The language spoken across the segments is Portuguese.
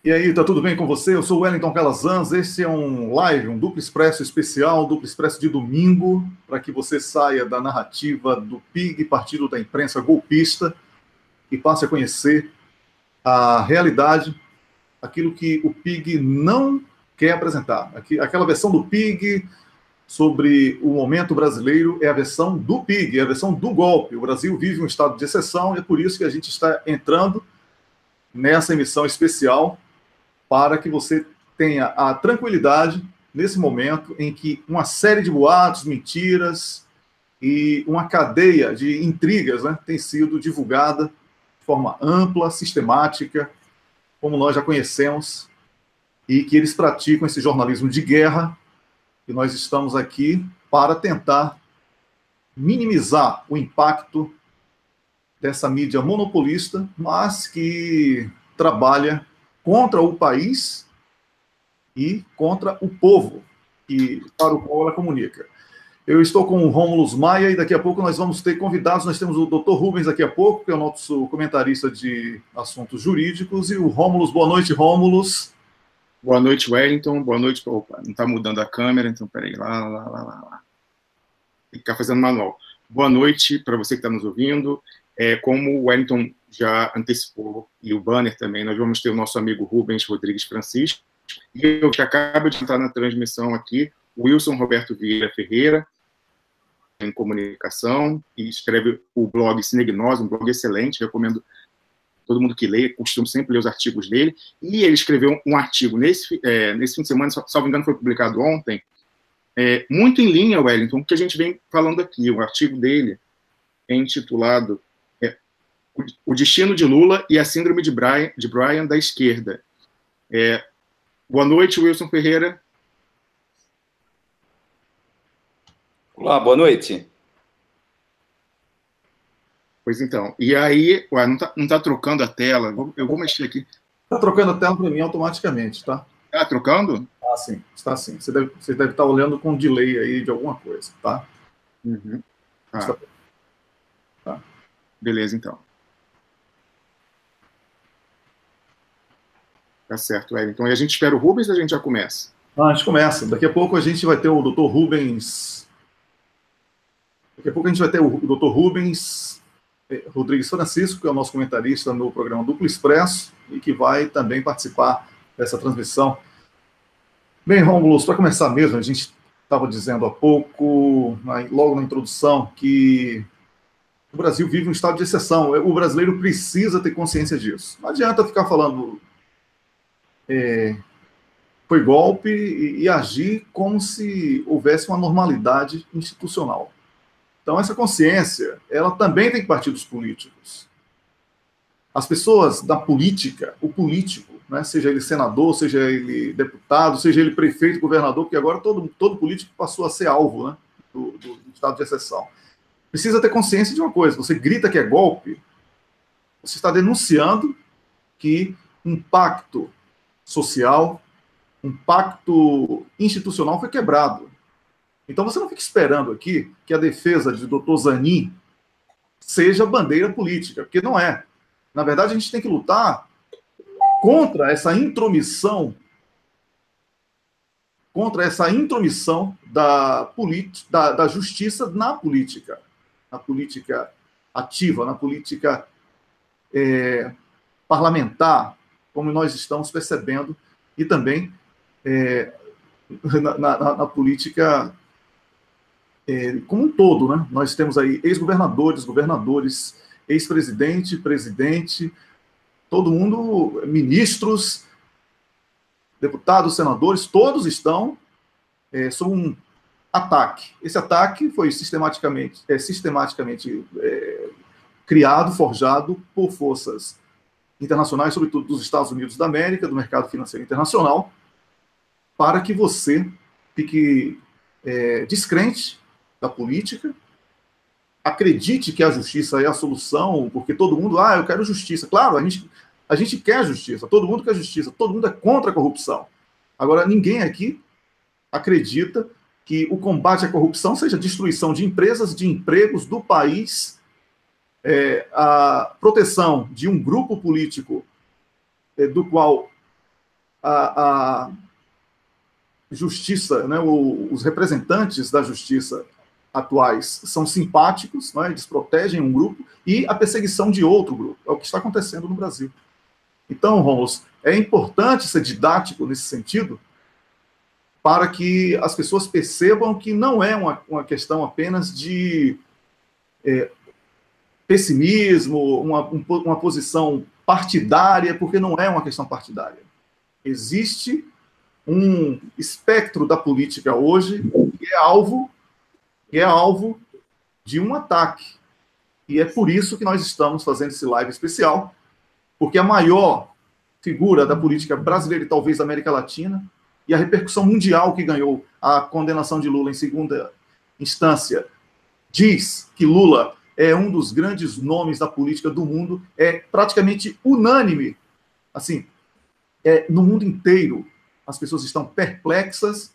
E aí, tá tudo bem com você? Eu sou o Wellington Calazans. Esse é um live, um duplo expresso especial, duplo expresso de domingo, para que você saia da narrativa do PIG, partido da imprensa golpista, e passe a conhecer a realidade, aquilo que o PIG não quer apresentar. Aquela versão do PIG sobre o momento brasileiro é a versão do PIG, é a versão do golpe. O Brasil vive um estado de exceção e é por isso que a gente está entrando nessa emissão especial, para que você tenha a tranquilidade nesse momento em que uma série de boatos, mentiras e uma cadeia de intrigas, né, tem sido divulgada de forma ampla, sistemática, como nós já conhecemos, e que eles praticam esse jornalismo de guerra, e nós estamos aqui para tentar minimizar o impacto dessa mídia monopolista, mas que trabalha contra o país e contra o povo para o qual ela comunica. Eu estou com o Rômulo Maia e daqui a pouco nós vamos ter convidados. Nós temos o Dr. Rubens daqui a pouco, que é o nosso comentarista de assuntos jurídicos, e o Rômulo. Boa noite, Rômulo. Boa noite, Wellington. Boa noite. Opa, não está mudando a câmera, então peraí. Lá. Tem que ficar fazendo manual. Boa noite para você que está nos ouvindo. Como o Wellington já antecipou, e o banner também, nós vamos ter o nosso amigo Rubens Rodrigues Francisco, e eu que acabo de entrar na transmissão aqui, o Wilson Roberto Vieira Ferreira, em comunicação, e escreve o blog Cinegnose, um blog excelente, recomendo todo mundo que lê, costumo sempre ler os artigos dele, e ele escreveu um artigo nesse fim de semana, salvo engano foi publicado ontem, muito em linha, Wellington, com o que a gente vem falando aqui. O artigo dele é intitulado O Destino de Lula e a Síndrome de Brian da Esquerda. Boa noite, Wilson Ferreira. Olá, boa noite. Pois então, e aí, não tá trocando a tela, eu vou mexer aqui. Está trocando a tela para mim automaticamente, tá? Está trocando? Ah, sim, está sim. Você deve estar olhando com delay aí de alguma coisa, tá? Uhum. Tá. Beleza, então. Tá certo, Wellington. E a gente espera o Rubens ou a gente já começa? A gente começa. Daqui a pouco a gente vai ter o Dr. Rubens. Daqui a pouco a gente vai ter o Dr. Rubens Rodrigues Francisco, que é o nosso comentarista no programa Duplo Expresso e que vai também participar dessa transmissão. Bem, Rômulo, para começar mesmo, a gente estava dizendo há pouco, logo na introdução, que o Brasil vive um estado de exceção. O brasileiro precisa ter consciência disso. Não adianta ficar falando foi golpe e agir como se houvesse uma normalidade institucional. Então, essa consciência, ela também tem que partir dos políticos. As pessoas da política, o político, né, seja ele senador, seja ele deputado, seja ele prefeito, governador, porque agora todo político passou a ser alvo, né, do estado de exceção. Precisa ter consciência de uma coisa: você grita que é golpe, você está denunciando que um pacto social, um pacto institucional foi quebrado. Então você não fica esperando aqui que a defesa de Dr. Zanin seja bandeira política, porque não é. Na verdade, a gente tem que lutar contra essa intromissão da justiça na política ativa, na política parlamentar, como nós estamos percebendo, e também na política como um todo, né? Nós temos aí ex-governadores, governadores, ex-presidente, presidente, todo mundo, ministros, deputados, senadores, todos estão sob um ataque. Esse ataque foi sistematicamente criado, forjado por forças internacionais, sobretudo dos Estados Unidos da América, do mercado financeiro internacional, para que você fique descrente da política, acredite que a justiça é a solução, porque todo mundo, eu quero justiça. Claro, a gente quer justiça, todo mundo quer justiça, todo mundo é contra a corrupção. Agora, ninguém aqui acredita que o combate à corrupção seja a destruição de empresas, de empregos do país, a proteção de um grupo político do qual a justiça, né, os representantes da justiça atuais são simpáticos, né, eles protegem um grupo, e a perseguição de outro grupo. É o que está acontecendo no Brasil. Então, Rômulo, é importante ser didático nesse sentido, para que as pessoas percebam que não é uma questão apenas de pessimismo, uma posição partidária, porque não é uma questão partidária. Existe um espectro da política hoje que é alvo de um ataque. E é por isso que nós estamos fazendo esse live especial, porque a maior figura da política brasileira e talvez da América Latina, e a repercussão mundial que ganhou a condenação de Lula em segunda instância, diz que Lula é um dos grandes nomes da política do mundo, é praticamente unânime. Assim, no mundo inteiro, as pessoas estão perplexas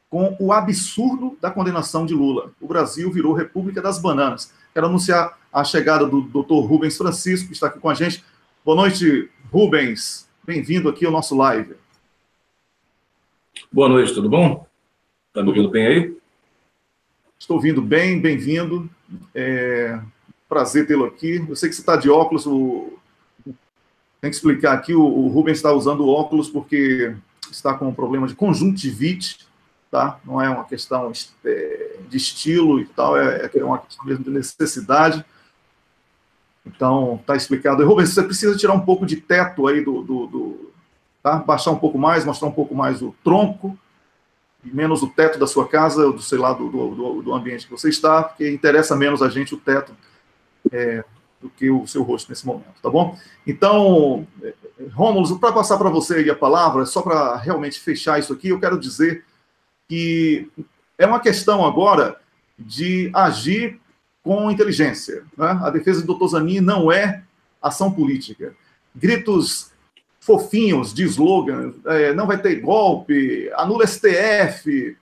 com o absurdo da condenação de Lula. O Brasil virou República das Bananas. Quero anunciar a chegada do Dr. Rubens Francisco, que está aqui com a gente. Boa noite, Rubens. Bem-vindo aqui ao nosso live. Boa noite, tudo bom? Está me ouvindo bem aí? Estou ouvindo bem, bem-vindo. Prazer tê-lo aqui. Eu sei que você está de óculos. Tem que explicar aqui, o Rubens está usando óculos porque está com um problema de conjuntivite, tá? Não é uma questão de estilo e tal, é uma questão mesmo de necessidade. Então, está explicado. Rubens, você precisa tirar um pouco de teto aí tá? Baixar um pouco mais, mostrar um pouco mais o tronco, e menos o teto da sua casa, sei lá, do ambiente que você está, porque interessa menos a gente o teto do que o seu rosto nesse momento, tá bom? Então, Rômulo, para passar para você aí a palavra, só para realmente fechar isso aqui, eu quero dizer que é uma questão agora de agir com inteligência, né? A defesa do Dr. Zanin não é ação política. Gritos fofinhos de slogan, não vai ter golpe, anula STF,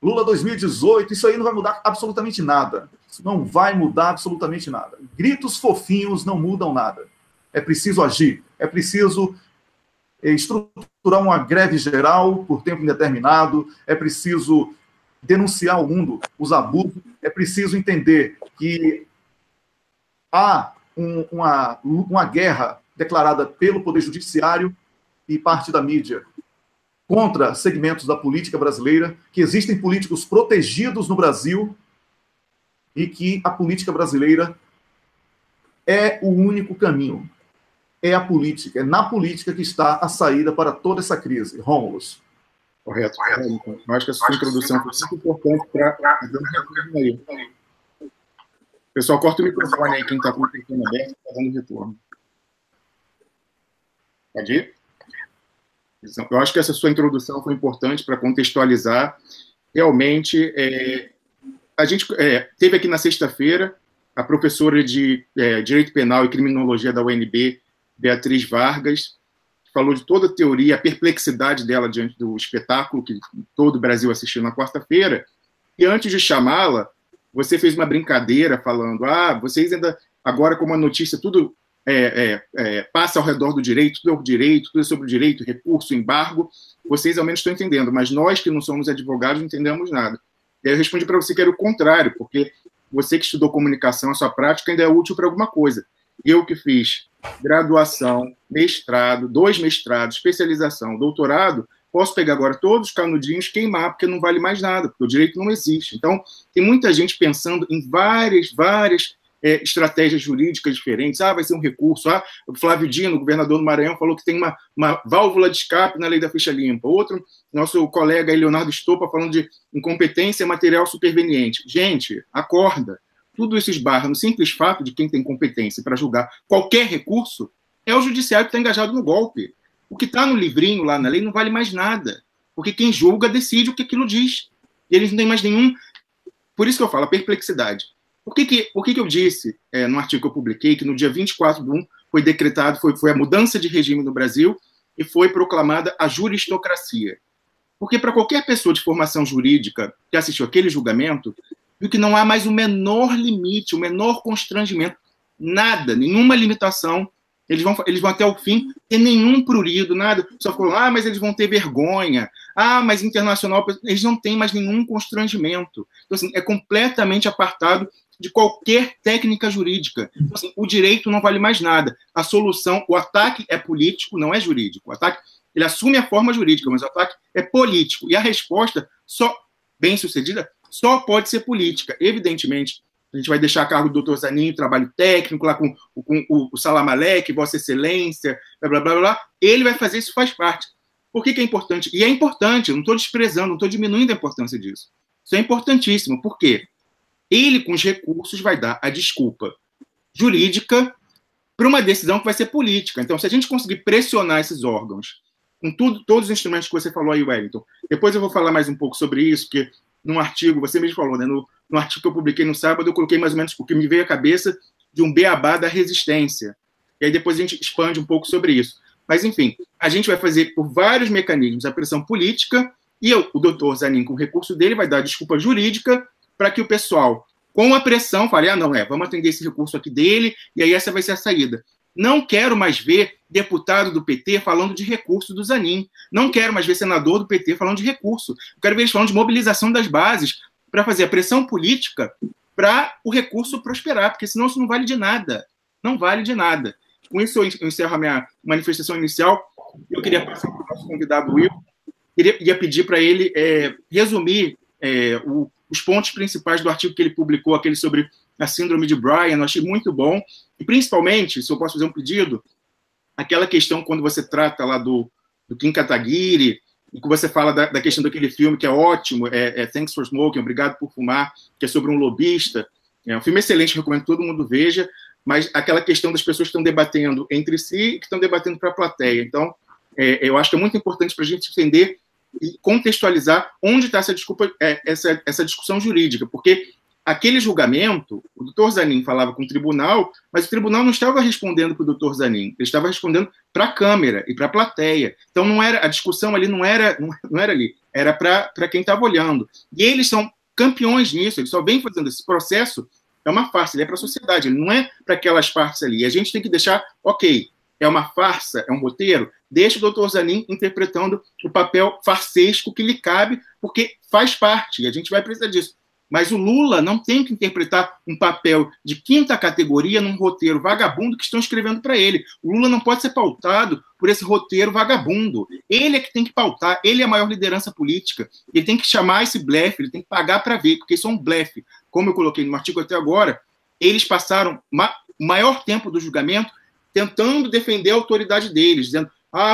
Lula 2018, isso aí não vai mudar absolutamente nada. Isso não vai mudar absolutamente nada. Gritos fofinhos não mudam nada. É preciso agir, é preciso estruturar uma greve geral por tempo indeterminado, é preciso denunciar ao mundo os abusos, é preciso entender que há uma guerra declarada pelo Poder Judiciário e parte da mídia contra segmentos da política brasileira, que existem políticos protegidos no Brasil e que a política brasileira é o único caminho. É a política, é na política que está a saída para toda essa crise. Rômulo. Correto. Eu acho que a sua introdução foi muito importante para... Pessoal, corta o microfone aí, quem está com o microfone aberto está dando retorno. Pode ir? Eu acho que essa sua introdução foi importante para contextualizar. Realmente, a gente teve aqui na sexta-feira a professora de Direito Penal e Criminologia da UNB, Beatriz Vargas, que falou de toda a teoria, a perplexidade dela diante do espetáculo que todo o Brasil assistiu na quarta-feira. E antes de chamá-la, você fez uma brincadeira falando, vocês ainda, agora como a notícia, tudo passa ao redor do direito, tudo é sobre o direito, recurso, embargo, vocês ao menos estão entendendo, mas nós que não somos advogados não entendemos nada. E aí eu respondi para você que era o contrário, porque você que estudou comunicação, a sua prática ainda é útil para alguma coisa. Eu que fiz graduação, mestrado, 2 mestrados, especialização, doutorado, posso pegar agora todos os canudinhos, queimar, porque não vale mais nada, porque o direito não existe. Então, tem muita gente pensando em várias estratégias jurídicas diferentes. Vai ser um recurso. O Flávio Dino, governador do Maranhão, falou que tem uma válvula de escape na lei da ficha limpa. Outro, nosso colega Leonardo Estopa, falando de incompetência material superveniente. Gente, acorda. Tudo isso esbarra no simples fato de quem tem competência para julgar qualquer recurso é o judiciário que está engajado no golpe. O que está no livrinho lá na lei não vale mais nada, porque quem julga decide o que aquilo diz. E eles não têm mais nenhum... Por isso que eu falo, a perplexidade. Por que eu disse, no artigo que eu publiquei, que no dia 24/1 foi decretado, foi a mudança de regime no Brasil e foi proclamada a juristocracia? Porque para qualquer pessoa de formação jurídica que assistiu aquele julgamento, viu que não há mais o menor limite, o menor constrangimento, nada, nenhuma limitação Eles vão até o fim, sem nenhum prurido, nada. Só falou, mas eles vão ter vergonha. Mas internacional, eles não têm mais nenhum constrangimento. Então, assim, é completamente apartado de qualquer técnica jurídica. Então, assim, o direito não vale mais nada. A solução, o ataque é político, não é jurídico. O ataque, ele assume a forma jurídica, mas o ataque é político. E a resposta, só bem-sucedida, só pode ser política. Evidentemente, a gente vai deixar a cargo do doutor Zanin, trabalho técnico, lá com o Salam Aleikum, Vossa Excelência, blá, blá, blá, blá. Ele vai fazer isso, faz parte. Por que é importante? E é importante, eu não estou desprezando, não estou diminuindo a importância disso. Isso é importantíssimo. Por quê? Ele, com os recursos, vai dar a desculpa jurídica para uma decisão que vai ser política. Então, se a gente conseguir pressionar esses órgãos, com todos os instrumentos que você falou aí, Wellington, depois eu vou falar mais um pouco sobre isso, porque num artigo, você mesmo falou, né, no artigo que eu publiquei no sábado, eu coloquei mais ou menos o que me veio à cabeça de um beabá da resistência. E aí depois a gente expande um pouco sobre isso. Mas, enfim, a gente vai fazer por vários mecanismos a pressão política e o doutor Zanin, com o recurso dele, vai dar a desculpa jurídica para que o pessoal, com a pressão, fale, vamos atender esse recurso aqui dele, e aí essa vai ser a saída. Não quero mais ver deputado do PT falando de recurso do Zanin. Não quero mais ver senador do PT falando de recurso. Eu quero ver eles falando de mobilização das bases para fazer a pressão política para o recurso prosperar, porque senão isso não vale de nada. Não vale de nada. Com isso, eu encerro a minha manifestação inicial. Eu queria passar para o nosso convidado, Will. Ia pedir para ele resumir os pontos principais do artigo que ele publicou, aquele sobre a síndrome de Brian. Eu achei muito bom. E, principalmente, se eu posso fazer um pedido, aquela questão quando você trata lá do Kim Kataguiri, e que você fala da questão daquele filme que é ótimo, Thanks for Smoking, Obrigado por Fumar, que é sobre um lobista. É um filme excelente, recomendo que todo mundo veja, mas aquela questão das pessoas que estão debatendo entre si e que estão debatendo para a plateia. Então, eu acho que é muito importante para a gente entender e contextualizar onde está essa discussão jurídica, porque aquele julgamento, o doutor Zanin falava com o tribunal, mas o tribunal não estava respondendo para o doutor Zanin, ele estava respondendo para a Câmara e para a plateia. Então, a discussão ali não era ali, era para quem estava olhando. E eles são campeões nisso, eles só vêm fazendo esse processo, é uma farsa, ele é para a sociedade, ele não é para aquelas partes ali. E a gente tem que deixar, ok, é uma farsa, é um roteiro, deixa o doutor Zanin interpretando o papel farsesco que lhe cabe, porque faz parte, e a gente vai precisar disso. Mas o Lula não tem que interpretar um papel de quinta categoria num roteiro vagabundo que estão escrevendo para ele. O Lula não pode ser pautado por esse roteiro vagabundo. Ele é que tem que pautar, ele é a maior liderança política. Ele tem que chamar esse blefe, ele tem que pagar para ver, porque isso é um blefe. Como eu coloquei no artigo até agora, eles passaram o maior tempo do julgamento tentando defender a autoridade deles, dizendo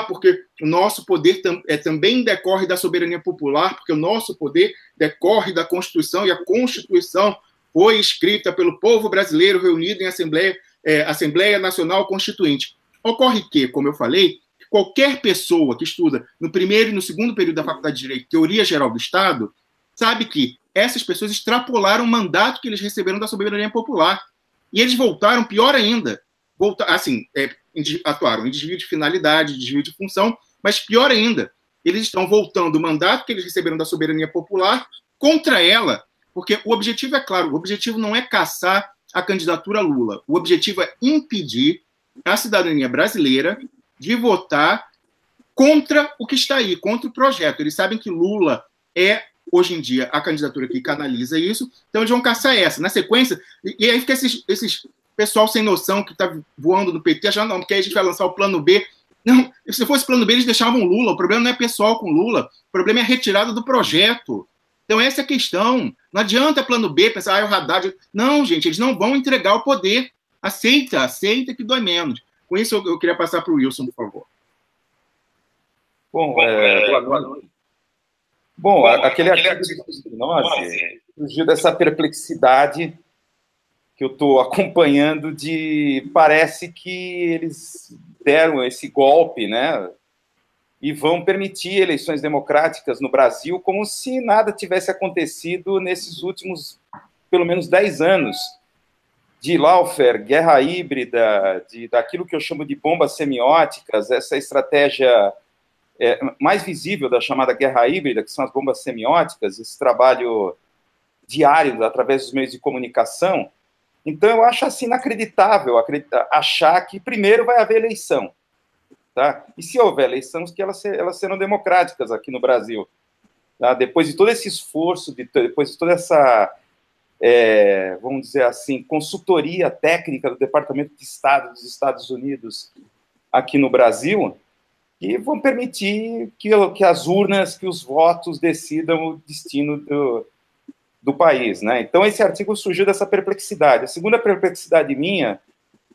porque o nosso poder também decorre da soberania popular, porque o nosso poder decorre da Constituição, e a Constituição foi escrita pelo povo brasileiro reunido em Assembleia Nacional Constituinte. Ocorre que, como eu falei, qualquer pessoa que estuda no primeiro e no segundo período da Faculdade de Direito, Teoria Geral do Estado, sabe que essas pessoas extrapolaram o mandato que eles receberam da soberania popular. E eles voltaram, pior ainda, atuaram em desvio de finalidade, desvio de função, mas pior ainda, eles estão voltando o mandato que eles receberam da soberania popular contra ela, porque o objetivo é claro, o objetivo não é caçar a candidatura Lula, o objetivo é impedir a cidadania brasileira de votar contra o que está aí, contra o projeto. Eles sabem que Lula é, hoje em dia, a candidatura que canaliza isso, então eles vão caçar essa. Na sequência, e aí fica esses pessoal sem noção que está voando do PT, achando, não, porque aí a gente vai lançar o plano B. Não, se fosse plano B, eles deixavam Lula. O problema não é pessoal com Lula, o problema é a retirada do projeto. Então, essa é a questão. Não adianta plano B, pensar, o Haddad... Não, gente, eles não vão entregar o poder. Aceita que dói menos. Com isso, eu queria passar para o Wilson, por favor. Bom, aquele artigo de nós surgiu dessa perplexidade que eu estou acompanhando parece que eles deram esse golpe, né, e vão permitir eleições democráticas no Brasil como se nada tivesse acontecido nesses últimos, pelo menos, 10 anos, de lawfare, guerra híbrida, daquilo que eu chamo de bombas semióticas, essa estratégia mais visível da chamada guerra híbrida, que são as bombas semióticas, esse trabalho diário através dos meios de comunicação. Então, eu acho assim inacreditável achar que primeiro vai haver eleição, tá? E se houver eleição, que elas serão democráticas aqui no Brasil. Tá? Depois de todo esse esforço, depois de toda essa, vamos dizer assim, consultoria técnica do Departamento de Estado dos Estados Unidos aqui no Brasil, que vão permitir que as urnas, que os votos decidam o destino do país, né? Então, esse artigo surgiu dessa perplexidade. A segunda perplexidade minha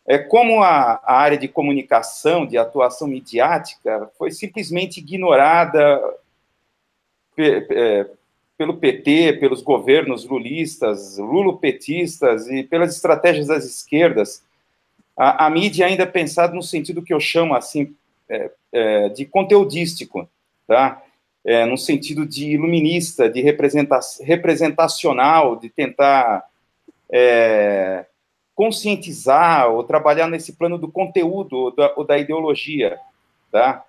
é como a área de comunicação, de atuação midiática, foi simplesmente ignorada pelo PT, pelos governos lulistas, lulopetistas e pelas estratégias das esquerdas. A mídia ainda é pensada no sentido que eu chamo assim de conteudístico, tá? No sentido de iluminista, de representacional, de tentar conscientizar ou trabalhar nesse plano do conteúdo ou da ideologia, tá?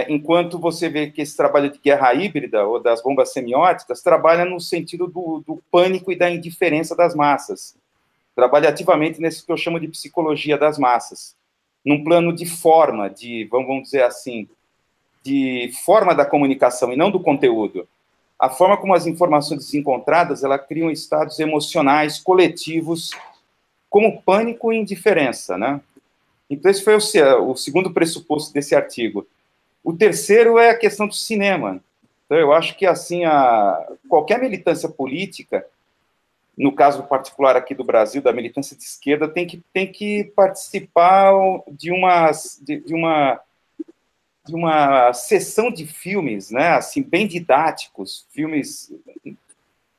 Enquanto você vê que esse trabalho de guerra híbrida ou das bombas semióticas trabalha no sentido do pânico e da indiferença das massas, trabalha ativamente nesse que eu chamo de psicologia das massas, num plano de forma, vamos dizer assim, de forma da comunicação e não do conteúdo. A forma como as informações desencontradas, ela criam estados emocionais coletivos como pânico e indiferença, né? Então, esse foi o segundo pressuposto desse artigo. O terceiro é a questão do cinema. Então, eu acho que, assim, qualquer militância política, no caso particular aqui do Brasil, da militância de esquerda, tem que participar de uma sessão de filmes, né, assim, bem didáticos, filmes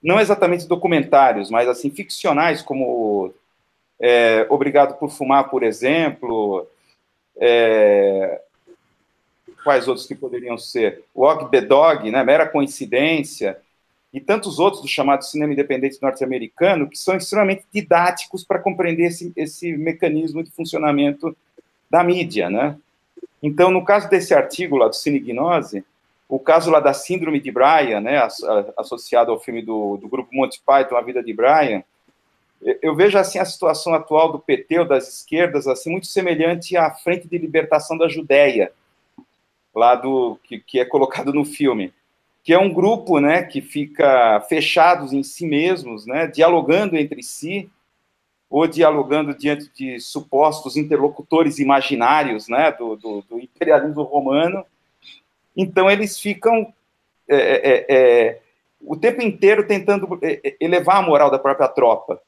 não exatamente documentários, mas assim ficcionais, como Obrigado por Fumar, por exemplo, quais outros que poderiam ser? Walk the Dog, né, Mera Coincidência, e tantos outros do chamado cinema independente norte-americano, que são extremamente didáticos para compreender esse mecanismo de funcionamento da mídia, né? Então, no caso desse artigo lá do Cinegnose, o caso lá da Síndrome de Brian, né, associado ao filme do grupo Monty Python, A Vida de Brian, eu vejo assim a situação atual do PT ou das esquerdas assim muito semelhante à Frente de Libertação da Judéia, lá que é colocado no filme, que é um grupo, né, que fica fechados em si mesmos, né, dialogando entre si, ou dialogando diante de supostos interlocutores imaginários, né, do imperialismo romano. Então, eles ficam o tempo inteiro tentando elevar a moral da própria tropa,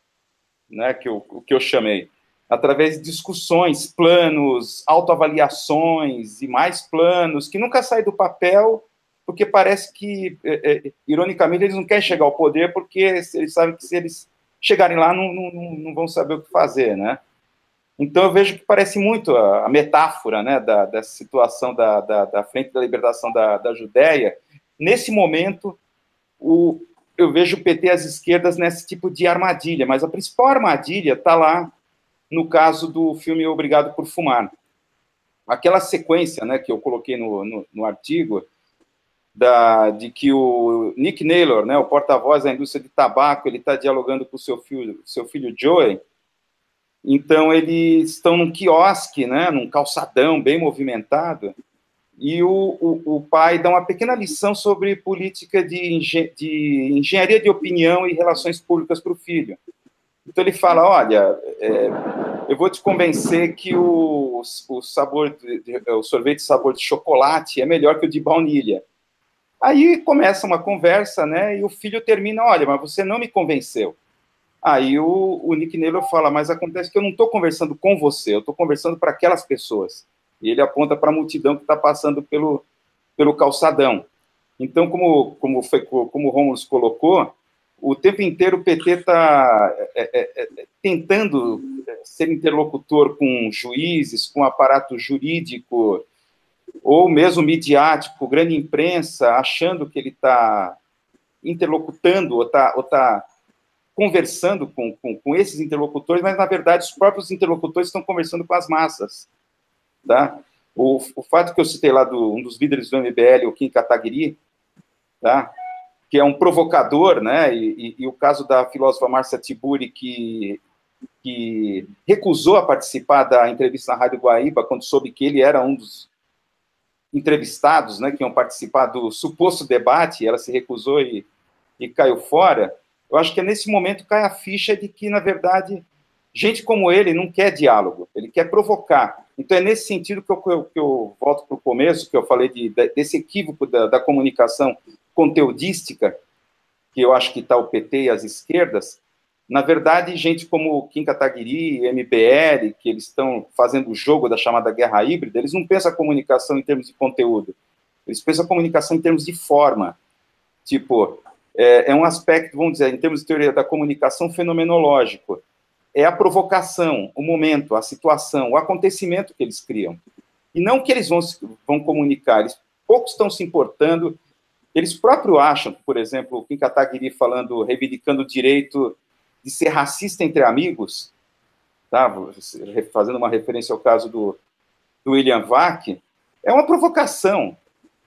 né, que eu chamei, através de discussões, planos, autoavaliações e mais planos, que nunca saem do papel, porque parece que, ironicamente, eles não querem chegar ao poder, porque eles sabem que se eles chegarem lá, não vão saber o que fazer, né? Então, eu vejo que parece muito a metáfora, né, dessa situação da Frente da Libertação da Judéia. Nesse momento, eu vejo o PT e as esquerdas nesse tipo de armadilha, mas a principal armadilha está lá no caso do filme Obrigado por Fumar. Aquela sequência, né, que eu coloquei no artigo, de que o Nick Naylor, né, o porta-voz da indústria de tabaco, ele está dialogando com o seu filho Joey. Então, eles estão num quiosque, né, num calçadão bem movimentado, e o pai dá uma pequena lição sobre política de engenharia de opinião e relações públicas para o filho. Então, ele fala, olha, eu vou te convencer que o sorvete sabor de chocolate é melhor que o de baunilha. Aí começa uma conversa, né, e o filho termina, olha, mas você não me convenceu. Aí o Nick Naylor fala, mas acontece que eu não estou conversando com você, eu estou conversando para aquelas pessoas. E ele aponta para a multidão que está passando pelo calçadão. Então, como o Rômulo colocou, o tempo inteiro o PT está tentando ser interlocutor com juízes, com aparato jurídico, ou mesmo midiático, grande imprensa, achando que ele está interlocutando ou está conversando com esses interlocutores, mas, na verdade, os próprios interlocutores estão conversando com as massas. Tá? O fato que eu citei lá um dos líderes do MBL, o Kim Kataguiri, tá? Que é um provocador, né? E o caso da filósofa Márcia Tiburi, que que recusou a participar da entrevista na Rádio Guaíba, quando soube que ele era um dos entrevistados, né, que iam participar do suposto debate, ela se recusou e caiu fora. Eu acho que é nesse momento cai a ficha de que, na verdade, gente como ele não quer diálogo, ele quer provocar. Então, é nesse sentido que eu volto para o começo, que eu falei desse equívoco da comunicação conteudística, que eu acho que está o PT e as esquerdas. Na verdade, gente como Kim Kataguiri, MBL, que eles estão fazendo o jogo da chamada guerra híbrida, eles não pensam a comunicação em termos de conteúdo, eles pensam a comunicação em termos de forma. Tipo, é um aspecto, vamos dizer, em termos de teoria da comunicação, fenomenológico. É a provocação, o momento, a situação, o acontecimento que eles criam. E não que eles vão comunicar, eles poucos estão se importando, eles próprios acham, por exemplo, o Kim Kataguiri falando, reivindicando o direito de ser racista entre amigos, tá? Fazendo uma referência ao caso do William Vac, é uma provocação,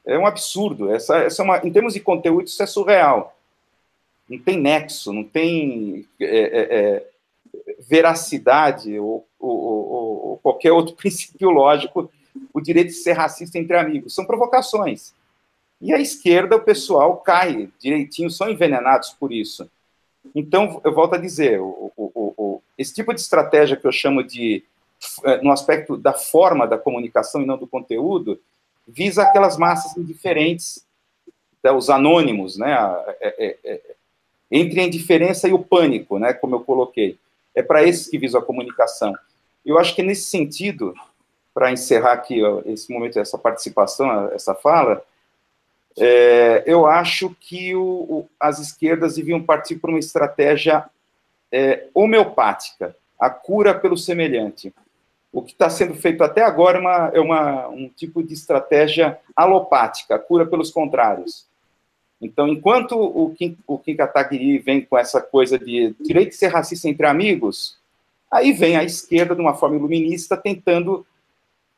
é um absurdo. Essa é uma, em termos de conteúdo, isso é surreal. Não tem nexo, não tem veracidade ou qualquer outro princípio lógico, o direito de ser racista entre amigos. São provocações. E a esquerda, o pessoal cai direitinho, são envenenados por isso. Então, eu volto a dizer, esse tipo de estratégia que eu chamo de, no aspecto da forma da comunicação e não do conteúdo, visa aquelas massas indiferentes, os anônimos, né, entre a indiferença e o pânico, né, como eu coloquei. É para esses que visa a comunicação. Eu acho que, nesse sentido, para encerrar aqui esse momento, essa participação, essa fala, eu acho que as esquerdas deviam partir por uma estratégia homeopática, a cura pelo semelhante. O que está sendo feito até agora é um tipo de estratégia alopática, a cura pelos contrários. Então, enquanto o Kim Kataguiri vem com essa coisa de direito de ser racista entre amigos, aí vem a esquerda, de uma forma iluminista, tentando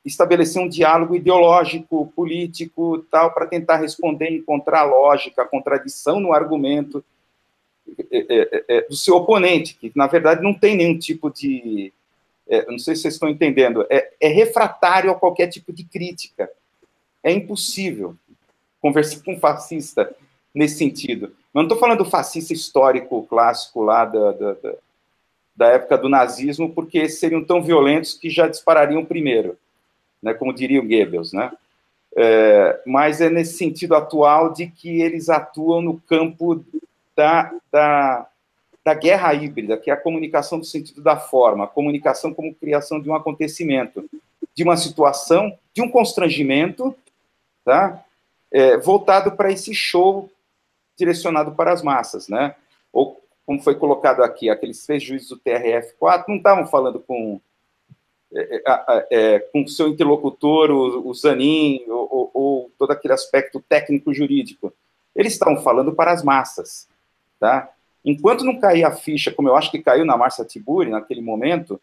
estabelecer um diálogo ideológico, político, tal, para tentar responder, encontrar lógica, contradição no argumento do seu oponente, que, na verdade, não tem nenhum tipo de... não sei se vocês estão entendendo, é refratário a qualquer tipo de crítica. É impossível conversar com um fascista nesse sentido. Eu não estou falando do fascista histórico clássico lá da época do nazismo, porque esses seriam tão violentos que já disparariam primeiro, né, como diria o Goebbels, né? Mas é nesse sentido atual de que eles atuam no campo da guerra híbrida, que é a comunicação no sentido da forma, a comunicação como criação de um acontecimento, de uma situação, de um constrangimento, tá? Voltado para esse show direcionado para as massas, né? Ou, como foi colocado aqui, aqueles 3 juízes do TRF4 não estavam falando com seu interlocutor, o Zanin, ou todo aquele aspecto técnico-jurídico. Eles estavam falando para as massas, tá? Enquanto não cair a ficha, como eu acho que caiu na Márcia Tiburi, naquele momento,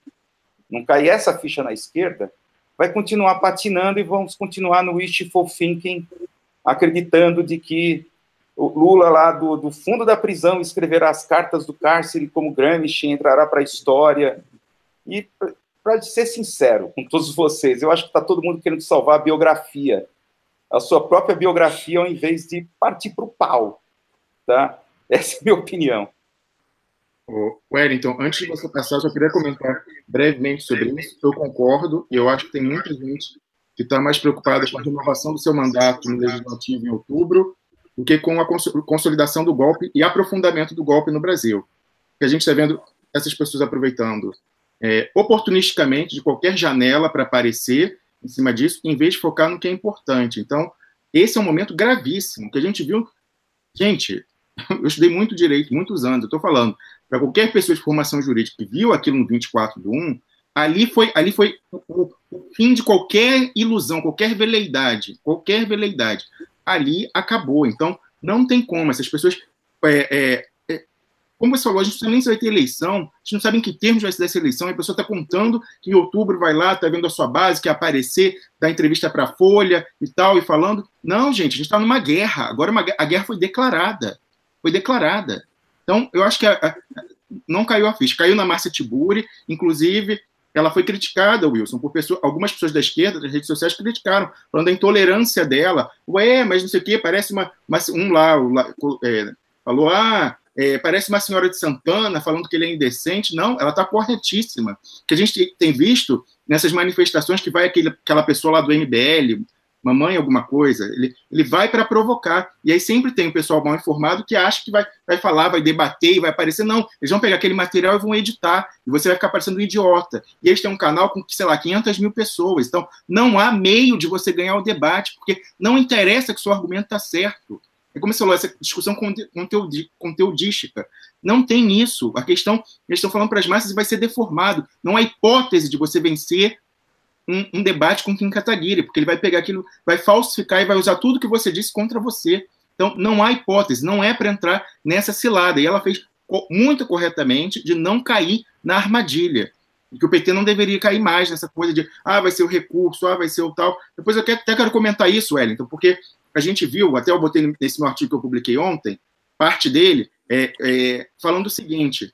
não cair essa ficha na esquerda, vai continuar patinando e vamos continuar no wishful thinking, acreditando de que o Lula, lá do fundo da prisão, escreverá as cartas do cárcere como Gramsci, entrará para a história. E, para ser sincero com todos vocês, eu acho que está todo mundo querendo salvar a biografia, a sua própria biografia, ao invés de partir para o pau, tá? Essa é a minha opinião. Wellington, antes de você passar, eu só queria comentar brevemente sobre isso. Eu concordo, e eu acho que tem muita gente que está mais preocupada com a renovação do seu mandato no Legislativo em outubro do que com a consolidação do golpe e aprofundamento do golpe no Brasil. Que a gente está vendo essas pessoas aproveitando oportunisticamente de qualquer janela para aparecer em cima disso, em vez de focar no que é importante. Então, esse é um momento gravíssimo, que a gente viu... Gente, eu estudei muito direito, muitos anos, eu estou falando, para qualquer pessoa de formação jurídica que viu aquilo no 24/1, ali foi o fim de qualquer ilusão, qualquer veleidade. Ali acabou. Então, não tem como. Essas pessoas... como você falou, a gente não sabe nem se vai ter eleição, a gente não sabe em que termos vai ser essa eleição, a pessoa está contando que em outubro vai lá, está vendo a sua base, quer aparecer, dar entrevista para a Folha e tal, e falando... Não, gente, a gente está numa guerra. Agora a guerra foi declarada. Então, eu acho que não caiu a ficha. Caiu na Márcia Tiburi, inclusive, ela foi criticada, Wilson, por algumas pessoas da esquerda, das redes sociais, criticaram, falando da intolerância dela. Ué, mas não sei o quê, parece falou, parece uma senhora de Santana, falando que ele é indecente. Não, ela está corretíssima. O que a gente tem visto nessas manifestações que vai aquela pessoa lá do MBL, mamãe alguma coisa, ele vai para provocar. E aí sempre tem um pessoal mal informado que acha que vai falar, vai debater e vai aparecer. Não, eles vão pegar aquele material e vão editar, e você vai ficar parecendo um idiota. E eles têm um canal com, sei lá, 500 mil pessoas. Então, não há meio de você ganhar o debate, porque não interessa que o seu argumento está certo. É como você falou, essa discussão conteudística. Não tem isso. A questão, eles estão falando para as massas e vai ser deformado. Não há hipótese de você vencer um debate com Kim Kataguiri, porque ele vai pegar aquilo, vai falsificar e vai usar tudo que você disse contra você. Então, não há hipótese, não é para entrar nessa cilada. E ela fez muito corretamente de não cair na armadilha. E que o PT não deveria cair mais nessa coisa de, vai ser o recurso, vai ser o tal. Depois eu até quero comentar isso, Wellington, porque a gente viu, até eu botei nesse meu artigo que eu publiquei ontem, parte dele, falando o seguinte: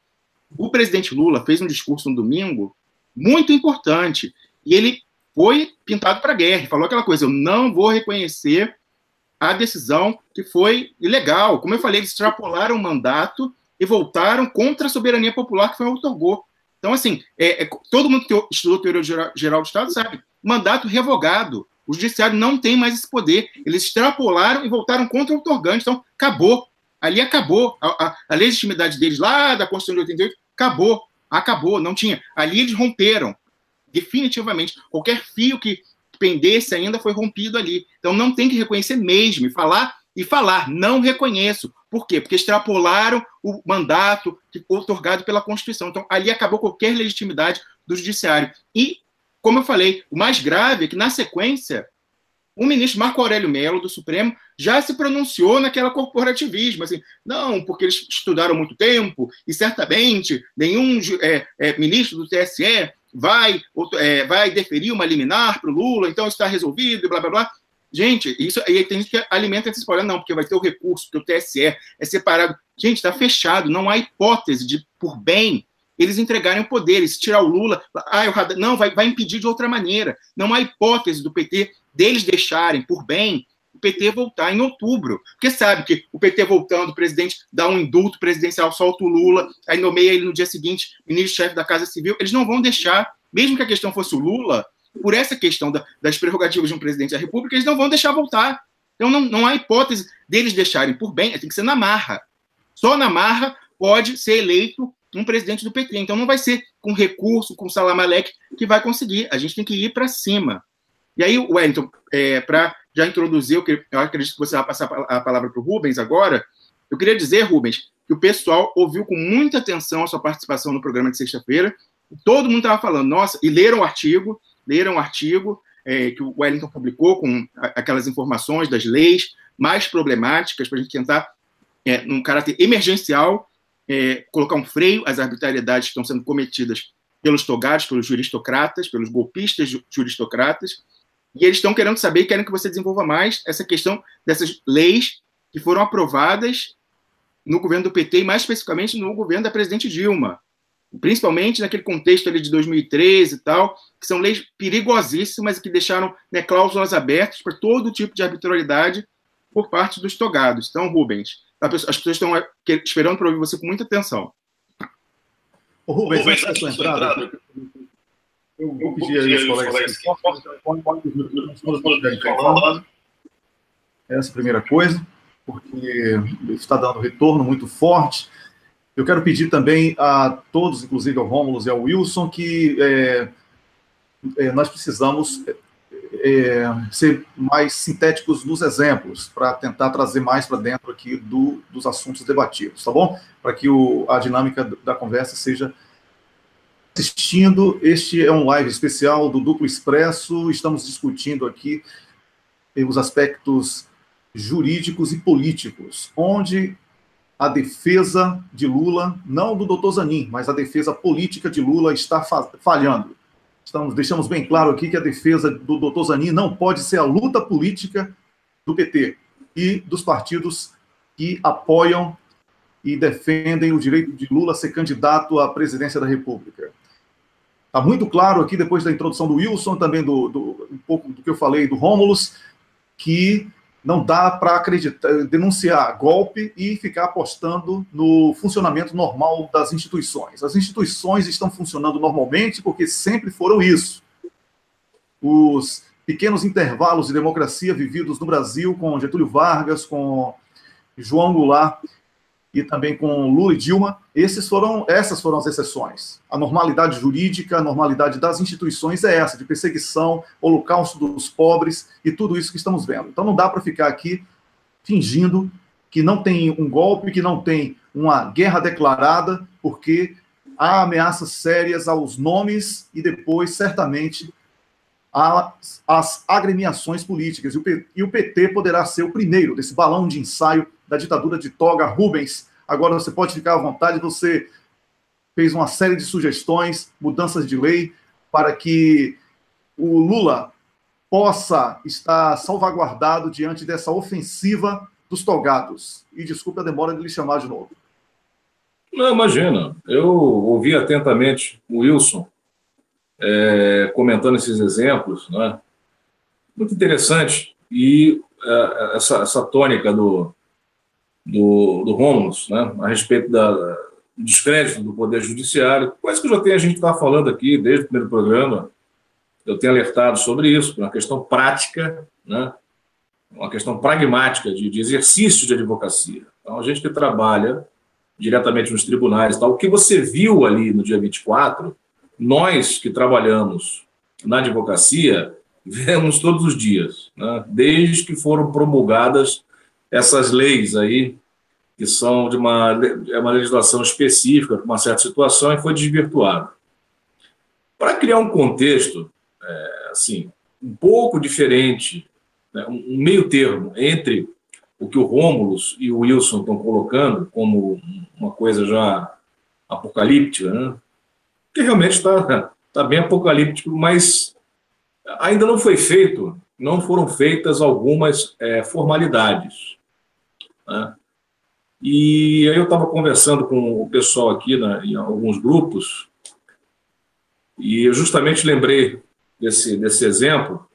o presidente Lula fez um discurso no domingo muito importante, e ele foi pintado para a guerra, falou aquela coisa, eu não vou reconhecer a decisão que foi ilegal. Como eu falei, eles extrapolaram o mandato e voltaram contra a soberania popular que foi outorgou. Então, assim, todo mundo que estudou teoria geral do Estado sabe, mandato revogado, o judiciário não tem mais esse poder, eles extrapolaram e voltaram contra o outorgante, então acabou, ali acabou, a legitimidade deles lá da Constituição de 88, acabou, não tinha, ali eles romperam, definitivamente, qualquer fio que pendesse ainda foi rompido ali. Então não tem que reconhecer mesmo, e falar, não reconheço. Por quê? Porque extrapolaram o mandato outorgado pela Constituição. Então ali acabou qualquer legitimidade do judiciário. E, como eu falei, o mais grave é que, na sequência, o ministro Marco Aurélio Mello, do Supremo, já se pronunciou naquela corporativismo, assim, não, porque eles estudaram muito tempo, e certamente nenhum ministro do TSE vai deferir uma liminar para o Lula, então está resolvido, e blá, blá, blá. Gente, isso aí tem gente que alimenta essa spoiler, não, porque vai ter o recurso, porque o TSE é separado. Gente, está fechado, não há hipótese de, por bem, eles entregarem o poder, se tirar o Lula, não, vai impedir de outra maneira. Não há hipótese do PT deles deixarem, por bem, o PT voltar em outubro. Porque sabe que o PT voltando, o presidente dá um indulto presidencial, solta o Lula, aí nomeia ele no dia seguinte ministro-chefe da Casa Civil. Eles não vão deixar, mesmo que a questão fosse o Lula, por essa questão das prerrogativas de um presidente da República, eles não vão deixar voltar. Então não há hipótese deles deixarem por bem, tem que ser na marra. Só na marra pode ser eleito um presidente do PT. Então não vai ser com recurso, com Salam Aleikum que vai conseguir. A gente tem que ir para cima. E aí, Wellington, para já introduzir, eu acredito que você vai passar a palavra para o Rubens agora, eu queria dizer, Rubens, que o pessoal ouviu com muita atenção a sua participação no programa de sexta-feira. Todo mundo estava falando, nossa, e leram o artigo que o Wellington publicou com aquelas informações das leis mais problemáticas para a gente tentar, num caráter emergencial, colocar um freio às arbitrariedades que estão sendo cometidas pelos togados, pelos juristocratas, pelos golpistas juristocratas, e eles estão querendo saber, querem que você desenvolva mais essa questão dessas leis que foram aprovadas no governo do PT e mais especificamente no governo da presidente Dilma, principalmente naquele contexto ali de 2013 e tal, que são leis perigosíssimas e que deixaram cláusulas abertas para todo tipo de arbitrariedade por parte dos togados. Então, Rubens, as pessoas estão esperando para ouvir você com muita atenção. Ô, Rubens, antes da sua entrada, eu vou pedir aí aos colegas essa primeira coisa, porque está dando retorno muito forte. Eu quero pedir também a todos, inclusive ao Rômulo e ao Wilson, que nós precisamos ser mais sintéticos nos exemplos, para tentar trazer mais para dentro aqui dos assuntos debatidos, tá bom? Para que a dinâmica da conversa seja assistindo. Este é um live especial do Duplo Expresso, estamos discutindo aqui os aspectos jurídicos e políticos, onde a defesa de Lula, não do doutor Zanin, mas a defesa política de Lula está falhando. Deixamos bem claro aqui que a defesa do doutor Zanin não pode ser a luta política do PT e dos partidos que apoiam e defendem o direito de Lula a ser candidato à presidência da República. Está muito claro aqui, depois da introdução do Wilson, também um pouco do que eu falei do Rômulus, que não dá para denunciar golpe e ficar apostando no funcionamento normal das instituições. As instituições estão funcionando normalmente porque sempre foram isso. Os pequenos intervalos de democracia vividos no Brasil com Getúlio Vargas, com João Goulart e também com Lula e Dilma, essas foram as exceções. A normalidade jurídica, a normalidade das instituições é essa, de perseguição, holocausto dos pobres e tudo isso que estamos vendo. Então não dá para ficar aqui fingindo que não tem um golpe, que não tem uma guerra declarada, porque há ameaças sérias aos nomes e depois, certamente, às agremiações políticas. E o PT poderá ser o primeiro desse balão de ensaio da ditadura de toga Rubens. Agora você pode ficar à vontade, você fez uma série de sugestões, mudanças de lei, para que o Lula possa estar salvaguardado diante dessa ofensiva dos togados. E desculpe a demora de lhe chamar de novo. Não, imagina. Eu ouvi atentamente o Wilson comentando esses exemplos, né? Muito interessante. E essa tônica do Rômulus, né, a respeito do descrédito do Poder Judiciário, coisa que a gente está falando aqui desde o primeiro programa, eu tenho alertado sobre isso, uma questão prática, né, uma questão pragmática de exercício de advocacia. Então, a gente que trabalha diretamente nos tribunais, tal, o que você viu ali no dia 24, nós que trabalhamos na advocacia, vemos todos os dias, né, desde que foram promulgadas essas leis aí, que são de uma legislação específica, para uma certa situação, e foi desvirtuado. Para criar um contexto, assim, um pouco diferente, né, um meio termo entre o que o Rômulus e o Wilson estão colocando como uma coisa já apocalíptica, né, que realmente está bem apocalíptico, mas ainda não foram feitas algumas formalidades, né? E aí eu estava conversando com o pessoal aqui em alguns grupos e eu justamente lembrei desse exemplo.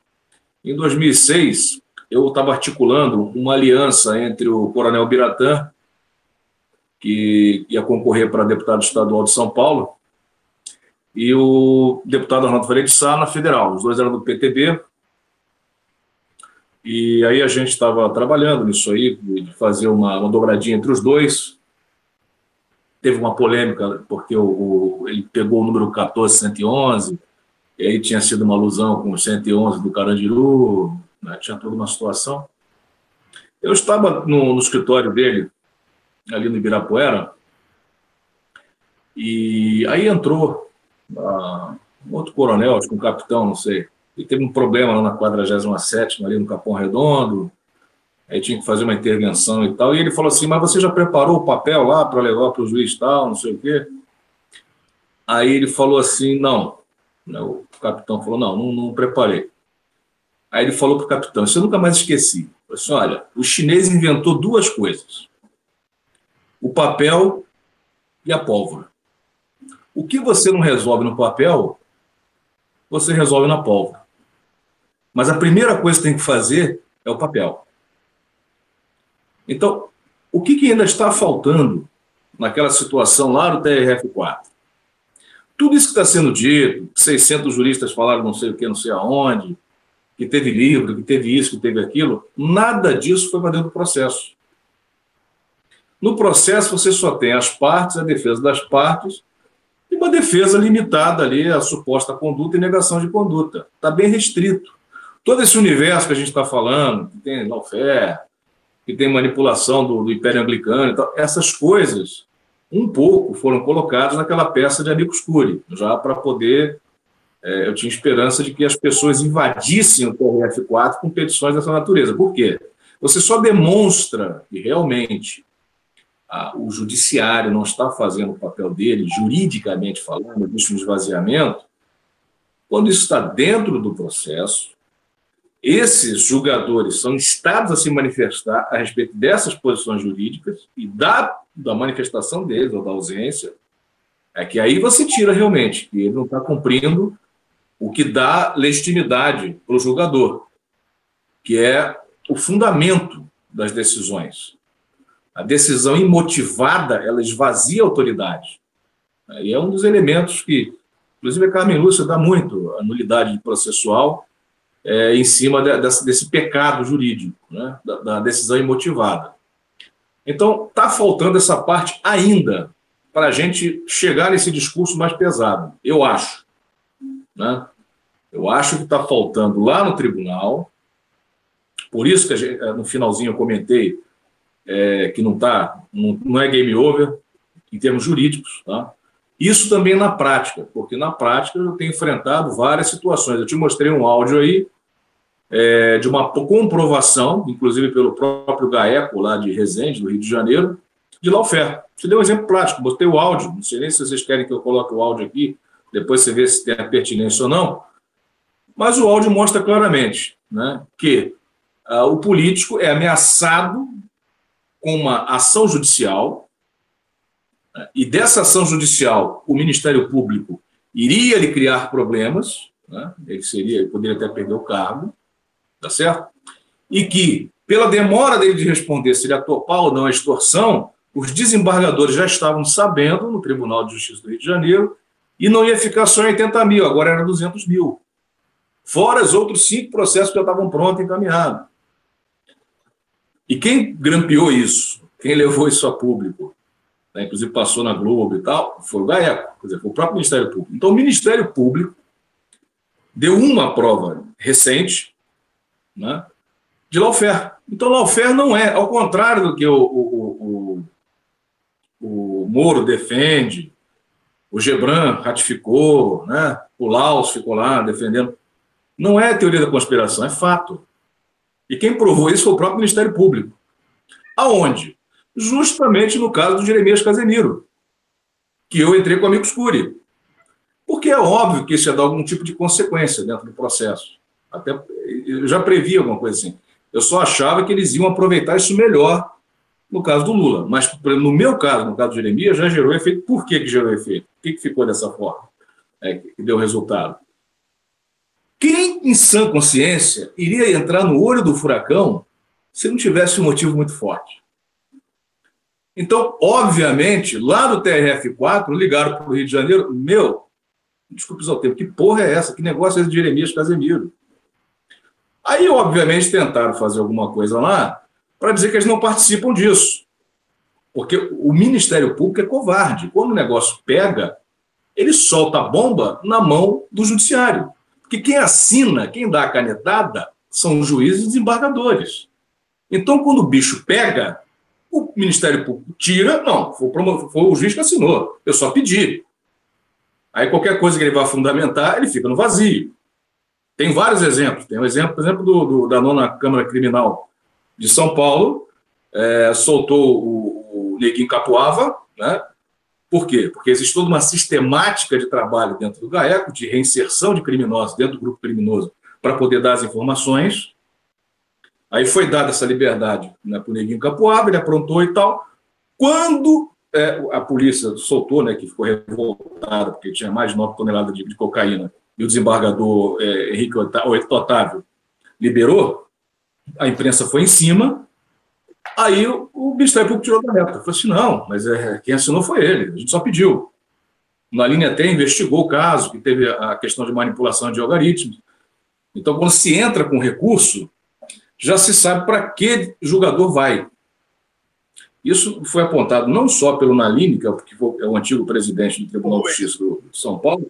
Em 2006, eu estava articulando uma aliança entre o Coronel Biratã, que ia concorrer para deputado estadual de São Paulo, e o deputado Arnaldo Faria de Sá na Federal. Os dois eram do PTB. E aí a gente estava trabalhando nisso aí, de fazer uma dobradinha entre os dois. Teve uma polêmica, porque ele pegou o número 14111, e aí tinha sido uma alusão com o 111 do Carandiru, né? Tinha toda uma situação. Eu estava no escritório dele, ali no Ibirapuera, e aí entrou um outro coronel, acho que um capitão, não sei. E teve um problema lá na 47ª, ali no Capão Redondo, aí tinha que fazer uma intervenção e tal, e ele falou assim, mas você já preparou o papel lá para levar para o juiz tal, não sei o quê? Aí ele falou assim, não. O capitão falou, não preparei. Aí ele falou para o capitão, isso eu nunca mais esqueci. Ele falou assim, olha, o chinês inventou duas coisas, o papel e a pólvora. O que você não resolve no papel, você resolve na pólvora. Mas a primeira coisa que tem que fazer é o papel. Então, o que ainda está faltando naquela situação lá no TRF4? Tudo isso que está sendo dito, 600 juristas falaram não sei o que, não sei aonde, que teve livro, que teve isso, que teve aquilo, nada disso foi para dentro do processo. No processo, você só tem as partes, a defesa das partes, e uma defesa limitada ali à suposta conduta e negação de conduta. Está bem restrito. Todo esse universo que a gente está falando, que tem lawfare, que tem manipulação do Império Anglicano, e tal, essas coisas, um pouco foram colocadas naquela peça de amicus curiae, já para poder... eu tinha esperança de que as pessoas invadissem o TRF4 com petições dessa natureza. Por quê? Você só demonstra que realmente o judiciário não está fazendo o papel dele, juridicamente falando, existe um esvaziamento, quando isso está dentro do processo, esses julgadores são instados a se manifestar a respeito dessas posições jurídicas e da manifestação deles, ou da ausência, é que aí você tira realmente que ele não está cumprindo o que dá legitimidade para o julgador, que é o fundamento das decisões. A decisão imotivada, ela esvazia a autoridade. E é um dos elementos que, inclusive, a Carmen Lúcia dá muito a nulidade processual em cima desse pecado jurídico, né, da decisão imotivada. Então, está faltando essa parte ainda para a gente chegar nesse discurso mais pesado, eu acho. Né? Eu acho que está faltando lá no tribunal, por isso que no finalzinho eu comentei que não é game over em termos jurídicos, tá? Isso também na prática, porque na prática eu tenho enfrentado várias situações. Eu te mostrei um áudio aí de uma comprovação, inclusive pelo próprio GAECO, lá de Resende, do Rio de Janeiro, de lawfare. Te dei um exemplo prático, botei o áudio, não sei nem se vocês querem que eu coloque o áudio aqui, depois você vê se tem a pertinência ou não, mas o áudio mostra claramente, né, que o político é ameaçado com uma ação judicial, e dessa ação judicial o Ministério Público iria lhe criar problemas, né? Ele poderia até perder o cargo, tá certo? E que, pela demora dele de responder se ele ia topar ou não a extorsão, os desembargadores já estavam sabendo no Tribunal de Justiça do Rio de Janeiro e não ia ficar só em 80 mil, agora era 200 mil. Fora os outros 5 processos que já estavam prontos e encaminhados. E quem grampeou isso, quem levou isso a público, né, inclusive passou na Globo e tal, foi o GAECO, quer dizer, foi o próprio Ministério Público. Então, o Ministério Público deu uma prova recente, né, de lawfare. Então, lawfare não é, ao contrário do que o Moro defende, o Gebran ratificou, né, o Laus ficou lá defendendo. Não é teoria da conspiração, é fato. E quem provou isso foi o próprio Ministério Público. Aonde? Justamente no caso do Jeremias Casemiro, que eu entrei com o amicus curiae. Porque é óbvio que isso ia dar algum tipo de consequência dentro do processo. Até eu já previ alguma coisa assim. Eu só achava que eles iam aproveitar isso melhor no caso do Lula. Mas no meu caso, no caso do Jeremias, já gerou efeito. Por que gerou efeito? Por que ficou dessa forma? Que deu resultado? Quem, em sã consciência, iria entrar no olho do furacão se não tivesse um motivo muito forte? Então, obviamente, lá do TRF4, ligaram para o Rio de Janeiro, desculpe usar o termo, que porra é essa? Que negócio é esse de Jeremias Casemiro? Aí, obviamente, tentaram fazer alguma coisa lá para dizer que eles não participam disso. Porque o Ministério Público é covarde. Quando o negócio pega, ele solta a bomba na mão do Judiciário. Porque quem assina, quem dá a canetada, são os juízes e desembargadores. Então, quando o bicho pega, o Ministério Público tira, não, foi o juiz que assinou, eu só pedi. Aí qualquer coisa que ele vá fundamentar, ele fica no vazio. Tem vários exemplos. Tem um exemplo, por exemplo, da 9ª Câmara Criminal de São Paulo, soltou o Neguinho Capuava, né? Por quê? Porque existe toda uma sistemática de trabalho dentro do GAECO, de reinserção de criminosos dentro do grupo criminoso, para poder dar as informações. Aí foi dada essa liberdade, né, para o Neguinho Capuava, ele aprontou e tal. Quando a polícia soltou, né, que ficou revoltada, porque tinha mais de 9 toneladas de cocaína, e o desembargador Henrique Otávio liberou, a imprensa foi em cima, aí o Ministério Público tirou da reta. Falou assim, não, mas quem assinou foi ele, a gente só pediu. Na linha até investigou o caso, que teve a questão de manipulação de algoritmos. Então, quando se entra com recurso, já se sabe para que julgador vai. Isso foi apontado não só pelo Nalini, que é o antigo presidente do Tribunal de Justiça de São Paulo.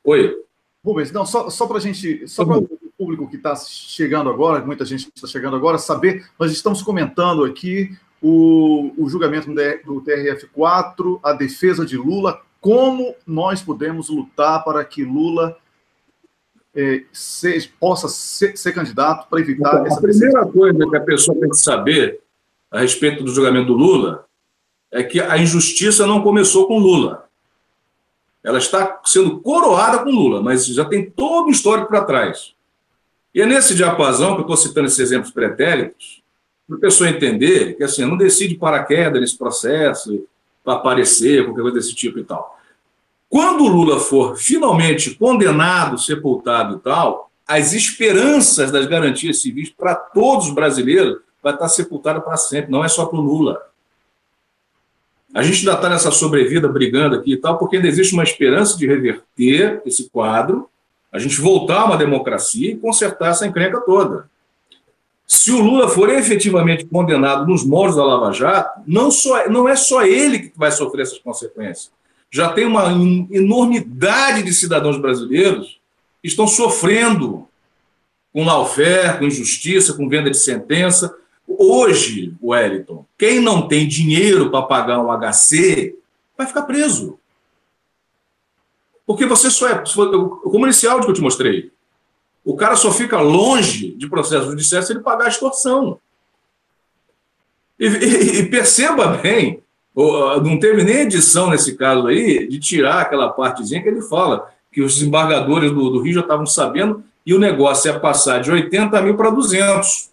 Oi. Rubens, não, só para a gente, só para o público que está chegando agora, muita gente está chegando agora, saber, nós estamos comentando aqui o julgamento do TRF4, a defesa de Lula, como nós podemos lutar para que Lula possa ser candidato para evitar essa... A primeira coisa que a pessoa tem que saber a respeito do julgamento do Lula é que a injustiça não começou com Lula. Ela está sendo coroada com Lula, mas já tem todo o histórico para trás. E é nesse diapasão que eu estou citando esses exemplos pretéritos, para a pessoa entender que assim, não decide paraquedas nesse processo, para aparecer, qualquer coisa desse tipo e tal. Quando o Lula for finalmente condenado, sepultado e tal, as esperanças das garantias civis para todos os brasileiros vai estar sepultada para sempre, não é só para o Lula. A gente ainda está nessa sobrevida brigando aqui e tal, porque ainda existe uma esperança de reverter esse quadro, a gente voltar a uma democracia e consertar essa encrenca toda. Se o Lula for efetivamente condenado nos moldes da Lava Jato, não é só ele que vai sofrer essas consequências. Já tem uma enormidade de cidadãos brasileiros que estão sofrendo com lawfare, com injustiça, com venda de sentença. Hoje, Wellington, quem não tem dinheiro para pagar um HC vai ficar preso. Porque você só é... Como nesse áudio que eu te mostrei, o cara só fica longe de processo judicial se ele pagar a extorsão. E perceba bem, não teve nem edição nesse caso aí de tirar aquela partezinha que ele fala que os desembargadores do Rio já estavam sabendo e o negócio ia passar de 80 mil para 200.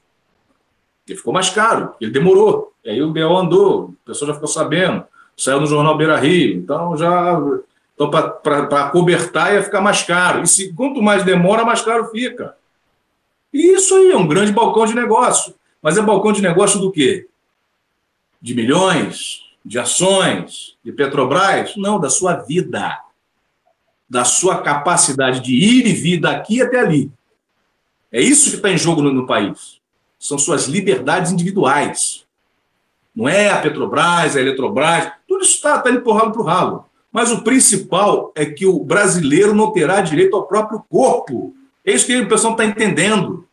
Ele ficou mais caro, ele demorou. E aí o BO andou, o pessoal já ficou sabendo, saiu no jornal Beira Rio, então para cobertar ia ficar mais caro. E quanto mais demora, mais caro fica. E isso aí é um grande balcão de negócio. Mas é balcão de negócio do quê? De milhões, de ações, de Petrobras? Não, da sua vida. Da sua capacidade de ir e vir daqui até ali. É isso que está em jogo no país. São suas liberdades individuais. Não é a Petrobras, a Eletrobras, tudo isso está empurrado para o ralo. Mas o principal é que o brasileiro não terá direito ao próprio corpo. É isso que o pessoal está entendendo.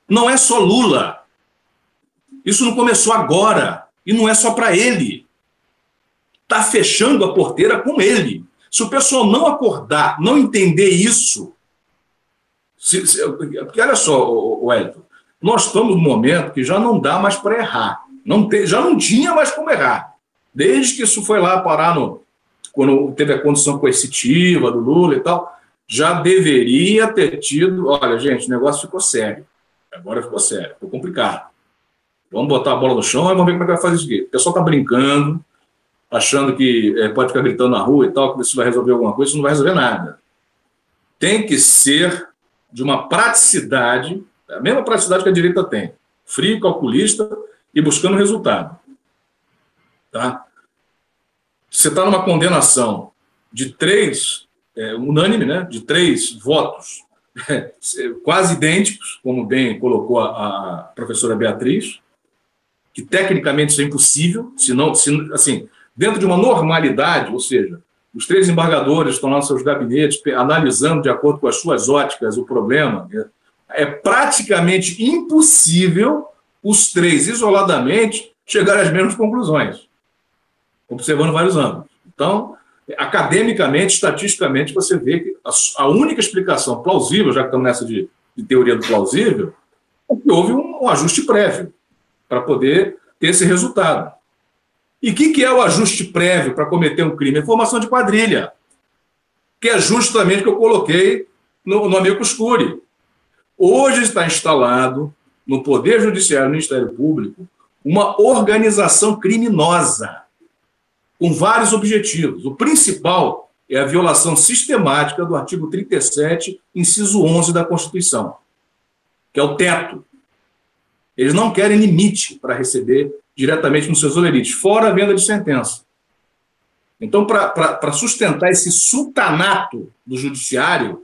Não é só Lula. Isso não começou agora. E não é só para ele. Está fechando a porteira com ele. Se o pessoal não acordar, não entender isso... Porque olha só, Wellington, nós estamos num momento que já não dá mais para errar. Já não tinha mais como errar. Desde que isso foi lá parar quando teve a condição coercitiva do Lula e tal, já deveria ter tido... Olha, gente, o negócio ficou sério. Agora ficou sério, ficou complicado. Vamos botar a bola no chão e vamos ver como é que vai fazer isso aqui. O pessoal está brincando, achando que pode ficar gritando na rua e tal, que isso vai resolver alguma coisa, isso não vai resolver nada. Tem que ser de uma praticidade, a mesma praticidade que a direita tem, frio, calculista e buscando resultado. Tá? Você está numa condenação de 3, unânime, né, de 3 votos quase idênticos, como bem colocou a professora Beatriz, que tecnicamente isso é impossível, assim, dentro de uma normalidade, ou seja, os 3 embargadores estão lá nos seus gabinetes analisando de acordo com as suas óticas o problema, é praticamente impossível os 3 isoladamente chegarem às mesmas conclusões, observando vários ângulos. Então, academicamente, estatisticamente, você vê que a única explicação plausível, já que estamos nessa de teoria do plausível, é que houve um ajuste prévio para poder ter esse resultado. E o que é o ajuste prévio para cometer um crime? É formação de quadrilha, que é justamente o que eu coloquei no amicus curiae. Hoje está instalado no Poder Judiciário e no Ministério Público uma organização criminosa, com vários objetivos. O principal é a violação sistemática do artigo 37, inciso 11 da Constituição, que é o teto. Eles não querem limite para receber diretamente nos seus olerites, fora a venda de sentença. Então, para sustentar esse sultanato do judiciário,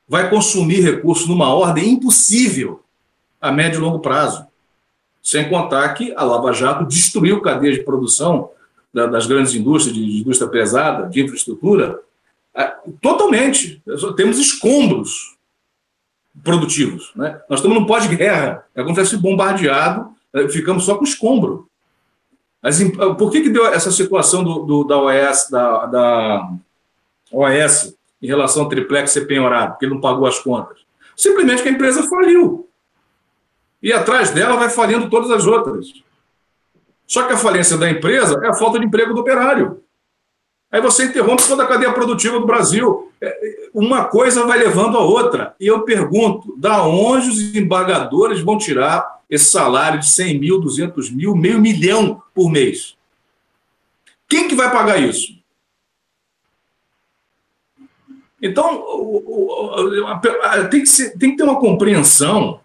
vai consumir recursos numa ordem impossível a médio e longo prazo. Sem contar que a Lava Jato destruiu cadeias de produção das grandes indústrias, de indústria pesada, de infraestrutura, totalmente. Temos escombros produtivos. Né? Nós estamos num pós-guerra, é como se fosse bombardeado, ficamos só com escombro. Mas por que deu essa situação da OAS em relação ao triplex ser penhorado, porque ele não pagou as contas? Simplesmente que a empresa faliu. E atrás dela vai falindo todas as outras. Só que a falência da empresa é a falta de emprego do operário. Aí você interrompe toda a cadeia produtiva do Brasil. Uma coisa vai levando a outra. E eu pergunto, da onde os embargadores vão tirar esse salário de 100 mil, 200 mil, meio milhão por mês? Quem que vai pagar isso? Então, tem que ter uma compreensão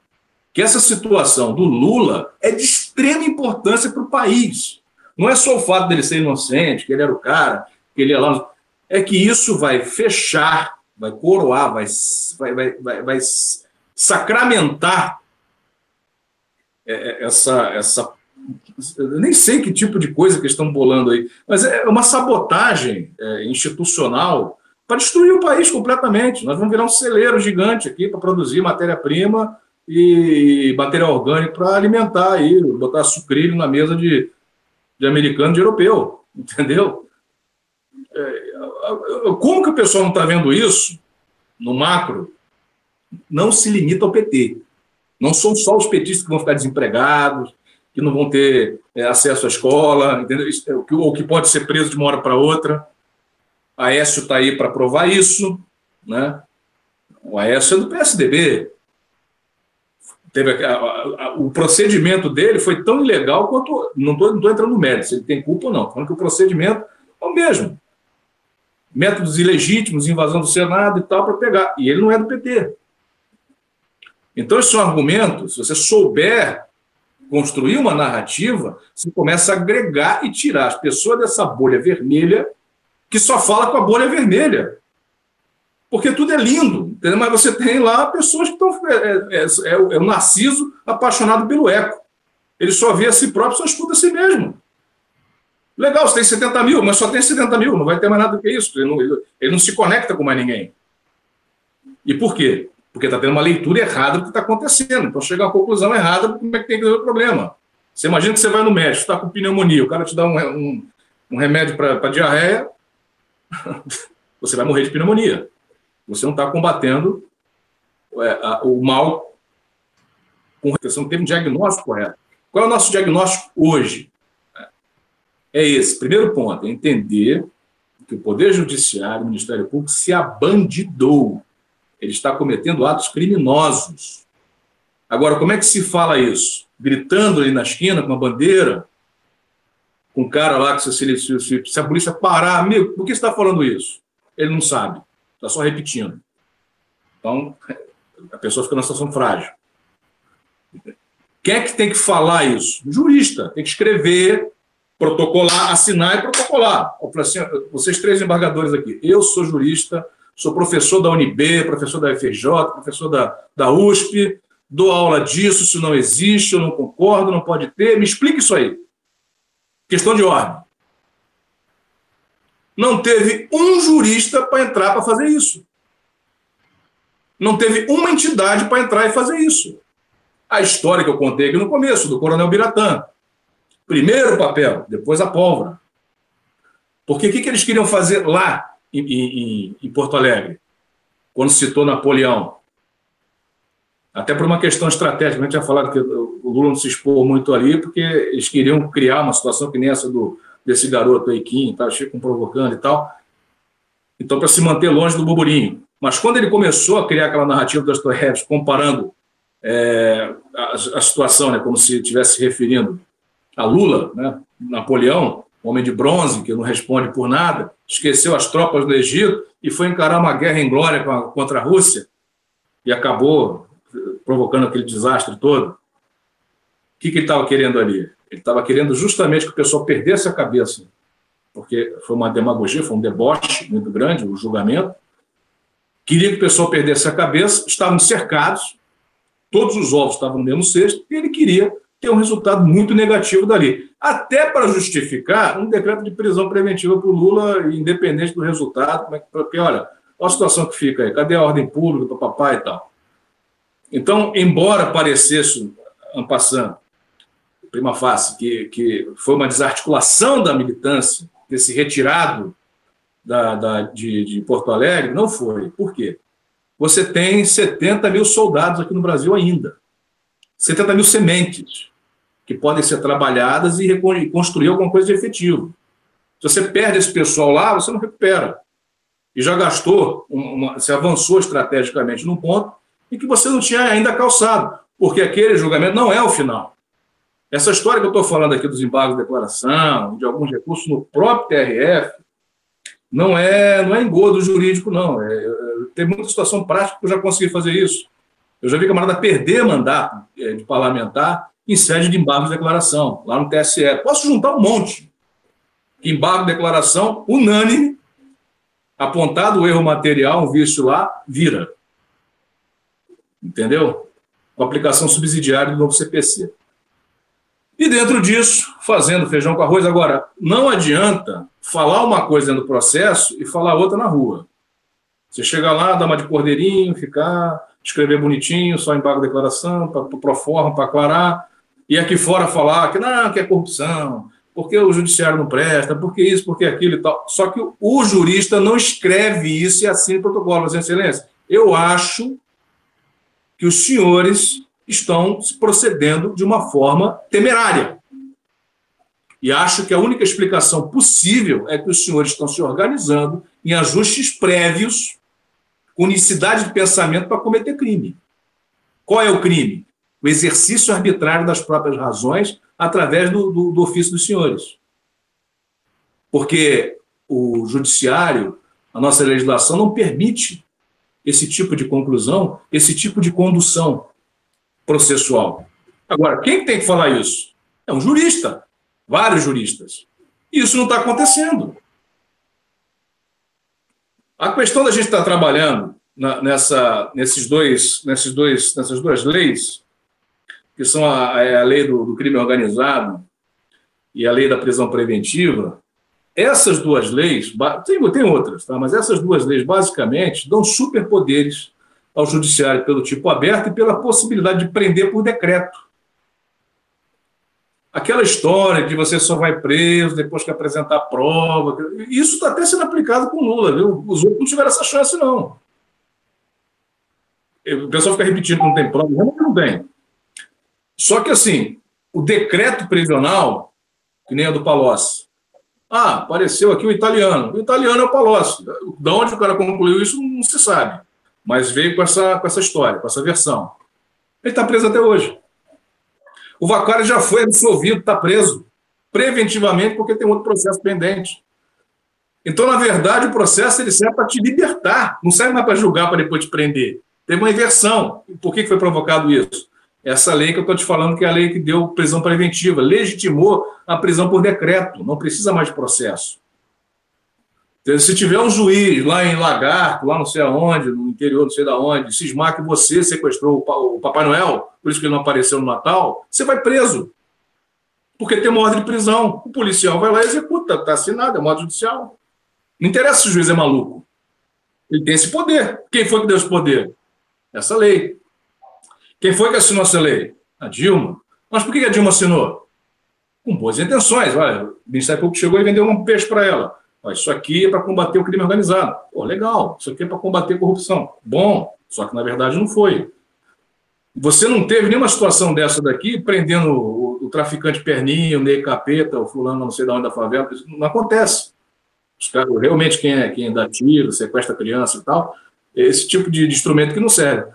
que essa situação do Lula é de extrema importância para o país. Não é só o fato dele ser inocente, que ele era o cara, que ele ia lá. É que isso vai fechar, vai coroar, vai sacramentar essa. Eu nem sei que tipo de coisa que estão bolando aí, mas é uma sabotagem institucional para destruir o país completamente. Nós vamos virar um celeiro gigante aqui para produzir matéria-prima e material orgânico para alimentar aí, botar sucrilho na mesa de americano e de europeu, entendeu? Como que o pessoal não está vendo isso no macro? Não se limita ao PT. Não são só os petistas que vão ficar desempregados, que não vão ter acesso à escola, entendeu? Ou que pode ser preso de uma hora para outra. A Aécio está aí para provar isso, né? O Aécio é do PSDB. O procedimento dele foi tão ilegal quanto... Não estou entrando no mérito, se ele tem culpa ou não. Estou falando que o procedimento é o mesmo. Métodos ilegítimos, invasão do Senado e tal, para pegar. E ele não é do PT. Então, esse é um argumento, se você souber construir uma narrativa, você começa a agregar e tirar as pessoas dessa bolha vermelha que só fala com a bolha vermelha. Porque tudo é lindo, entendeu? Mas você tem lá pessoas que estão... É o Narciso apaixonado pelo eco. Ele só vê a si próprio, só escuta a si mesmo. Legal, você tem 70 mil, mas só tem 70 mil, não vai ter mais nada do que isso. Ele não se conecta com mais ninguém. E por quê? Porque está tendo uma leitura errada do que está acontecendo. Então chega a uma conclusão errada de como é que tem que resolver o problema. Você imagina que você vai no médico, está com pneumonia, o cara te dá um remédio para diarreia, você vai morrer de pneumonia. Você não está combatendo o mal com você não teve um diagnóstico correto. Qual é o nosso diagnóstico hoje? É esse. Primeiro ponto, é entender que o Poder Judiciário, o Ministério Público, se abandidou. Ele está cometendo atos criminosos. Agora, como é que se fala isso? Gritando ali na esquina com uma bandeira, com um cara lá que se a polícia parar, amigo, por que você está falando isso? Ele não sabe, está só repetindo. Então, a pessoa fica numa situação frágil. Quem é que tem que falar isso? O jurista. Tem que escrever, protocolar, assinar e protocolar. Eu falei assim, vocês três embargadores aqui, eu sou jurista, sou professor da UNB, professor da FJ, professor da USP, dou aula disso, isso não existe, eu não concordo, não pode ter, me explique isso aí. Questão de ordem. Não teve um jurista para entrar para fazer isso. Não teve uma entidade para entrar e fazer isso. A história que eu contei aqui no começo, do Coronel Biratã. Primeiro o papel, depois a pólvora. Porque o que eles queriam fazer lá em Porto Alegre, quando citou Napoleão? Até por uma questão estratégica, a gente já falado que o Lula não se expôs muito ali, porque eles queriam criar uma situação que nem essa desse garoto aí, Kim, tá, Chico provocando e tal. Então, para se manter longe do burburinho. Mas quando ele começou a criar aquela narrativa do Dostoiévski, comparando a situação, né, como se estivesse se referindo a Lula, né, Napoleão, homem de bronze, que não responde por nada, esqueceu as tropas do Egito e foi encarar uma guerra em glória contra a Rússia e acabou provocando aquele desastre todo. O que ele estava querendo ali? Ele estava querendo justamente que o pessoal perdesse a cabeça, porque foi uma demagogia, foi um deboche muito grande, o julgamento. Queria que o pessoal perdesse a cabeça, estavam cercados, todos os ovos estavam no mesmo cesto, e ele queria ter um resultado muito negativo dali. Até para justificar um decreto de prisão preventiva para o Lula, independente do resultado, porque, olha a situação que fica aí, cadê a ordem pública, papapá e tal. Então, embora parecesse, en passant, prima facie, que foi uma desarticulação da militância, ter se retirado de Porto Alegre, não foi. Por quê? Você tem 70 mil soldados aqui no Brasil ainda. 70 mil sementes que podem ser trabalhadas e construir alguma coisa de efetivo. Se você perde esse pessoal lá, você não recupera. E já gastou, você avançou estrategicamente num ponto em que você não tinha ainda calçado, porque aquele julgamento não é o final. Essa história que eu estou falando aqui dos embargos de declaração, de alguns recursos no próprio TRF, não é engodo jurídico, não. Tem muita situação prática que eu já consegui fazer isso. Eu já vi camarada perder mandato de parlamentar em sede de embargo de declaração, lá no TSE. Posso juntar um monte. Embargo de declaração unânime, apontado o erro material, um vício lá, vira. Entendeu? Com aplicação subsidiária do novo CPC. E dentro disso, fazendo feijão com arroz. Agora, não adianta falar uma coisa dentro do processo e falar outra na rua. Você chega lá, dá uma de cordeirinho, ficar, escrever bonitinho, só embargo de declaração, para proforma, para aclarar, e aqui fora falar que não, que é corrupção, porque o judiciário não presta, porque isso, porque aquilo e tal. Só que o jurista não escreve isso e assina o protocolo, Vossa Excelência. Eu acho que os senhores estão se procedendo de uma forma temerária. E acho que a única explicação possível é que os senhores estão se organizando em ajustes prévios, com unicidade de pensamento para cometer crime. Qual é o crime? O exercício arbitrário das próprias razões através do ofício dos senhores. Porque o judiciário, a nossa legislação não permite esse tipo de conclusão, esse tipo de condução processual. Agora, quem tem que falar isso? É um jurista, vários juristas. E isso não está acontecendo. A questão da gente estar trabalhando nessas duas leis, que são a lei do crime organizado e a lei da prisão preventiva, essas duas leis, tem outras, tá? Mas essas duas leis basicamente dão superpoderes ao judiciário pelo tipo aberto e pela possibilidade de prender por decreto. Aquela história de você só vai preso depois que apresentar prova, isso está até sendo aplicado com Lula, viu? Os outros não tiveram essa chance, não. O pessoal fica repetindo que não tem prova, não tem. Só que, assim, o decreto prisional, que nem é do Palocci, apareceu aqui o italiano. O italiano é o Palocci. De onde o cara concluiu isso, não se sabe. Mas veio com essa história, com essa versão. Ele está preso até hoje. O Vacari já foi absolvido, está preso, preventivamente, porque tem outro processo pendente. Então, na verdade, o processo ele serve para te libertar, não serve mais para julgar, para depois te prender. Teve uma inversão. Por que foi provocado isso? Essa lei que eu estou te falando, que é a lei que deu prisão preventiva, legitimou a prisão por decreto, não precisa mais de processo. Se tiver um juiz lá em Lagarto, lá não sei aonde, no interior não sei de onde, cismar que você sequestrou o Papai Noel, por isso que ele não apareceu no Natal, você vai preso. Porque tem uma ordem de prisão. O policial vai lá e executa, está assinado, é uma ordem judicial. Não interessa se o juiz é maluco. Ele tem esse poder. Quem foi que deu esse poder? Essa lei. Quem foi que assinou essa lei? A Dilma. Mas por que a Dilma assinou? Com boas intenções. Olha, o Ministério Público chegou e vendeu um peixe para ela. Isso aqui é para combater o crime organizado. Pô, legal. Isso aqui é para combater a corrupção. Bom, só que na verdade não foi. Você não teve nenhuma situação dessa daqui prendendo o traficante perninho, o Ney Capeta, o fulano não sei de onde da favela. Isso não acontece. Os caras, realmente quem dá tiro, sequestra criança e tal, esse tipo de instrumento que não serve.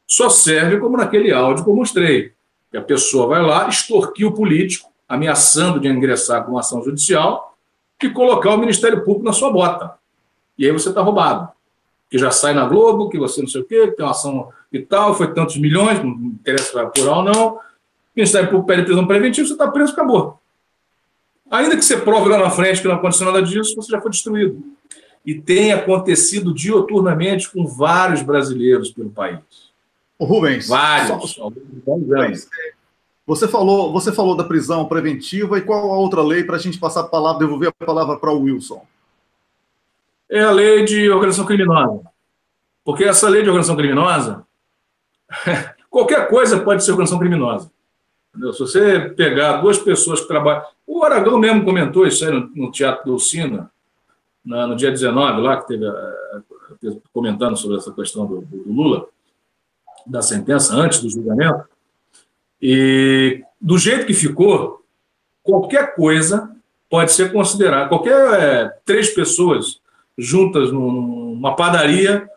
Só serve como naquele áudio que eu mostrei. Que a pessoa vai lá, extorquir o político, ameaçando de ingressar com uma ação judicial, e colocar o Ministério Público na sua bota. E aí você está roubado. Que já sai na Globo, que você não sei o quê, que tem uma ação e tal, foi tantos milhões, não interessa se vai apurar ou não. O Ministério Público pede prisão preventiva, você está preso, acabou. Ainda que você prove lá na frente que não aconteceu nada disso, você já foi destruído. E tem acontecido dioturnamente com vários brasileiros pelo país. O Rubens. Vários. Rubens, você falou da prisão preventiva, e qual a outra lei para a gente passar a palavra, devolver a palavra para o Wilson? É a lei de organização criminosa. Porque essa lei de organização criminosa, qualquer coisa pode ser organização criminosa. Entendeu? Se você pegar duas pessoas que trabalham... O Aragão mesmo comentou isso aí no Teatro do Usina, no dia 19, lá, que teve comentando sobre essa questão do Lula, da sentença, antes do julgamento. E do jeito que ficou, qualquer coisa pode ser considerado. Qualquer 3 pessoas juntas numa padaria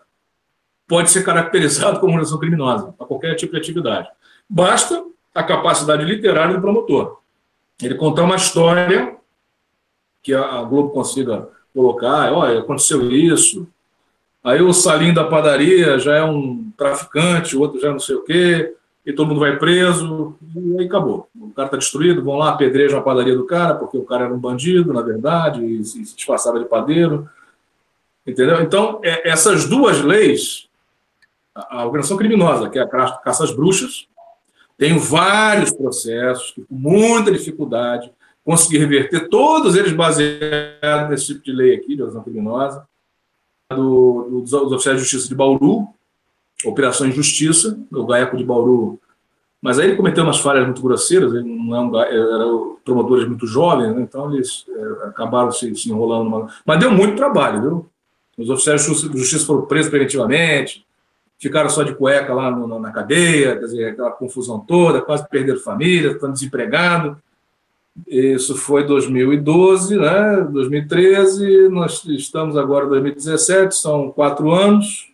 pode ser caracterizado como organização criminosa, para qualquer tipo de atividade. Basta a capacidade literária do promotor. Ele contar uma história que a Globo consiga colocar, olha, aconteceu isso, aí o Salim da padaria já é um traficante, o outro já não sei o quê, e todo mundo vai preso, e aí acabou. O cara está destruído, vão lá, apedrejam a padaria do cara, porque o cara era um bandido, na verdade, e se disfarçava de padeiro. Entendeu? Então, essas 2 leis, a organização criminosa, que é a caça às bruxas, tem vários processos, que, com muita dificuldade, consegui reverter, todos eles baseados nesse tipo de lei aqui, de organização criminosa, dos oficiais de justiça de Bauru, Operação Injustiça, o GAECO de Bauru. Mas aí ele cometeu umas falhas muito grosseiras, ele não eram promotores muito jovens, né? Então eles acabaram se enrolando. Mas deu muito trabalho, viu? Os oficiais de justiça foram presos preventivamente, ficaram só de cueca lá na cadeia, quer dizer, aquela confusão toda, quase perderam família, estão desempregados. Isso foi 2012, né? 2013, nós estamos agora em 2017, são 4 anos.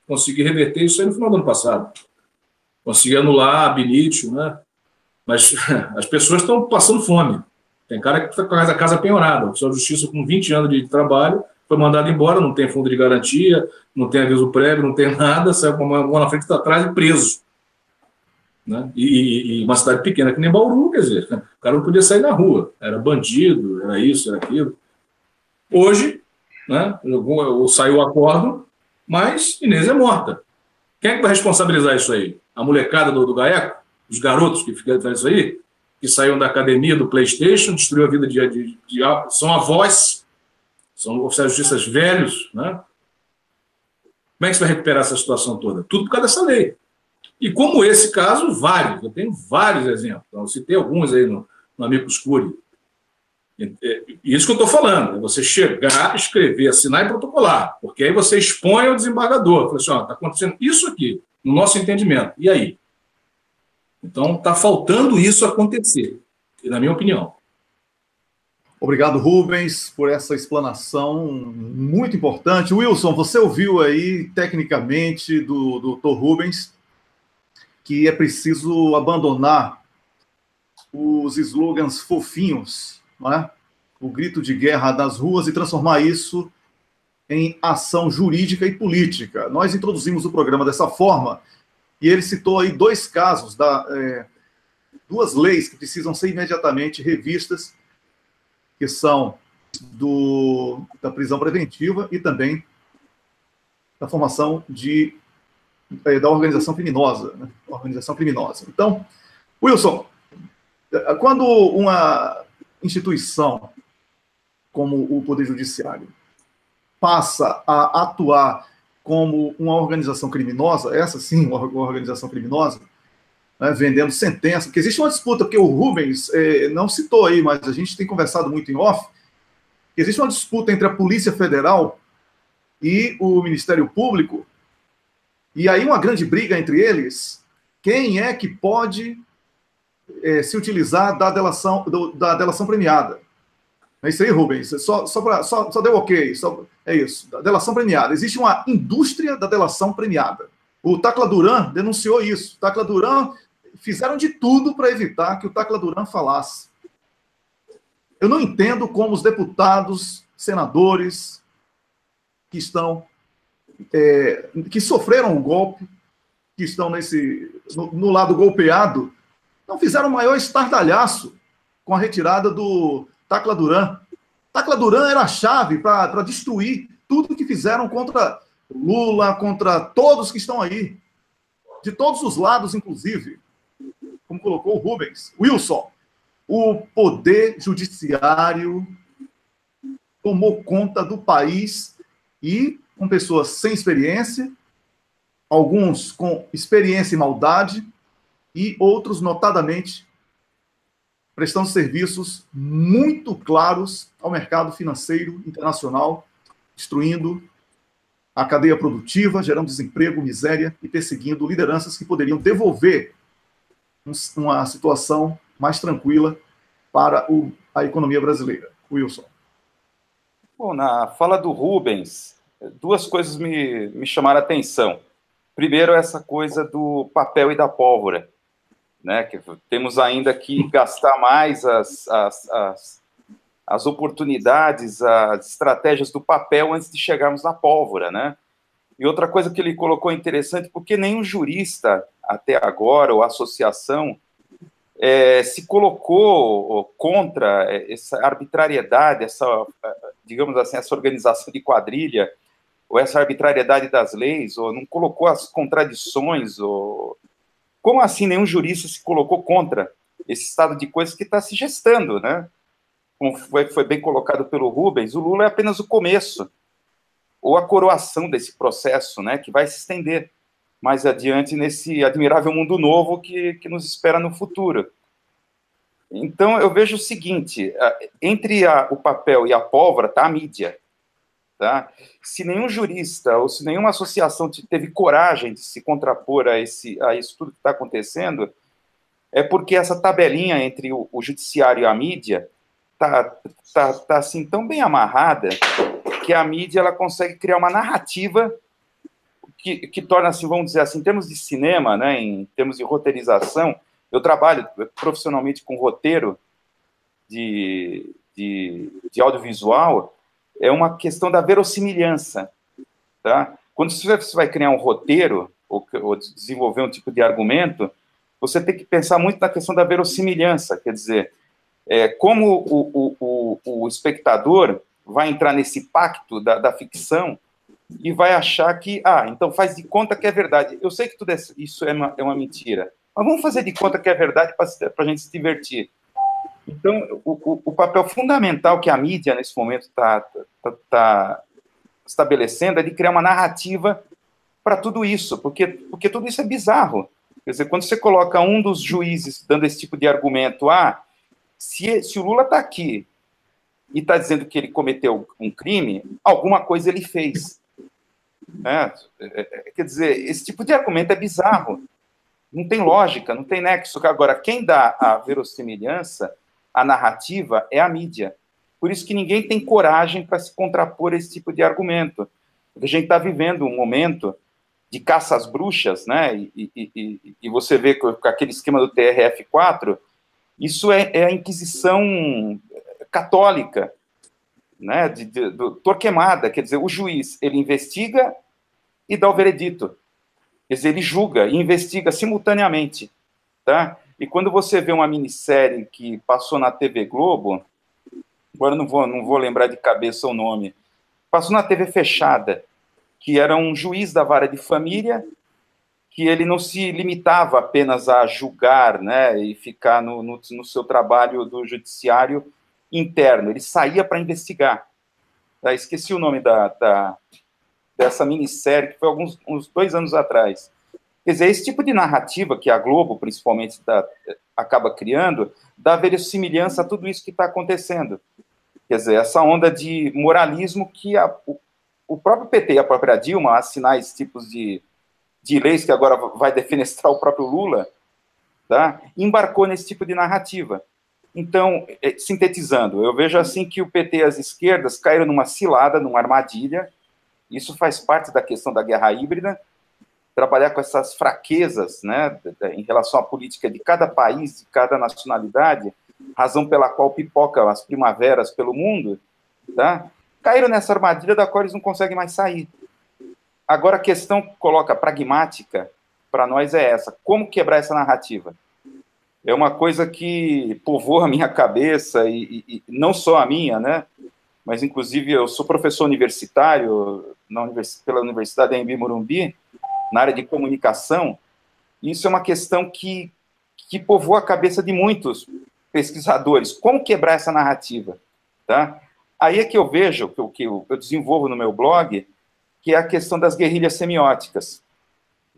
Consegui reverter isso aí no final do ano passado. Consegui anular ab initio, né? Mas as pessoas estão passando fome. Tem cara que está com a casa penhorada. O oficial de justiça com 20 anos de trabalho foi mandado embora, não tem fundo de garantia, não tem aviso prévio, não tem nada, saiu com uma mão na frente e atrás e preso. Né? E uma cidade pequena que nem Bauru, quer dizer, o cara não podia sair na rua, era bandido, era isso, era aquilo. Hoje, né, saiu o acordo, mas Inês é morta. Quem é que vai responsabilizar isso aí? A molecada do GAECO? Os garotos que fizeram isso aí? Que saíram da academia do PlayStation, destruiu a vida são avós, são oficiais de justiça velhos, né? Como é que você vai recuperar essa situação toda? Tudo por causa dessa lei. E como esse caso, vários. Eu tenho vários exemplos. Então, eu citei alguns aí no Amicus Curiae. Isso que eu estou falando, é você chegar, escrever, assinar e protocolar, porque aí você expõe ao desembargador, fala assim, está acontecendo isso aqui, no nosso entendimento, e aí? Então, está faltando isso acontecer, na minha opinião. Obrigado, Rubens, por essa explanação muito importante. Wilson, você ouviu aí, tecnicamente, do Dr. Rubens, que é preciso abandonar os slogans fofinhos, não é? O grito de guerra das ruas, e transformar isso em ação jurídica e política. Nós introduzimos o programa dessa forma, e ele citou aí 2 casos, 2 leis que precisam ser imediatamente revistas, que são da prisão preventiva e também da formação da organização criminosa. Né? Organização criminosa. Então, Wilson, quando uma instituição como o Poder Judiciário passa a atuar como uma organização criminosa, essa sim, uma organização criminosa, né, vendendo sentença, porque existe uma disputa, porque o Rubens não citou aí, mas a gente tem conversado muito em off, existe uma disputa entre a Polícia Federal e o Ministério Público, e aí uma grande briga entre eles, quem é que pode se utilizar da delação premiada. É isso aí, Rubens. Só deu ok. É isso. Da delação premiada. Existe uma indústria da delação premiada. O Tacla Duran denunciou isso. O Tacla Duran fizeram de tudo para evitar que o Tacla Duran falasse. Eu não entendo como os deputados, senadores que estão que sofreram o golpe, que estão no lado golpeado, não fizeram o maior estardalhaço com a retirada do Tacla Duran. Tacla Duran era a chave para destruir tudo que fizeram contra Lula, contra todos que estão aí. De todos os lados, inclusive. Como colocou o Rubens. Wilson, o Poder Judiciário tomou conta do país e com pessoas sem experiência, alguns com experiência e maldade, e outros, notadamente, prestando serviços muito claros ao mercado financeiro internacional, destruindo a cadeia produtiva, gerando desemprego, miséria e perseguindo lideranças que poderiam devolver uma situação mais tranquila para a economia brasileira. Wilson. Bom, na fala do Rubens, duas coisas me chamaram a atenção. Primeiro, essa coisa do papel e da pólvora, né? Que temos ainda que gastar mais as oportunidades, as estratégias do papel antes de chegarmos na pólvora, né? E outra coisa que ele colocou interessante, porque nenhum jurista até agora, ou associação, se colocou contra essa arbitrariedade, essa, digamos assim, essa organização de quadrilha, ou essa arbitrariedade das leis, ou não colocou as contradições, ou... Como assim nenhum jurista se colocou contra esse estado de coisas que está se gestando, né? Como foi bem colocado pelo Rubens, o Lula é apenas o começo, ou a coroação desse processo, né, que vai se estender mais adiante nesse admirável mundo novo que nos espera no futuro. Então, eu vejo o seguinte, entre o papel e a pólvora está a mídia. Tá? Se nenhum jurista ou se nenhuma associação teve coragem de se contrapor a isso tudo que está acontecendo, é porque essa tabelinha entre o judiciário e a mídia tá assim, tão bem amarrada que a mídia ela consegue criar uma narrativa que torna, assim, vamos dizer assim, em termos de cinema, né, em termos de roteirização, eu trabalho profissionalmente com roteiro de audiovisual, é uma questão da verossimilhança, tá? Quando você vai criar um roteiro ou desenvolver um tipo de argumento, você tem que pensar muito na questão da verossimilhança, quer dizer, como o espectador vai entrar nesse pacto da ficção e vai achar que, então faz de conta que é verdade. Eu sei que tudo isso é uma mentira, mas vamos fazer de conta que é verdade para a gente se divertir. Então, o papel fundamental que a mídia, nesse momento, está estabelecendo é de criar uma narrativa para tudo isso, porque tudo isso é bizarro. Quer dizer, quando você coloca um dos juízes dando esse tipo de argumento, se o Lula está aqui e está dizendo que ele cometeu um crime, alguma coisa ele fez. Né? Quer dizer, esse tipo de argumento é bizarro. Não tem lógica, não tem nexo. Agora, quem dá a verossimilhança, a narrativa, é a mídia. Por isso que ninguém tem coragem para se contrapor a esse tipo de argumento. Porque a gente está vivendo um momento de caça às bruxas, né? E você vê com aquele esquema do TRF4, isso é a Inquisição católica, né? Do Torquemada, quer dizer, o juiz, ele investiga e dá o veredito. Quer dizer, ele julga e investiga simultaneamente, tá? E quando você vê uma minissérie que passou na TV Globo, agora não vou lembrar de cabeça o nome, passou na TV fechada, que era um juiz da vara de família, que ele não se limitava apenas a julgar, né, e ficar no seu trabalho do judiciário interno, ele saía para investigar. Tá? Esqueci o nome dessa minissérie, que foi uns 2 anos atrás. Quer dizer, esse tipo de narrativa que a Globo, principalmente, acaba criando, dá verossimilhança a tudo isso que está acontecendo. Quer dizer, essa onda de moralismo que o próprio PT e a própria Dilma, a assinar esses tipos de leis que agora vai defenestrar o próprio Lula, tá? Embarcou nesse tipo de narrativa. Então, sintetizando, eu vejo assim que o PT e as esquerdas caíram numa cilada, numa armadilha. Isso faz parte da questão da guerra híbrida, trabalhar com essas fraquezas, né, em relação à política de cada país, de cada nacionalidade, razão pela qual pipocam as primaveras pelo mundo, tá? Caíram nessa armadilha da qual eles não conseguem mais sair. Agora, a questão que coloca pragmática para nós é essa: como quebrar essa narrativa? É uma coisa que povoa a minha cabeça, e não só a minha, né? Mas, inclusive, eu sou professor universitário pela Universidade Anhembi Morumbi, na área de comunicação, e isso é uma questão que povoa a cabeça de muitos pesquisadores. Como quebrar essa narrativa? Tá? Aí é que eu vejo, que eu desenvolvo no meu blog, que é a questão das guerrilhas semióticas.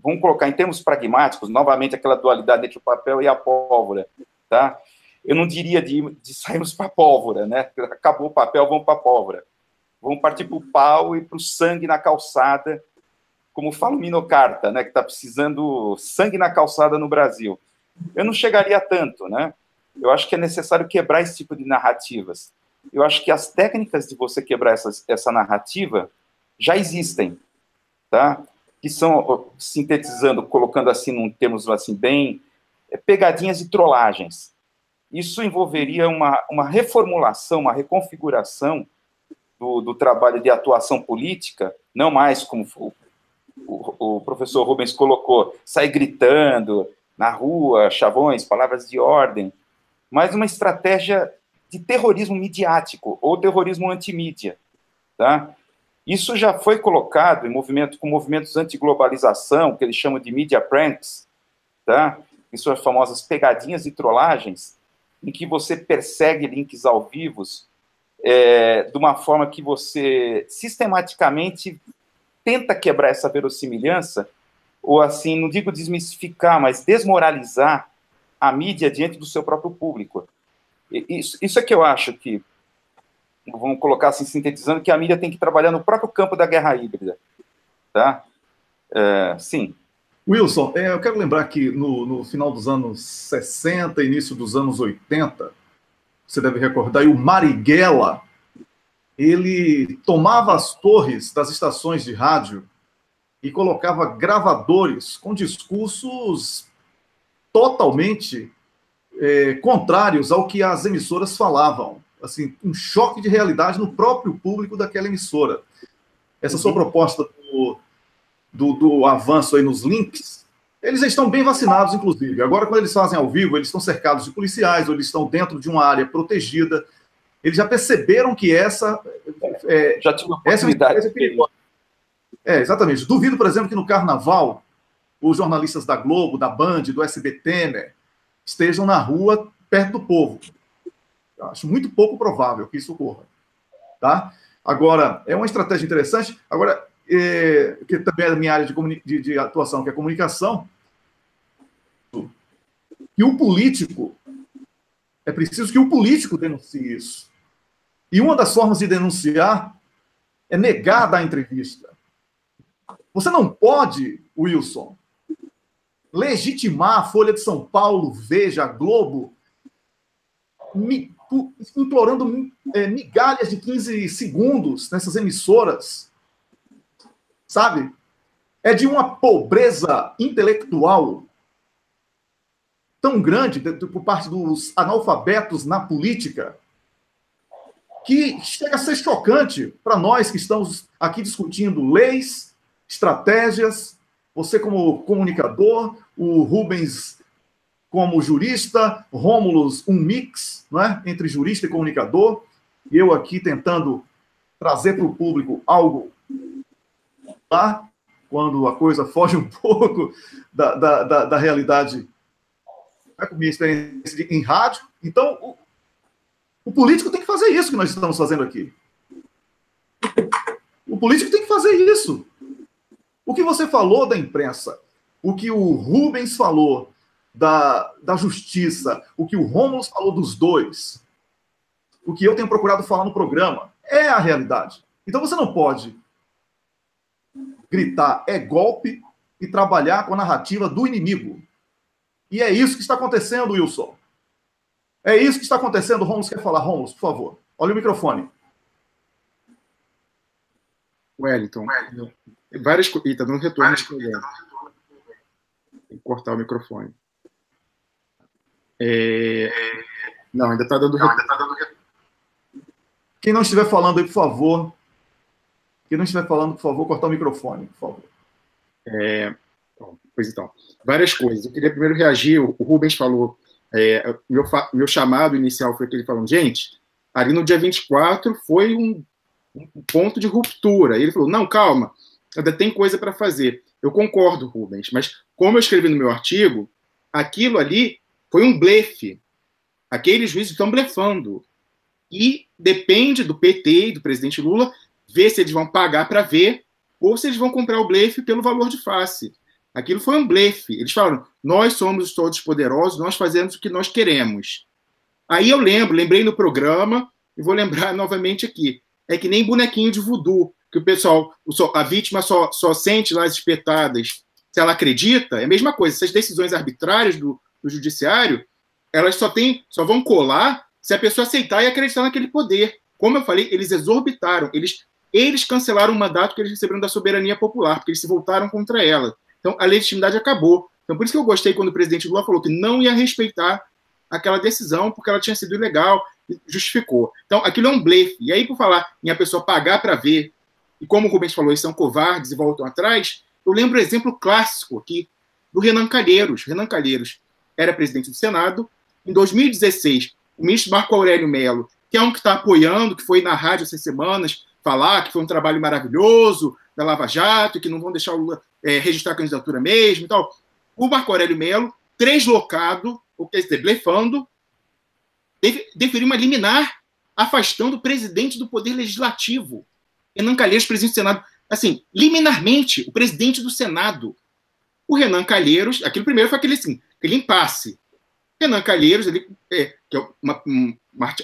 Vamos colocar em termos pragmáticos, novamente, aquela dualidade entre o papel e a pólvora. Tá? Eu não diria de sairmos para a pólvora, né? Acabou o papel, vamos para a pólvora. Vamos partir para o pau e para o sangue na calçada, como fala o Minocarta, né, que está precisando sangue na calçada no Brasil. Eu não chegaria a tanto, né? Eu acho que é necessário quebrar esse tipo de narrativas. Eu acho que as técnicas de você quebrar essa narrativa já existem, tá? Que são, sintetizando, colocando assim, num termos assim, bem, pegadinhas e trollagens. Isso envolveria uma reformulação, uma reconfiguração do trabalho de atuação política, não mais como o professor Rubens colocou, sair gritando na rua, chavões, palavras de ordem, mas uma estratégia de terrorismo midiático ou terrorismo antimídia, tá? Isso já foi colocado em com movimentos anti-globalização, que eles chamam de media pranks, tá? Que são as famosas pegadinhas e trollagens, em que você persegue links ao vivo de uma forma que você sistematicamente tenta quebrar essa verossimilhança, ou assim, não digo desmistificar, mas desmoralizar a mídia diante do seu próprio público. Isso é que eu acho que, vamos colocar assim, sintetizando, que a mídia tem que trabalhar no próprio campo da guerra híbrida. Tá? Sim. Wilson, eu quero lembrar que no final dos anos 60, início dos anos 80, você deve recordar, e o Marighella, ele tomava as torres das estações de rádio e colocava gravadores com discursos totalmente contrários ao que as emissoras falavam. Assim, um choque de realidade no próprio público daquela emissora. Essa sua proposta do avanço aí nos links, eles estão bem vacinados, inclusive. Agora, quando eles fazem ao vivo, eles estão cercados de policiais, ou eles estão dentro de uma área protegida. Eles já perceberam que essa já tinha uma possibilidade é perigosa. Exatamente. Duvido, por exemplo, que no Carnaval os jornalistas da Globo, da Band, do SBT, né, estejam na rua perto do povo. Eu acho muito pouco provável que isso ocorra. Tá? Agora, é uma estratégia interessante. Agora, que também é a minha área de atuação, que é a comunicação, e o político, é preciso que o político denuncie isso. E uma das formas de denunciar é negar dar entrevista. Você não pode, Wilson, legitimar a Folha de São Paulo, Veja, a Globo, implorando migalhas de 15 segundos nessas emissoras, sabe? É de uma pobreza intelectual tão grande por parte dos analfabetos na política que chega a ser chocante para nós que estamos aqui discutindo leis, estratégias, você como comunicador, o Rubens como jurista, Rômulus um mix, não é? Entre jurista e comunicador, e eu aqui tentando trazer para o público algo lá, quando a coisa foge um pouco da realidade, com minha experiência em rádio. Então, o político tem que fazer isso que nós estamos fazendo aqui. O político tem que fazer isso. O que você falou da imprensa, o que o Rubens falou da justiça, o que o Rômulo falou dos dois, o que eu tenho procurado falar no programa, é a realidade. Então você não pode gritar é golpe e trabalhar com a narrativa do inimigo. E é isso que está acontecendo, Wilson. É isso que está acontecendo. Rômulo quer falar. Rômulo, por favor. Olha o microfone. Wellington, várias coisas. Está dando retorno nesse programa. Tem que cortar o microfone. Não, ainda está dando retorno. Quem não estiver falando aí, por favor. Quem não estiver falando, por favor, cortar o microfone, por favor. Pois então, várias coisas. Eu queria primeiro reagir. O Rubens falou. Meu chamado inicial foi aquele falando, gente, ali no dia 24 foi um ponto de ruptura. E ele falou, não, calma, ainda tem coisa para fazer. Eu concordo, Rubens, mas como eu escrevi no meu artigo, aquilo ali foi um blefe. Aqueles juízes estão blefando. E depende do PT e do presidente Lula ver se eles vão pagar para ver ou se eles vão comprar o blefe pelo valor de face. Aquilo foi um blefe. Eles falaram, nós somos todos poderosos, nós fazemos o que nós queremos. Aí eu lembrei no programa, e vou lembrar novamente aqui. É que nem bonequinho de voodoo, que o pessoal, a vítima só sente lá as espetadas se ela acredita. É a mesma coisa. Essas decisões arbitrárias do judiciário, elas só vão colar se a pessoa aceitar e acreditar naquele poder. Como eu falei, eles exorbitaram, eles cancelaram o mandato que eles receberam da soberania popular, porque eles se voltaram contra ela. Então, a legitimidade acabou. Então, por isso que eu gostei quando o presidente Lula falou que não ia respeitar aquela decisão, porque ela tinha sido ilegal, e justificou. Então, aquilo é um blefe. E aí, por falar em a pessoa pagar para ver, e como o Rubens falou, eles são covardes e voltam atrás, eu lembro o exemplo clássico aqui do Renan Calheiros. Renan Calheiros era presidente do Senado. Em 2016, o ministro Marco Aurélio Mello, que é um que está apoiando, que foi na rádio essas semanas, falar que foi um trabalho maravilhoso da Lava Jato, que não vão deixar o Lula registrar a candidatura mesmo e tal. O Marco Aurélio Mello, deslocado, ou quer dizer, blefando, deferiu uma liminar afastando o presidente do Poder Legislativo. Renan Calheiros, presidente do Senado. Assim, liminarmente, o presidente do Senado. O Renan Calheiros, aquele primeiro foi aquele impasse. Renan Calheiros, que é uma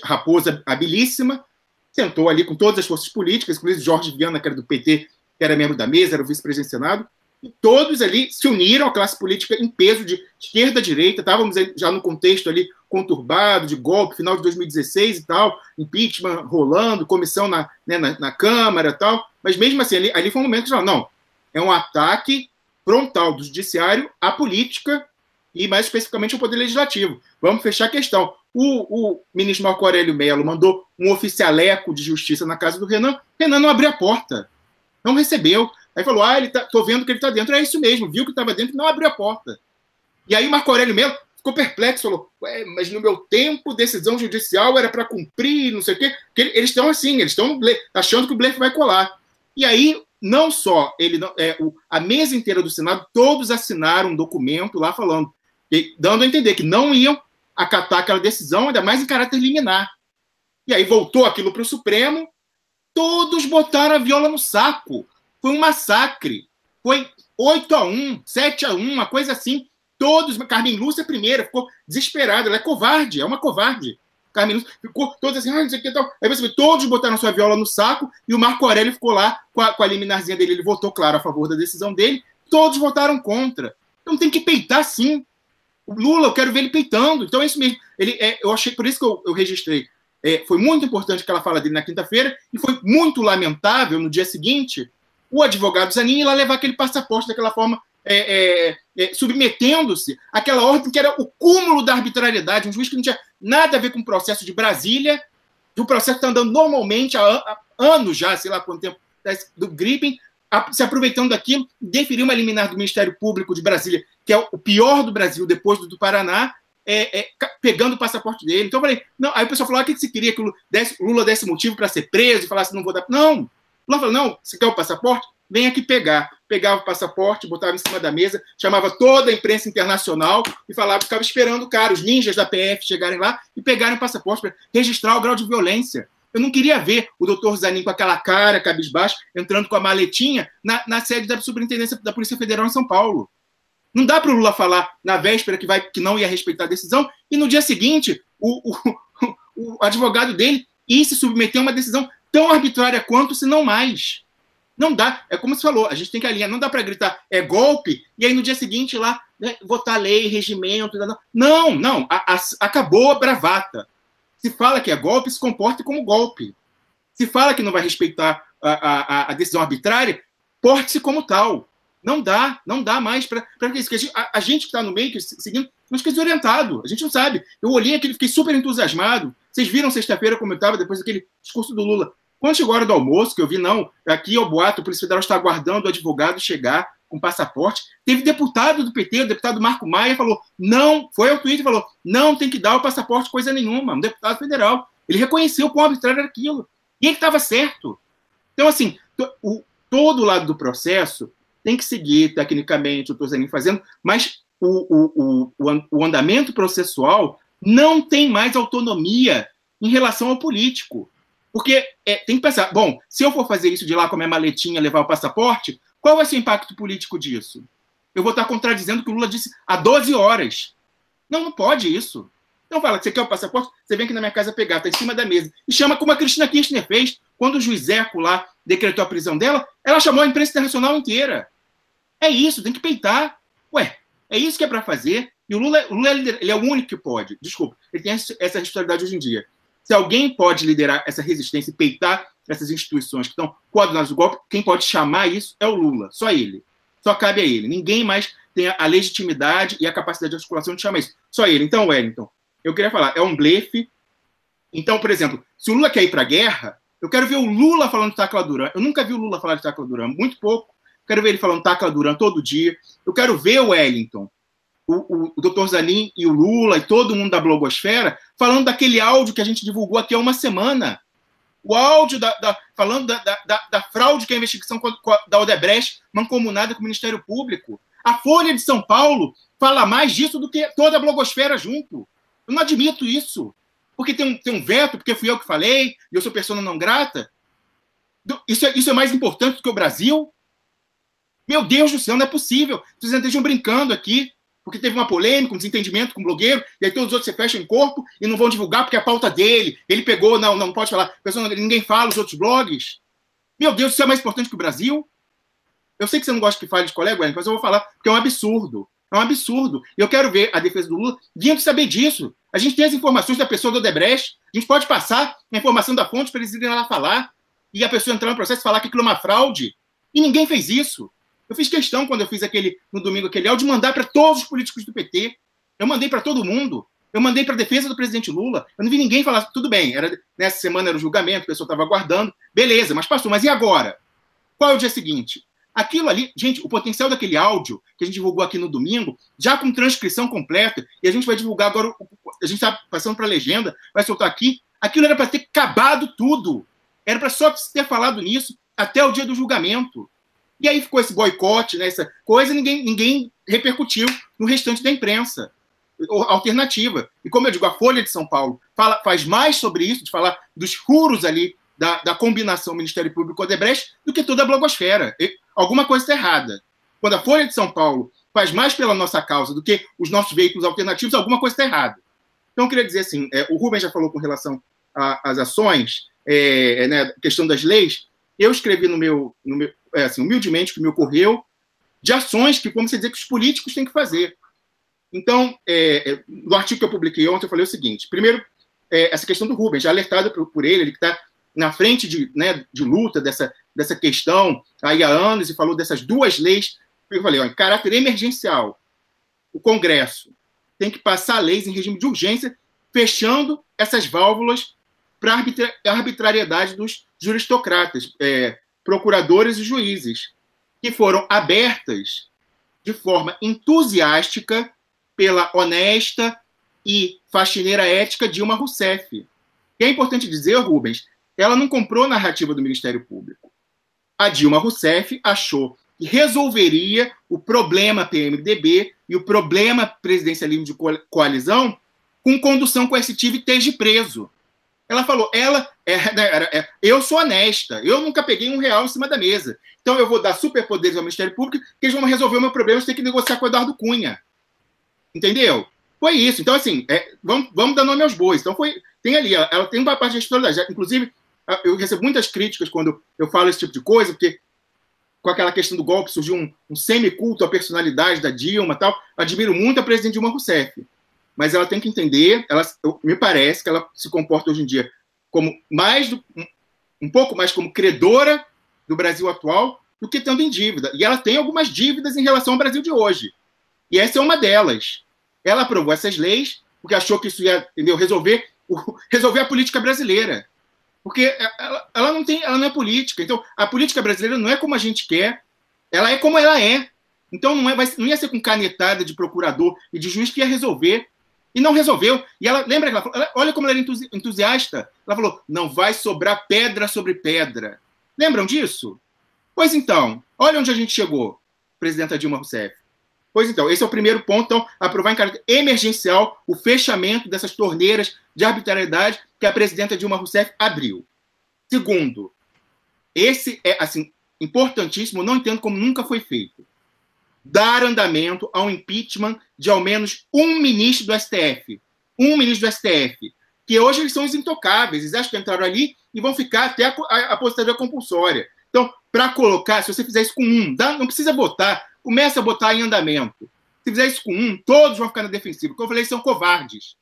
raposa habilíssima, sentou ali com todas as forças políticas, inclusive Jorge Viana, que era do PT, que era membro da mesa, era o vice-presidente do Senado, e todos ali se uniram à classe política em peso de esquerda a direita. Estávamos já no contexto ali conturbado, de golpe, final de 2016 e tal, impeachment rolando, comissão na Câmara e tal, mas mesmo assim, ali foi um momento que não, é um ataque frontal do judiciário à política e mais especificamente ao Poder Legislativo. Vamos fechar a questão. O ministro Marco Aurélio Mello mandou um oficialeco de justiça na casa do Renan. Renan não abriu a porta. Não recebeu. Aí falou, tô vendo que ele está dentro. É isso mesmo, viu que estava dentro e não abriu a porta. E aí o Marco Aurélio Mello ficou perplexo, falou, mas no meu tempo, decisão judicial era para cumprir, não sei o quê. Porque eles estão assim, eles estão achando que o blefe vai colar. E aí, não só a mesa inteira do Senado, todos assinaram um documento lá falando, dando a entender que não iam acatar aquela decisão, ainda mais em caráter liminar. E aí voltou aquilo para o Supremo, todos botaram a viola no saco. Foi um massacre. Foi 8-1, 7-1, uma coisa assim. Todos, Carmen Lúcia primeira, ficou desesperada, ela é covarde, é uma covarde. Carmen Lúcia ficou toda assim, não sei o que tal. Aí você vê, todos botaram sua viola no saco e o Marco Aurélio ficou lá com a liminarzinha dele, ele votou, claro, a favor da decisão dele, todos votaram contra. Então tem que peitar sim. O Lula, eu quero ver ele peitando. Então é isso mesmo. Eu achei, por isso que eu registrei. Foi muito importante aquela fala dele na quinta-feira e foi muito lamentável no dia seguinte o advogado Zanin ir lá levar aquele passaporte daquela forma, submetendo-se àquela ordem que era o cúmulo da arbitrariedade, um juiz que não tinha nada a ver com o processo de Brasília, que o processo está andando normalmente há anos já, sei lá quanto tempo, do Gripen, se aproveitando daquilo, deferiu uma liminar do Ministério Público de Brasília, que é o pior do Brasil depois do Paraná, pegando o passaporte dele. Então eu falei, não. Aí o pessoal falou, o que você queria que o Lula desse motivo para ser preso e falasse, não vou dar. Não. O Lula falou, não, você quer o passaporte? Vem aqui pegar. Pegava o passaporte, botava em cima da mesa, chamava toda a imprensa internacional e ficava esperando o cara, os ninjas da PF chegarem lá e pegarem o passaporte para registrar o grau de violência. Eu não queria ver o doutor Zanin com aquela cara, cabisbaixo, entrando com a maletinha na sede da Superintendência da Polícia Federal em São Paulo. Não dá para o Lula falar na véspera que não ia respeitar a decisão e no dia seguinte o advogado dele ir se submeter a uma decisão tão arbitrária quanto, se não mais. Não dá. É como você falou, a gente tem que alinhar. Não dá para gritar, é golpe, e aí no dia seguinte lá, votar lei, regimento. Não. Acabou a bravata. Se fala que é golpe, se comporte como golpe. Se fala que não vai respeitar a decisão arbitrária, porte-se como tal. Não dá mais para isso. Porque a gente que está no meio, seguindo, não fica desorientado. A gente não sabe. Eu olhei aquilo, fiquei super entusiasmado. Vocês viram sexta-feira como eu estava, depois daquele discurso do Lula. Quando chegou a hora do almoço, que eu vi, aqui é o boato, a Polícia Federal está aguardando o advogado chegar com passaporte. Teve deputado do PT, o deputado Marco Maia, falou, não, foi ao Twitter e falou, não tem que dar o passaporte coisa nenhuma, um deputado federal. Ele reconheceu o quão arbitrário era aquilo. E ele estava certo. Então, assim, todo o lado do processo tem que seguir, tecnicamente, o Zanin fazendo, mas o andamento processual não tem mais autonomia em relação ao político. Porque tem que pensar, bom, se eu for fazer isso de lá com a minha maletinha, levar o passaporte, qual vai ser o impacto político disso? Eu vou estar contradizendo o que o Lula disse há 12 horas. Não pode isso. Então fala, você quer o passaporte? Você vem aqui na minha casa pegar, está em cima da mesa. E chama como a Cristina Kirchner fez. Quando o juiz Eco lá decretou a prisão dela, ela chamou a imprensa internacional inteira. É isso, tem que peitar. É isso que é para fazer. E o Lula ele é o único que pode. Desculpa, ele tem essa responsabilidade hoje em dia. Se alguém pode liderar essa resistência e peitar essas instituições que estão coordenadas do golpe, quem pode chamar isso é o Lula. Só ele. Só cabe a ele. Ninguém mais tem a legitimidade e a capacidade de articulação de chamar isso. Só ele. Então, Wellington, eu queria falar, é um blefe. Então, por exemplo, se o Lula quer ir para a guerra, eu quero ver o Lula falando de Tacla Duran. Eu nunca vi o Lula falar de Tacla Duran, muito pouco. Eu quero ver ele falando Tacla Duran todo dia. Eu quero ver o Wellington, o Dr. Zanin e o Lula e todo mundo da blogosfera falando daquele áudio que a gente divulgou aqui há uma semana. O áudio falando da fraude que é a investigação da Odebrecht mancomunada com o Ministério Público. A Folha de São Paulo fala mais disso do que toda a blogosfera junto. Eu não admito isso. Porque tem um veto, porque fui eu que falei, e eu sou persona não grata. Isso é mais importante do que o Brasil? Meu Deus do céu, não é possível. Vocês estejam brincando aqui, porque teve uma polêmica, um desentendimento com o blogueiro, e aí todos os outros se fecham em corpo e não vão divulgar porque é a pauta dele. Ele pegou, não pode falar. Ninguém fala, os outros blogs. Meu Deus, isso é mais importante que o Brasil? Eu sei que você não gosta que fale de colega, mas eu vou falar, porque é um absurdo. É um absurdo. E eu quero ver a defesa do Lula vindo saber disso. A gente tem as informações da pessoa do Odebrecht, a gente pode passar a informação da fonte para eles irem lá falar, e a pessoa entrar no processo e falar que aquilo é uma fraude. E ninguém fez isso. Eu fiz questão, quando eu fiz no domingo aquele áudio, de mandar para todos os políticos do PT. Eu mandei para todo mundo. Eu mandei para a defesa do presidente Lula. Eu não vi ninguém falar, tudo bem, nessa semana era o julgamento, a pessoa estava aguardando. Beleza, mas passou. Mas e agora? Qual é o dia seguinte? Aquilo ali, gente, o potencial daquele áudio que a gente divulgou aqui no domingo, já com transcrição completa, e a gente vai divulgar agora, a gente está passando para a legenda, vai soltar aqui, aquilo era para ter acabado tudo. Era para só ter falado nisso até o dia do julgamento. E aí ficou esse boicote, né, essa coisa, ninguém repercutiu no restante da imprensa alternativa. E como eu digo, a Folha de São Paulo faz mais sobre isso, de falar dos furos ali da combinação Ministério Público-Odebrecht, do que toda a blogosfera. Alguma coisa está errada. Quando a Folha de São Paulo faz mais pela nossa causa do que os nossos veículos alternativos, alguma coisa está errada. Então, eu queria dizer assim, o Rubens já falou com relação às ações, né, questão das leis. Eu escrevi no meu assim, humildemente, o que me ocorreu, de ações que, como você dizer, que os políticos têm que fazer. Então, no artigo que eu publiquei ontem, eu falei o seguinte. Primeiro, essa questão do Rubens, já alertado por ele que está na frente de luta dessa questão aí há anos, e falou dessas duas leis. Eu falei, em caráter emergencial, o Congresso tem que passar leis em regime de urgência, fechando essas válvulas para a arbitrariedade dos juristocratas, procuradores e juízes, que foram abertas de forma entusiástica pela honesta e faxineira ética Dilma Rousseff. E é importante dizer, Rubens, ela não comprou narrativa do Ministério Público. A Dilma Rousseff achou que resolveria o problema PMDB e o problema presidencialismo de coalizão com condução coercitiva e esteja preso. Ela falou, eu sou honesta, eu nunca peguei R$1 em cima da mesa. Então eu vou dar superpoderes ao Ministério Público, que eles vão resolver o meu problema, eu tenho que negociar com o Eduardo Cunha. Entendeu? Foi isso. Então, assim, vamos dar nome aos bois. Então, tem ali, ela tem uma parte de responsabilidade. Inclusive, eu recebo muitas críticas quando eu falo esse tipo de coisa, porque com aquela questão do golpe surgiu um semi-culto à personalidade da Dilma e tal. Admiro muito a presidente Dilma Rousseff. Mas ela tem que entender, me parece que ela se comporta hoje em dia como um pouco mais como credora do Brasil atual do que estando em dívida. E ela tem algumas dívidas em relação ao Brasil de hoje. E essa é uma delas. Ela aprovou essas leis porque achou que isso ia, entendeu, resolver a política brasileira. Porque ela não é política. Então, a política brasileira não é como a gente quer, ela é como ela é. Então, não ia ser com canetada de procurador e de juiz que ia resolver. E não resolveu. E ela, lembra que ela falou, olha como ela era entusiasta. Ela falou, não vai sobrar pedra sobre pedra. Lembram disso? Pois então, olha onde a gente chegou, presidenta Dilma Rousseff. Pois então, esse é o primeiro ponto. Então, aprovar em caráter emergencial o fechamento dessas torneiras de arbitrariedade que a presidenta Dilma Rousseff abriu. Segundo, esse é, assim, importantíssimo, não entendo como nunca foi feito. Dar andamento ao impeachment de ao menos um ministro do STF. Um ministro do STF. Que hoje eles são os intocáveis. Eles acham que entraram ali e vão ficar até a aposentadoria compulsória. Então, para colocar, se você fizer isso com não precisa votar, começa a botar em andamento. Se fizer isso com um, todos vão ficar na defensiva. Como eu falei, eles são covardes.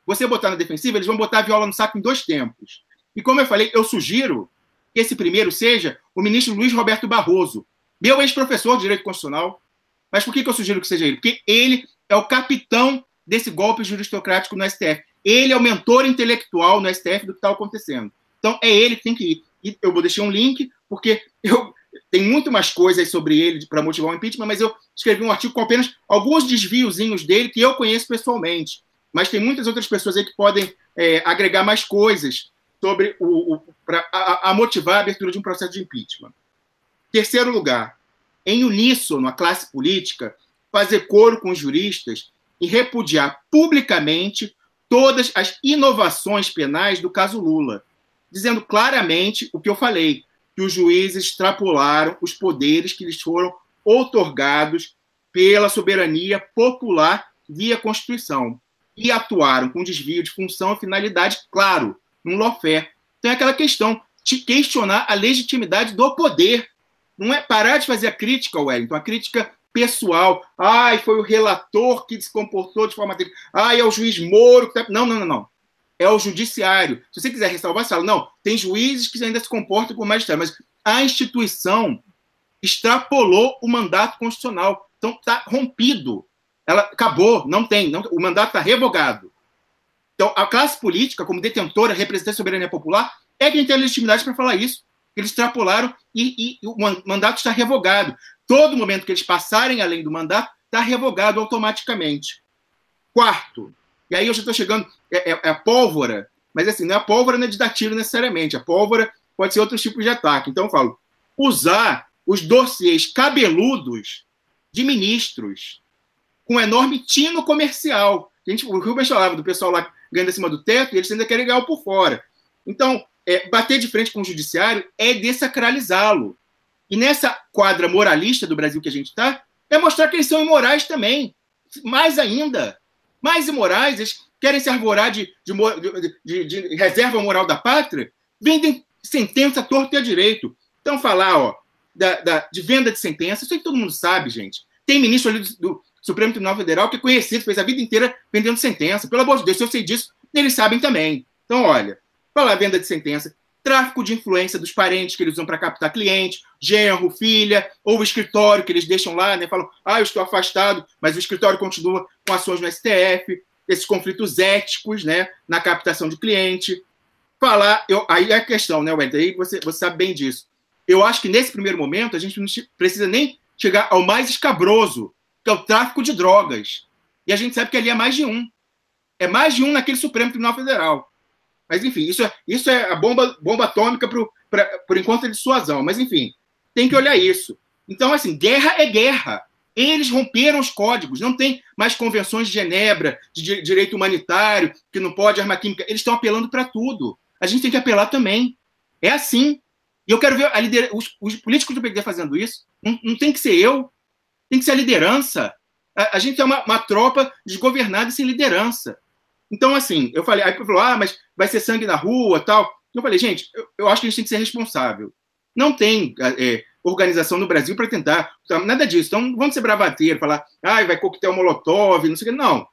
Você botar na defensiva, eles vão botar a viola no saco em 2 tempos. E como eu falei, eu sugiro que esse primeiro seja o ministro Luiz Roberto Barroso, meu ex-professor de Direito Constitucional. Mas por que eu sugiro que seja ele? Porque ele é o capitão desse golpe jurisdocrático no STF. Ele é o mentor intelectual no STF do que está acontecendo. Então, é ele que tem que ir. E eu vou deixar um link, porque tem muito mais coisas sobre ele para motivar o impeachment, mas eu escrevi um artigo com apenas alguns desviozinhos dele que eu conheço pessoalmente. Mas tem muitas outras pessoas aí que podem agregar mais coisas sobre a motivar a abertura de um processo de impeachment. Terceiro lugar, em uníssono, a classe política fazer coro com os juristas e repudiar publicamente todas as inovações penais do caso Lula, dizendo claramente o que eu falei, que os juízes extrapolaram os poderes que lhes foram outorgados pela soberania popular via Constituição e atuaram com desvio de função e finalidade, claro, num lawfare. Então é aquela questão de questionar a legitimidade do poder. Não é parar de fazer a crítica, Wellington, a crítica pessoal. Ai, foi o relator que se comportou de forma... Ai, é o juiz Moro que tá... Não. É o judiciário. Se você quiser ressalvar, você fala, não, tem juízes que ainda se comportam como magistrado, mas a instituição extrapolou o mandato constitucional. Então, está rompido. Ela acabou, não, o mandato está revogado. Então, a classe política, como detentora, representante da soberania popular, é quem tem a legitimidade para falar isso. Eles extrapolaram e o mandato está revogado. Todo momento que eles passarem além do mandato, está revogado automaticamente. Quarto, e aí eu já estou chegando, a pólvora, mas assim, não é a pólvora, não é de dar tiro necessariamente, a pólvora pode ser outro tipo de ataque. Então eu falo, usar os dossiês cabeludos de ministros com enorme tino comercial. O Rubens falava do pessoal lá ganhando acima do teto e eles ainda querem ganhar por fora. Então, bater de frente com o judiciário é desacralizá-lo. E nessa quadra moralista do Brasil que a gente está, é mostrar que eles são imorais também. Mais ainda. Mais imorais, eles querem se arvorar de reserva moral da pátria, vendem sentença torta e a direito. Então, falar de venda de sentença, isso aí todo mundo sabe, gente. Tem ministro ali do Supremo Tribunal Federal que é conhecido, fez a vida inteira vendendo sentença. Pelo amor de Deus, se eu sei disso, eles sabem também. Então, olha, falar venda de sentença, tráfico de influência dos parentes que eles usam para captar cliente, genro, filha, ou o escritório que eles deixam lá, né? Falam, eu estou afastado, mas o escritório continua com ações no STF, esses conflitos éticos, né, na captação de cliente. Aí é a questão, né, Wellington? Aí você sabe bem disso. Eu acho que nesse primeiro momento a gente não precisa nem chegar ao mais escabroso, que é o tráfico de drogas. E a gente sabe que ali é mais de um. É mais de um naquele Supremo Tribunal Federal. Mas, enfim, isso é a bomba atômica por enquanto de dissuasão. Mas, enfim, tem que olhar isso. Então, assim, guerra é guerra. Eles romperam os códigos. Não tem mais convenções de Genebra, de direito humanitário, que não pode arma química. Eles estão apelando para tudo. A gente tem que apelar também. É assim. E eu quero ver os políticos do PT fazendo isso. Não tem que ser eu. Tem que ser a liderança. A gente é uma tropa desgovernada e sem liderança. Então, assim, eu falei, aí falou, mas vai ser sangue na rua, tal. Eu falei, gente, eu acho que a gente tem que ser responsável. Não tem organização no Brasil para tentar, nada disso. Então, vamos ser bravateiro, falar, vai coquetel molotov, não sei o que. Não. O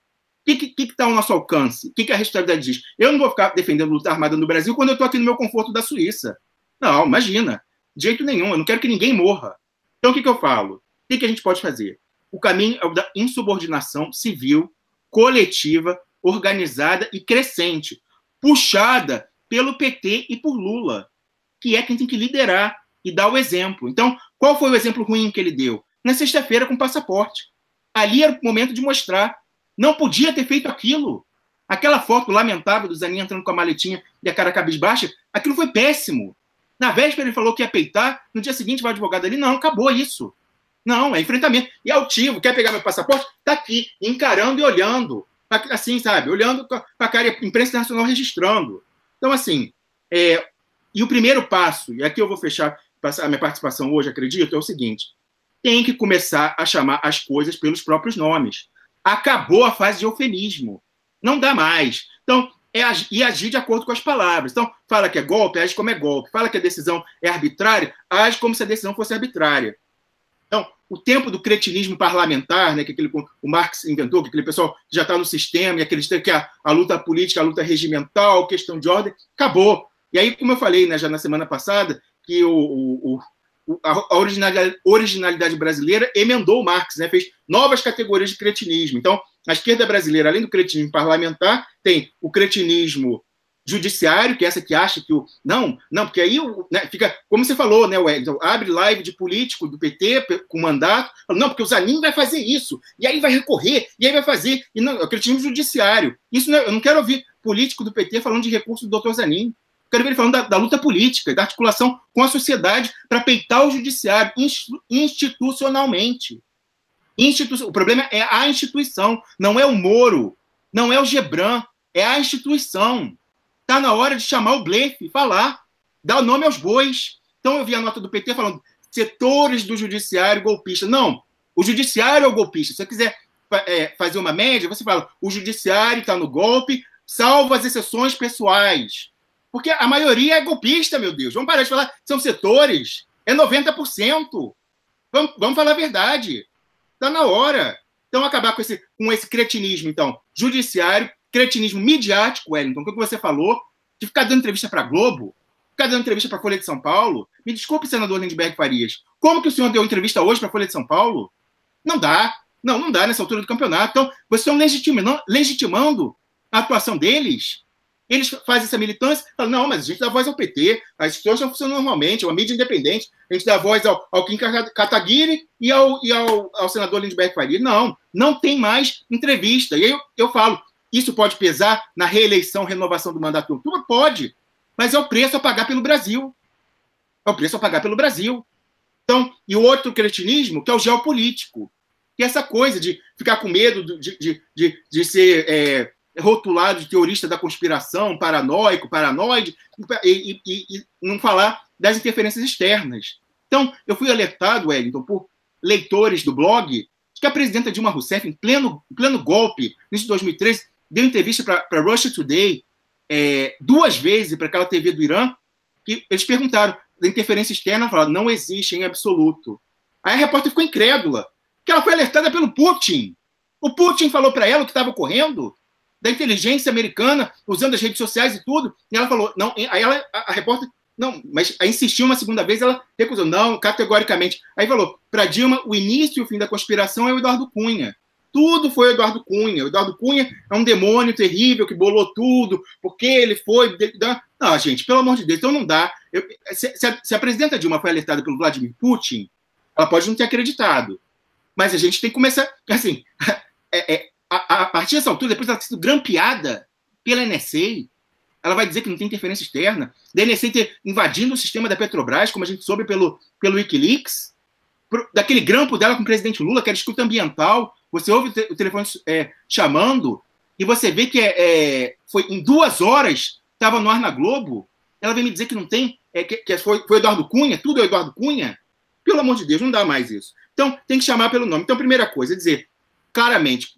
que está ao nosso alcance? O que a responsabilidade diz? Eu não vou ficar defendendo luta armada no Brasil quando eu estou aqui no meu conforto da Suíça. Não, imagina. De jeito nenhum. Eu não quero que ninguém morra. Então, o que eu falo? O que a gente pode fazer? O caminho é o da insubordinação civil, coletiva, organizada e crescente, puxada pelo PT e por Lula, que é quem tem que liderar e dar o exemplo. Então, qual foi o exemplo ruim que ele deu? Na sexta-feira, com o passaporte. Ali era o momento de mostrar. Não podia ter feito aquilo. Aquela foto lamentável do Zanin entrando com a maletinha e a cara cabisbaixa, aquilo foi péssimo. Na véspera ele falou que ia peitar, no dia seguinte vai o advogado ali, não, acabou isso. Não, é enfrentamento. E altivo, quer pegar meu passaporte? Tá aqui, encarando e olhando. Assim, sabe? Olhando com a cara, a imprensa nacional registrando. Então, assim, e o primeiro passo, e aqui eu vou fechar a minha participação hoje, acredito, é o seguinte: tem que começar a chamar as coisas pelos próprios nomes. Acabou a fase de eufemismo. Não dá mais. Então, agir de acordo com as palavras. Então, fala que é golpe, age como é golpe. Fala que a decisão é arbitrária, age como se a decisão fosse arbitrária. Então, o tempo do cretinismo parlamentar, né, que o Marx inventou, que aquele pessoal já está no sistema e acredita que a luta política, a luta regimental, questão de ordem, acabou. E aí, como eu falei, né, já na semana passada, que a originalidade brasileira emendou o Marx, né, fez novas categorias de cretinismo. Então, a esquerda brasileira, além do cretinismo parlamentar, tem o cretinismo judiciário, que é essa que acha que Não, porque aí né, fica, como você falou, né, Wellington, abre live de político do PT com mandato, não, porque o Zanin vai fazer isso, e aí vai recorrer, e aí vai fazer, e não, é o cretinismo judiciário. Isso não, eu não quero ouvir político do PT falando de recurso do Dr. Zanin. Eu quero ver ele falando da luta política, da articulação com a sociedade para peitar o judiciário institucionalmente. O problema é a instituição, não é o Moro, não é o Gebran, é a instituição. Está na hora de chamar o blefe, falar, dar o nome aos bois. Então eu vi a nota do PT falando setores do judiciário golpista. Não, o judiciário é o golpista. Se você quiser fazer uma média, você fala o judiciário está no golpe, salvo as exceções pessoais. Porque a maioria é golpista, meu Deus. Vamos parar de falar, são setores, é 90%. Vamos falar a verdade. Está na hora. Então, acabar com esse cretinismo, então, judiciário, cretinismo midiático, Wellington, o que você falou, de ficar dando entrevista para a Globo, ficar dando entrevista para a Folha de São Paulo. Me desculpe, senador Lindbergh Farias. Como que o senhor deu entrevista hoje para a Folha de São Paulo? Não dá. Não dá nessa altura do campeonato. Então, vocês estão legitimando a atuação deles. Eles fazem essa militância, falam, não, mas a gente dá voz ao PT, as instituições estão funcionando normalmente, é uma mídia independente, a gente dá voz ao Kim Kataguiri e ao senador Lindbergh Farias. Não tem mais entrevista. E aí eu falo, isso pode pesar na reeleição, renovação do mandato de outubro? Pode, mas é o preço a pagar pelo Brasil. É o preço a pagar pelo Brasil. Então, e o outro cretinismo, que é o geopolítico, que é essa coisa de ficar com medo de ser rotulado de teorista da conspiração, paranoico, paranoide, e não falar das interferências externas. Então, eu fui alertado, Wellington, por leitores do blog, de que a presidenta Dilma Rousseff, em pleno golpe, início de 2013, deu entrevista para Russia Today 2 vezes, para aquela TV do Irã, que eles perguntaram da interferência externa, falaram, não existe em absoluto. Aí a repórter ficou incrédula, que ela foi alertada pelo Putin. O Putin falou para ela o que estava ocorrendo, da inteligência americana, usando as redes sociais e tudo, e ela falou, não, aí a repórter, não, mas aí insistiu uma segunda vez, ela recusou, não, categoricamente. Aí falou, para Dilma, o início e o fim da conspiração é o Eduardo Cunha. Tudo foi o Eduardo Cunha. O Eduardo Cunha é um demônio terrível que bolou tudo, porque ele foi... Não, gente, pelo amor de Deus, então não dá. Se a presidenta Dilma foi alertada pelo Vladimir Putin, ela pode não ter acreditado. Mas a gente tem que começar, assim, a partir dessa altura, depois de ela ter sido grampeada pela NSA, ela vai dizer que não tem interferência externa, da NSA ter invadindo o sistema da Petrobras, como a gente soube pelo Wikileaks, daquele grampo dela com o presidente Lula, que era escuta ambiental, você ouve o telefone chamando, e você vê que foi em 2 horas, estava no ar na Globo, ela vem me dizer que não tem, que foi Eduardo Cunha, tudo é Eduardo Cunha. Pelo amor de Deus, não dá mais isso. Então, tem que chamar pelo nome. Então, primeira coisa, dizer claramente,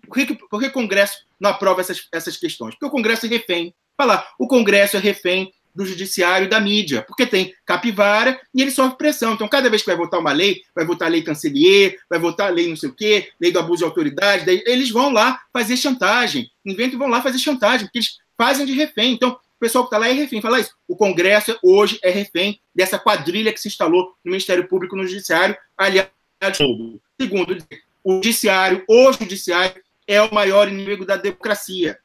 por que o Congresso não aprova essas questões? Porque o Congresso é refém. Falar, o Congresso é refém do judiciário e da mídia, porque tem capivara e ele sofre pressão. Então, cada vez que vai votar uma lei, vai votar lei cancelier, vai votar lei não sei o quê, lei do abuso de autoridade, daí eles vão lá fazer chantagem, inventam e vão lá fazer chantagem, porque eles fazem de refém. Então, o pessoal que está lá é refém. Fala isso, o Congresso hoje é refém dessa quadrilha que se instalou no Ministério Público, no Judiciário, aliás, tudo. Segundo, o Judiciário é o maior inimigo da democracia.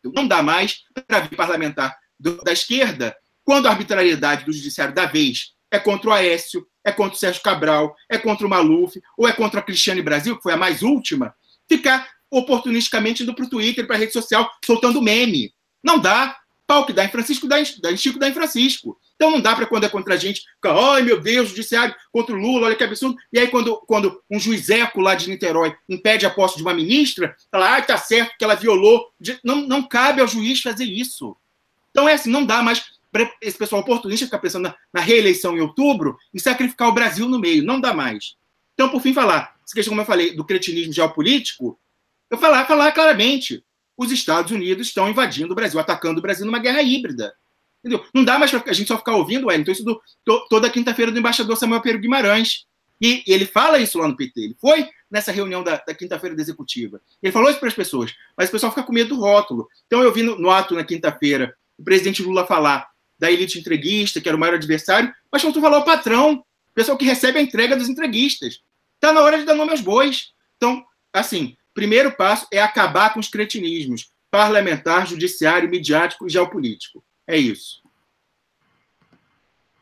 Não dá mais para vir parlamentar da esquerda quando a arbitrariedade do judiciário da vez é contra o Aécio, é contra o Sérgio Cabral, é contra o Maluf, ou é contra a Cristiane Brasil, que foi a mais última, ficar oportunisticamente indo para o Twitter, para a rede social, soltando meme. Não dá. Pau que dá em Francisco, dá em Chico, dá em Francisco. Então não dá para quando é contra a gente, ficar, ai meu Deus, judiciário contra o Lula, olha que absurdo. E aí quando um juizeco lá de Niterói impede a posse de uma ministra, fala, tá certo que ela violou. Não cabe ao juiz fazer isso. Então assim, não dá mais para esse pessoal oportunista ficar pensando na reeleição em outubro e sacrificar o Brasil no meio. Não dá mais. Então, por fim, falar, essa questão, como eu falei, do cretinismo geopolítico, eu falar claramente, os Estados Unidos estão invadindo o Brasil, atacando o Brasil numa guerra híbrida. Entendeu? Não dá mais para a gente só ficar ouvindo, então isso toda quinta-feira do embaixador Samuel Pedro Guimarães. E ele fala isso lá no PT. Ele foi nessa reunião da quinta-feira da executiva. Ele falou isso para as pessoas, mas o pessoal fica com medo do rótulo. Então eu vi no ato na quinta-feira o presidente Lula falar da elite entreguista, que era o maior adversário, mas faltou falar o patrão, o pessoal que recebe a entrega dos entreguistas. Está na hora de dar nome aos bois. Então, assim, primeiro passo é acabar com os cretinismos parlamentar, judiciário, midiático e geopolítico. É isso.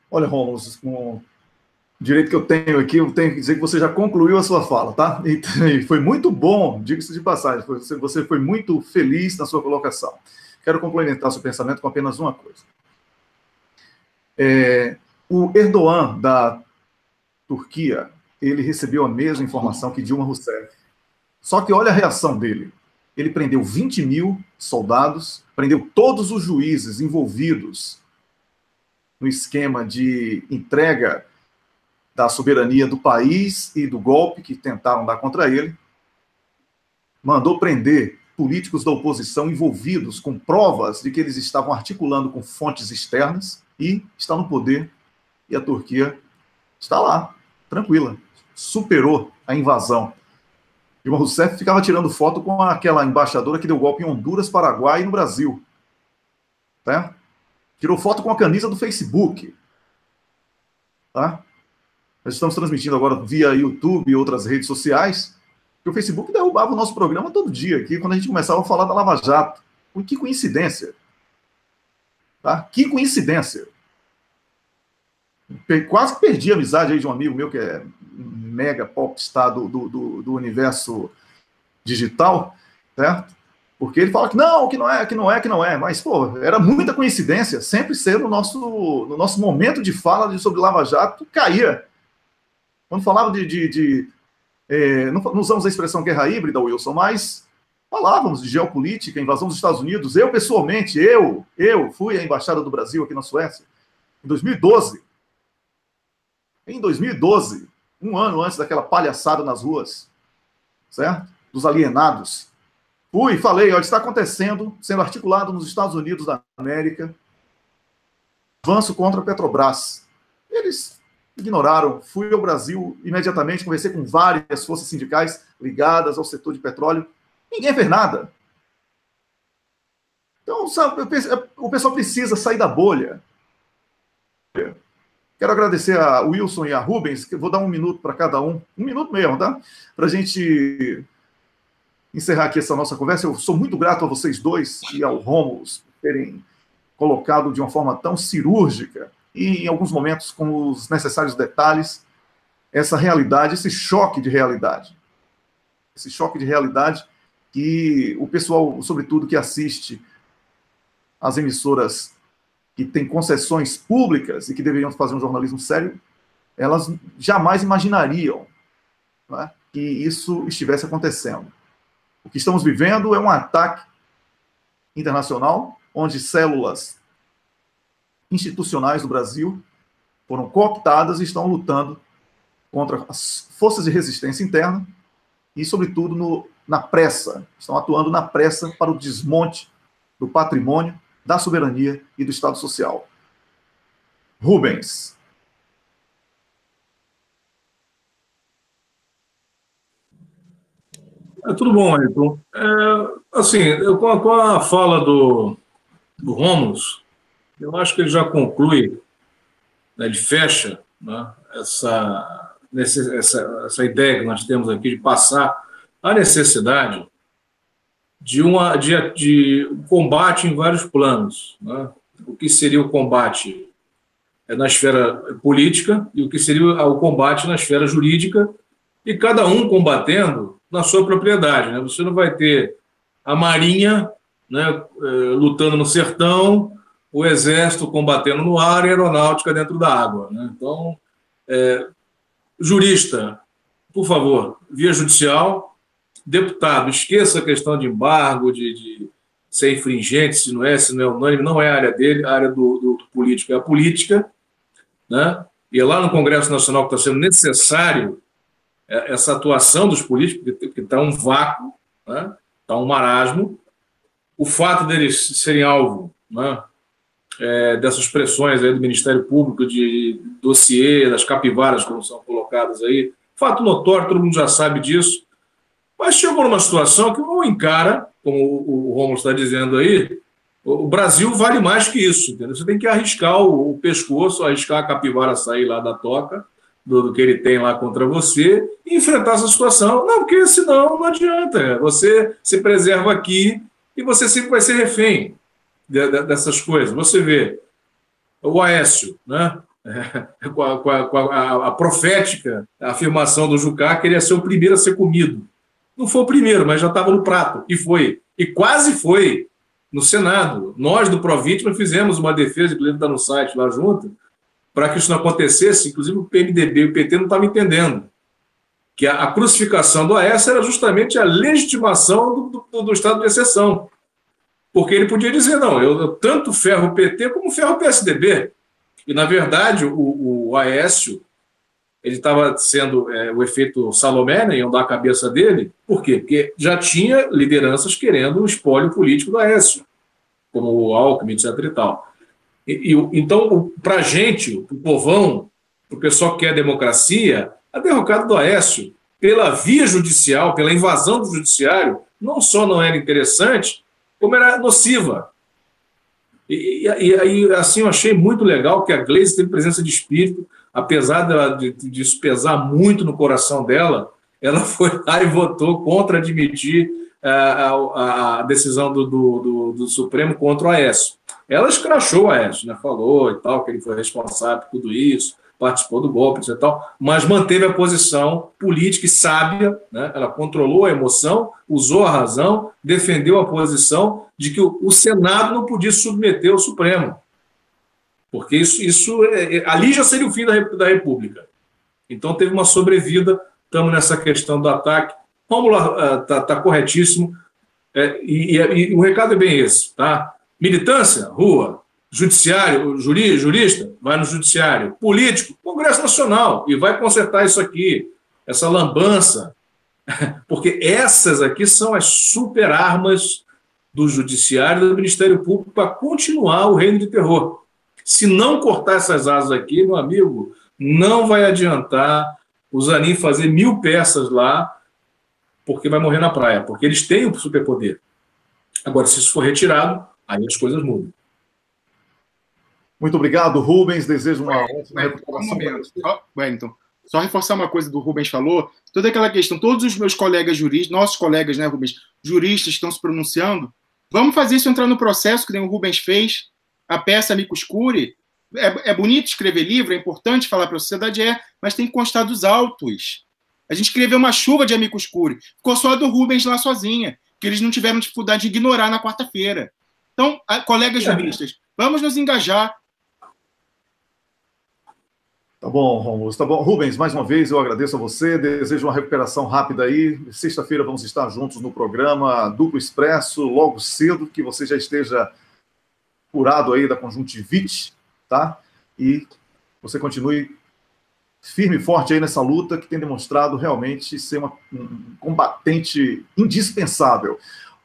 Olha, Rômulo, com o direito que eu tenho aqui, eu tenho que dizer que você já concluiu a sua fala, tá? E foi muito bom, diga-se de passagem, você foi muito feliz na sua colocação. Quero complementar seu pensamento com apenas uma coisa. O Erdogan, da Turquia, ele recebeu a mesma informação que Dilma Rousseff. Só que olha a reação dele. Ele prendeu 20 mil soldados, prendeu todos os juízes envolvidos no esquema de entrega da soberania do país e do golpe que tentaram dar contra ele. Mandou prender políticos da oposição envolvidos com provas de que eles estavam articulando com fontes externas e está no poder. E a Turquia está lá, tranquila, superou a invasão. Dilma Rousseff ficava tirando foto com aquela embaixadora que deu golpe em Honduras, Paraguai e no Brasil. Tá? Tirou foto com a camisa do Facebook. Tá? Nós estamos transmitindo agora via YouTube e outras redes sociais, que o Facebook derrubava o nosso programa todo dia, aqui, quando a gente começava a falar da Lava Jato. Que coincidência. Tá? Que coincidência. Quase que perdi a amizade aí de um amigo meu que é mega popstar do universo digital, certo? Porque ele fala que não é, mas, pô, era muita coincidência, sempre ser no nosso momento de fala sobre Lava Jato, caía. Quando falava não usamos a expressão guerra híbrida, Wilson, mas falávamos de geopolítica, invasão dos Estados Unidos. Eu, pessoalmente, eu fui à Embaixada do Brasil aqui na Suécia, em 2012. Em 2012, um ano antes daquela palhaçada nas ruas, certo? Dos alienados. Fui e falei, olha, está acontecendo, sendo articulado nos Estados Unidos da América, avanço contra a Petrobras. Eles ignoraram. Fui ao Brasil imediatamente, conversei com várias forças sindicais ligadas ao setor de petróleo. Ninguém fez nada. Então, sabe, o pessoal precisa sair da bolha. Quero agradecer a Wilson e a Rubens, que vou dar 1 minuto para cada um. 1 minuto mesmo, tá? Para a gente encerrar aqui essa nossa conversa. Eu sou muito grato a vocês dois e ao Rômulo por terem colocado de uma forma tão cirúrgica e, em alguns momentos, com os necessários detalhes, essa realidade, esse choque de realidade. Esse choque de realidade que o pessoal, sobretudo, que assiste às emissoras que têm concessões públicas e que deveriam fazer um jornalismo sério, elas jamais imaginariam, né, que isso estivesse acontecendo. O que estamos vivendo é um ataque internacional, onde células institucionais do Brasil foram cooptadas e estão lutando contra as forças de resistência interna e, sobretudo, na pressa. Estão atuando na pressa para o desmonte do patrimônio, da soberania e do Estado Social. Rubens. Tudo bom, Ayrton. Assim, com a fala do Rômulo, eu acho que ele já conclui, né, ele fecha, né, essa ideia que nós temos aqui de passar a necessidade de um combate em vários planos, né? O que seria o combate na esfera política e o que seria o combate na esfera jurídica, e cada um combatendo na sua propriedade, né? Você não vai ter a Marinha, né, lutando no sertão, o Exército combatendo no ar e a Aeronáutica dentro da água, né? Então, jurista, por favor, via judicial. Deputado, esqueça a questão de embargo, de ser infringente, se não é unânime, não é a área dele, a área do político é a política, né? E é lá no Congresso Nacional que está sendo necessário essa atuação dos políticos, porque está um vácuo, né? Está um marasmo. O fato deles serem alvo, né, dessas pressões aí do Ministério Público, de dossiê, das capivaras, como são colocadas colocadas aí. Fato notório, todo mundo já sabe disso. Mas chegou numa situação que ou encara, como o Rômulo está dizendo aí, o Brasil vale mais que isso. Entendeu? Você tem que arriscar o pescoço, arriscar a capivara sair lá da toca, do que ele tem lá contra você, e enfrentar essa situação. Não, porque senão não adianta. Você se preserva aqui e você sempre vai ser refém dessas coisas. Você vê o Aécio, né? Com a profética afirmação do Jucá, que ele ia ser o primeiro a ser comido. Não foi o primeiro, mas já estava no prato. E foi. E quase foi no Senado. Nós, do Provítima, fizemos uma defesa, inclusive está no site lá junto, para que isso não acontecesse. Inclusive o PMDB e o PT não estavam entendendo que a crucificação do Aécio era justamente a legitimação do estado de exceção. Porque ele podia dizer, não, eu tanto ferro o PT como ferro o PSDB. E, na verdade, o Aécio, ele estava sendo o efeito Salomé, né, iam dar a cabeça dele. Por quê? Porque já tinha lideranças querendo o espólio político do Aécio, como o Alckmin, etc. e tal. Então, para a gente, o povão, o pessoal que quer democracia, a derrocada do Aécio, pela via judicial, pela invasão do judiciário, não só não era interessante, como era nociva. E aí, assim, eu achei muito legal que a Gleisi teve presença de espírito, apesar disso pesar muito no coração dela, ela foi lá e votou contra admitir a decisão do Supremo contra o Aécio. Ela escrachou o Aécio, né? Falou e tal, que ele foi responsável por tudo isso, participou do golpe e tal, mas manteve a posição política e sábia, né? Ela controlou a emoção, usou a razão, defendeu a posição de que o Senado não podia se submeter ao Supremo, porque isso ali já seria o fim da República. Então teve uma sobrevida, estamos nessa questão do ataque. Vamos lá, está corretíssimo, e o recado é bem esse, tá? Militância, rua. Judiciário, jurista, vai no judiciário. Político, Congresso Nacional, e vai consertar isso aqui, essa lambança. Porque essas aqui são as super armas do judiciário e do Ministério Público para continuar o reino de terror. Se não cortar essas asas aqui, meu amigo, não vai adiantar o Zanin fazer 1000 peças lá, porque vai morrer na praia, porque eles têm o superpoder. Agora, se isso for retirado, aí as coisas mudam. Muito obrigado, Rubens. Desejo uma ótima recuperação. Wellington, só reforçar uma coisa do Rubens falou, toda aquela questão, todos os meus colegas juristas, nossos colegas, né, Rubens, juristas que estão se pronunciando, vamos fazer isso entrar no processo, que nem o Rubens fez, a peça Amicus Curiae. É bonito escrever livro, é importante falar para a sociedade, mas tem que constar dos autos. A gente escreveu uma chuva de Amicus Curiae, ficou só a do Rubens lá sozinha, que eles não tiveram dificuldade de ignorar na quarta-feira. Então, colegas juristas, vamos nos engajar. Tá bom, Rômulo. Tá bom. Rubens, mais uma vez eu agradeço a você, desejo uma recuperação rápida aí. Sexta-feira vamos estar juntos no programa Duplo Expresso, logo cedo, que você já esteja curado aí da conjuntivite, tá? E você continue firme e forte aí nessa luta que tem demonstrado realmente ser um combatente indispensável.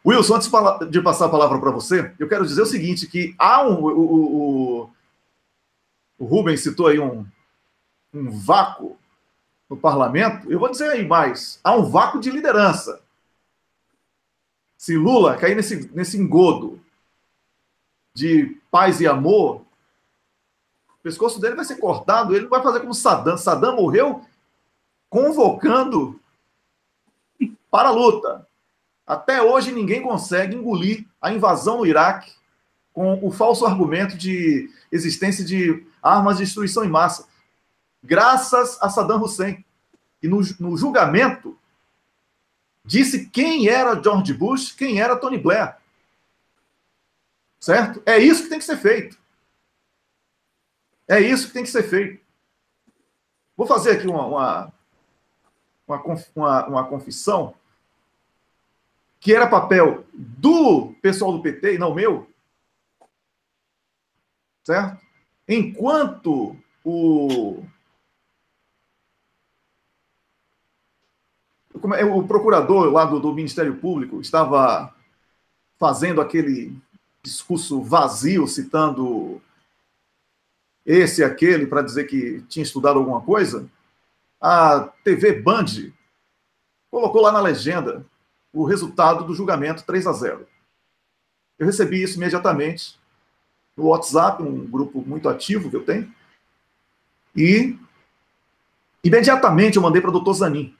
Wilson, antes de passar a palavra para você, eu quero dizer o seguinte, que há o Rubens citou aí um vácuo no parlamento, eu vou dizer aí mais, há um vácuo de liderança. Se Lula cair nesse engodo de paz e amor, o pescoço dele vai ser cortado, ele vai fazer como Saddam. Saddam morreu convocando para a luta. Até hoje ninguém consegue engolir a invasão no Iraque com o falso argumento de existência de armas de destruição em massa. Graças a Saddam Hussein. E no julgamento, disse quem era George Bush, quem era Tony Blair. Certo? É isso que tem que ser feito. É isso que tem que ser feito. Vou fazer aqui uma confissão, que era papel do pessoal do PT e não meu. Certo? Enquanto o procurador lá do Ministério Público estava fazendo aquele discurso vazio, citando esse e aquele, para dizer que tinha estudado alguma coisa, a TV Band colocou lá na legenda o resultado do julgamento 3-0. Eu recebi isso imediatamente no WhatsApp, um grupo muito ativo que eu tenho, e imediatamente eu mandei para o doutor Zanin.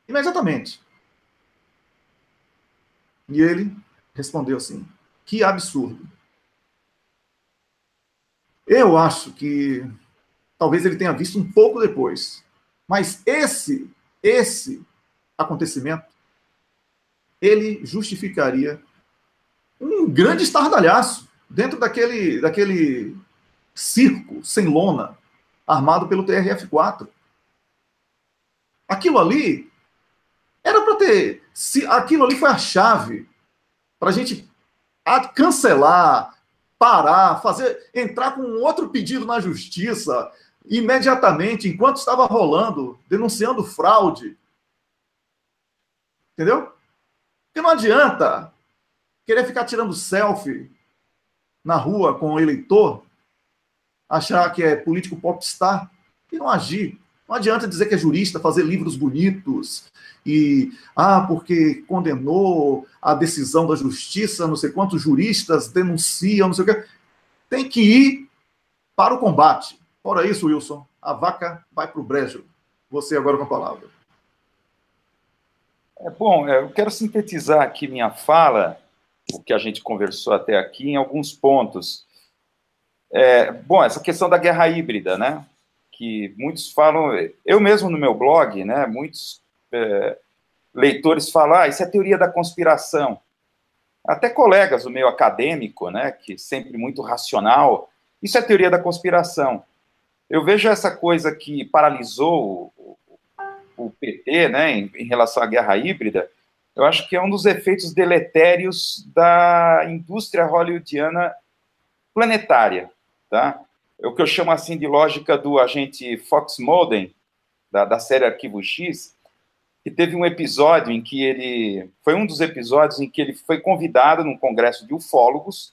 Imediatamente. E ele respondeu assim: que absurdo. Eu acho que talvez ele tenha visto um pouco depois, mas esse acontecimento, ele justificaria um grande estardalhaço dentro daquele circo sem lona armado pelo TRF-4. Aquilo ali era para ter... Aquilo ali foi a chave para a gente cancelar, parar, entrar com outro pedido na justiça imediatamente, enquanto estava rolando, denunciando fraude. Entendeu? Porque não adianta querer ficar tirando selfie na rua com o eleitor, achar que é político popstar e não agir. Não adianta dizer que é jurista, fazer livros bonitos e, porque condenou a decisão da justiça, não sei quantos juristas denunciam, não sei o quê. Tem que ir para o combate. Fora isso, Wilson, a vaca vai para o brejo. Você agora com a palavra. Bom, eu quero sintetizar aqui minha fala, o que a gente conversou até aqui, em alguns pontos. Bom, essa questão da guerra híbrida, né? Que muitos falam, eu mesmo no meu blog, né? Muitos leitores falam, isso é teoria da conspiração. Até colegas do meio acadêmico, né? Que sempre muito racional, isso é teoria da conspiração. Eu vejo essa coisa que paralisou o PT, né, em relação à guerra híbrida, eu acho que é um dos efeitos deletérios da indústria hollywoodiana planetária, tá? É o que eu chamo assim de lógica do agente Fox Mulder, da série Arquivo X, que teve um episódio em que foi um dos episódios em que ele foi convidado num congresso de ufólogos,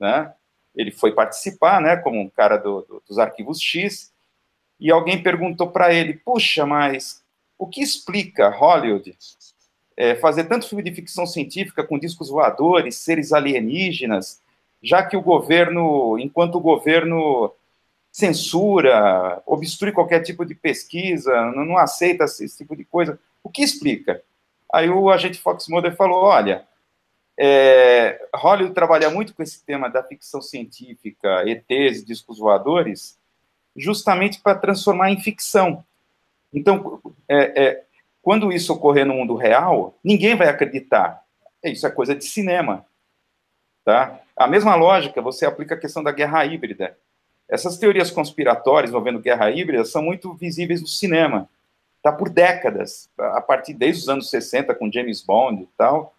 né? Ele foi participar, né, como um cara dos Arquivos X, e alguém perguntou para ele, puxa, mas o que explica Hollywood fazer tanto filme de ficção científica com discos voadores, seres alienígenas, já que o governo, enquanto o governo censura, obstrui qualquer tipo de pesquisa, não aceita esse tipo de coisa, o que explica? Aí o agente Fox Mulder falou, olha, Hollywood trabalha muito com esse tema da ficção científica, ETs, discos voadores, justamente para transformar em ficção. Então, quando isso ocorrer no mundo real, ninguém vai acreditar. Isso é coisa de cinema. Tá? A mesma lógica você aplica a questão da guerra híbrida. Essas teorias conspiratórias envolvendo guerra híbrida são muito visíveis no cinema. Tá? Por décadas, a partir desde os anos 60, com James Bond e tal,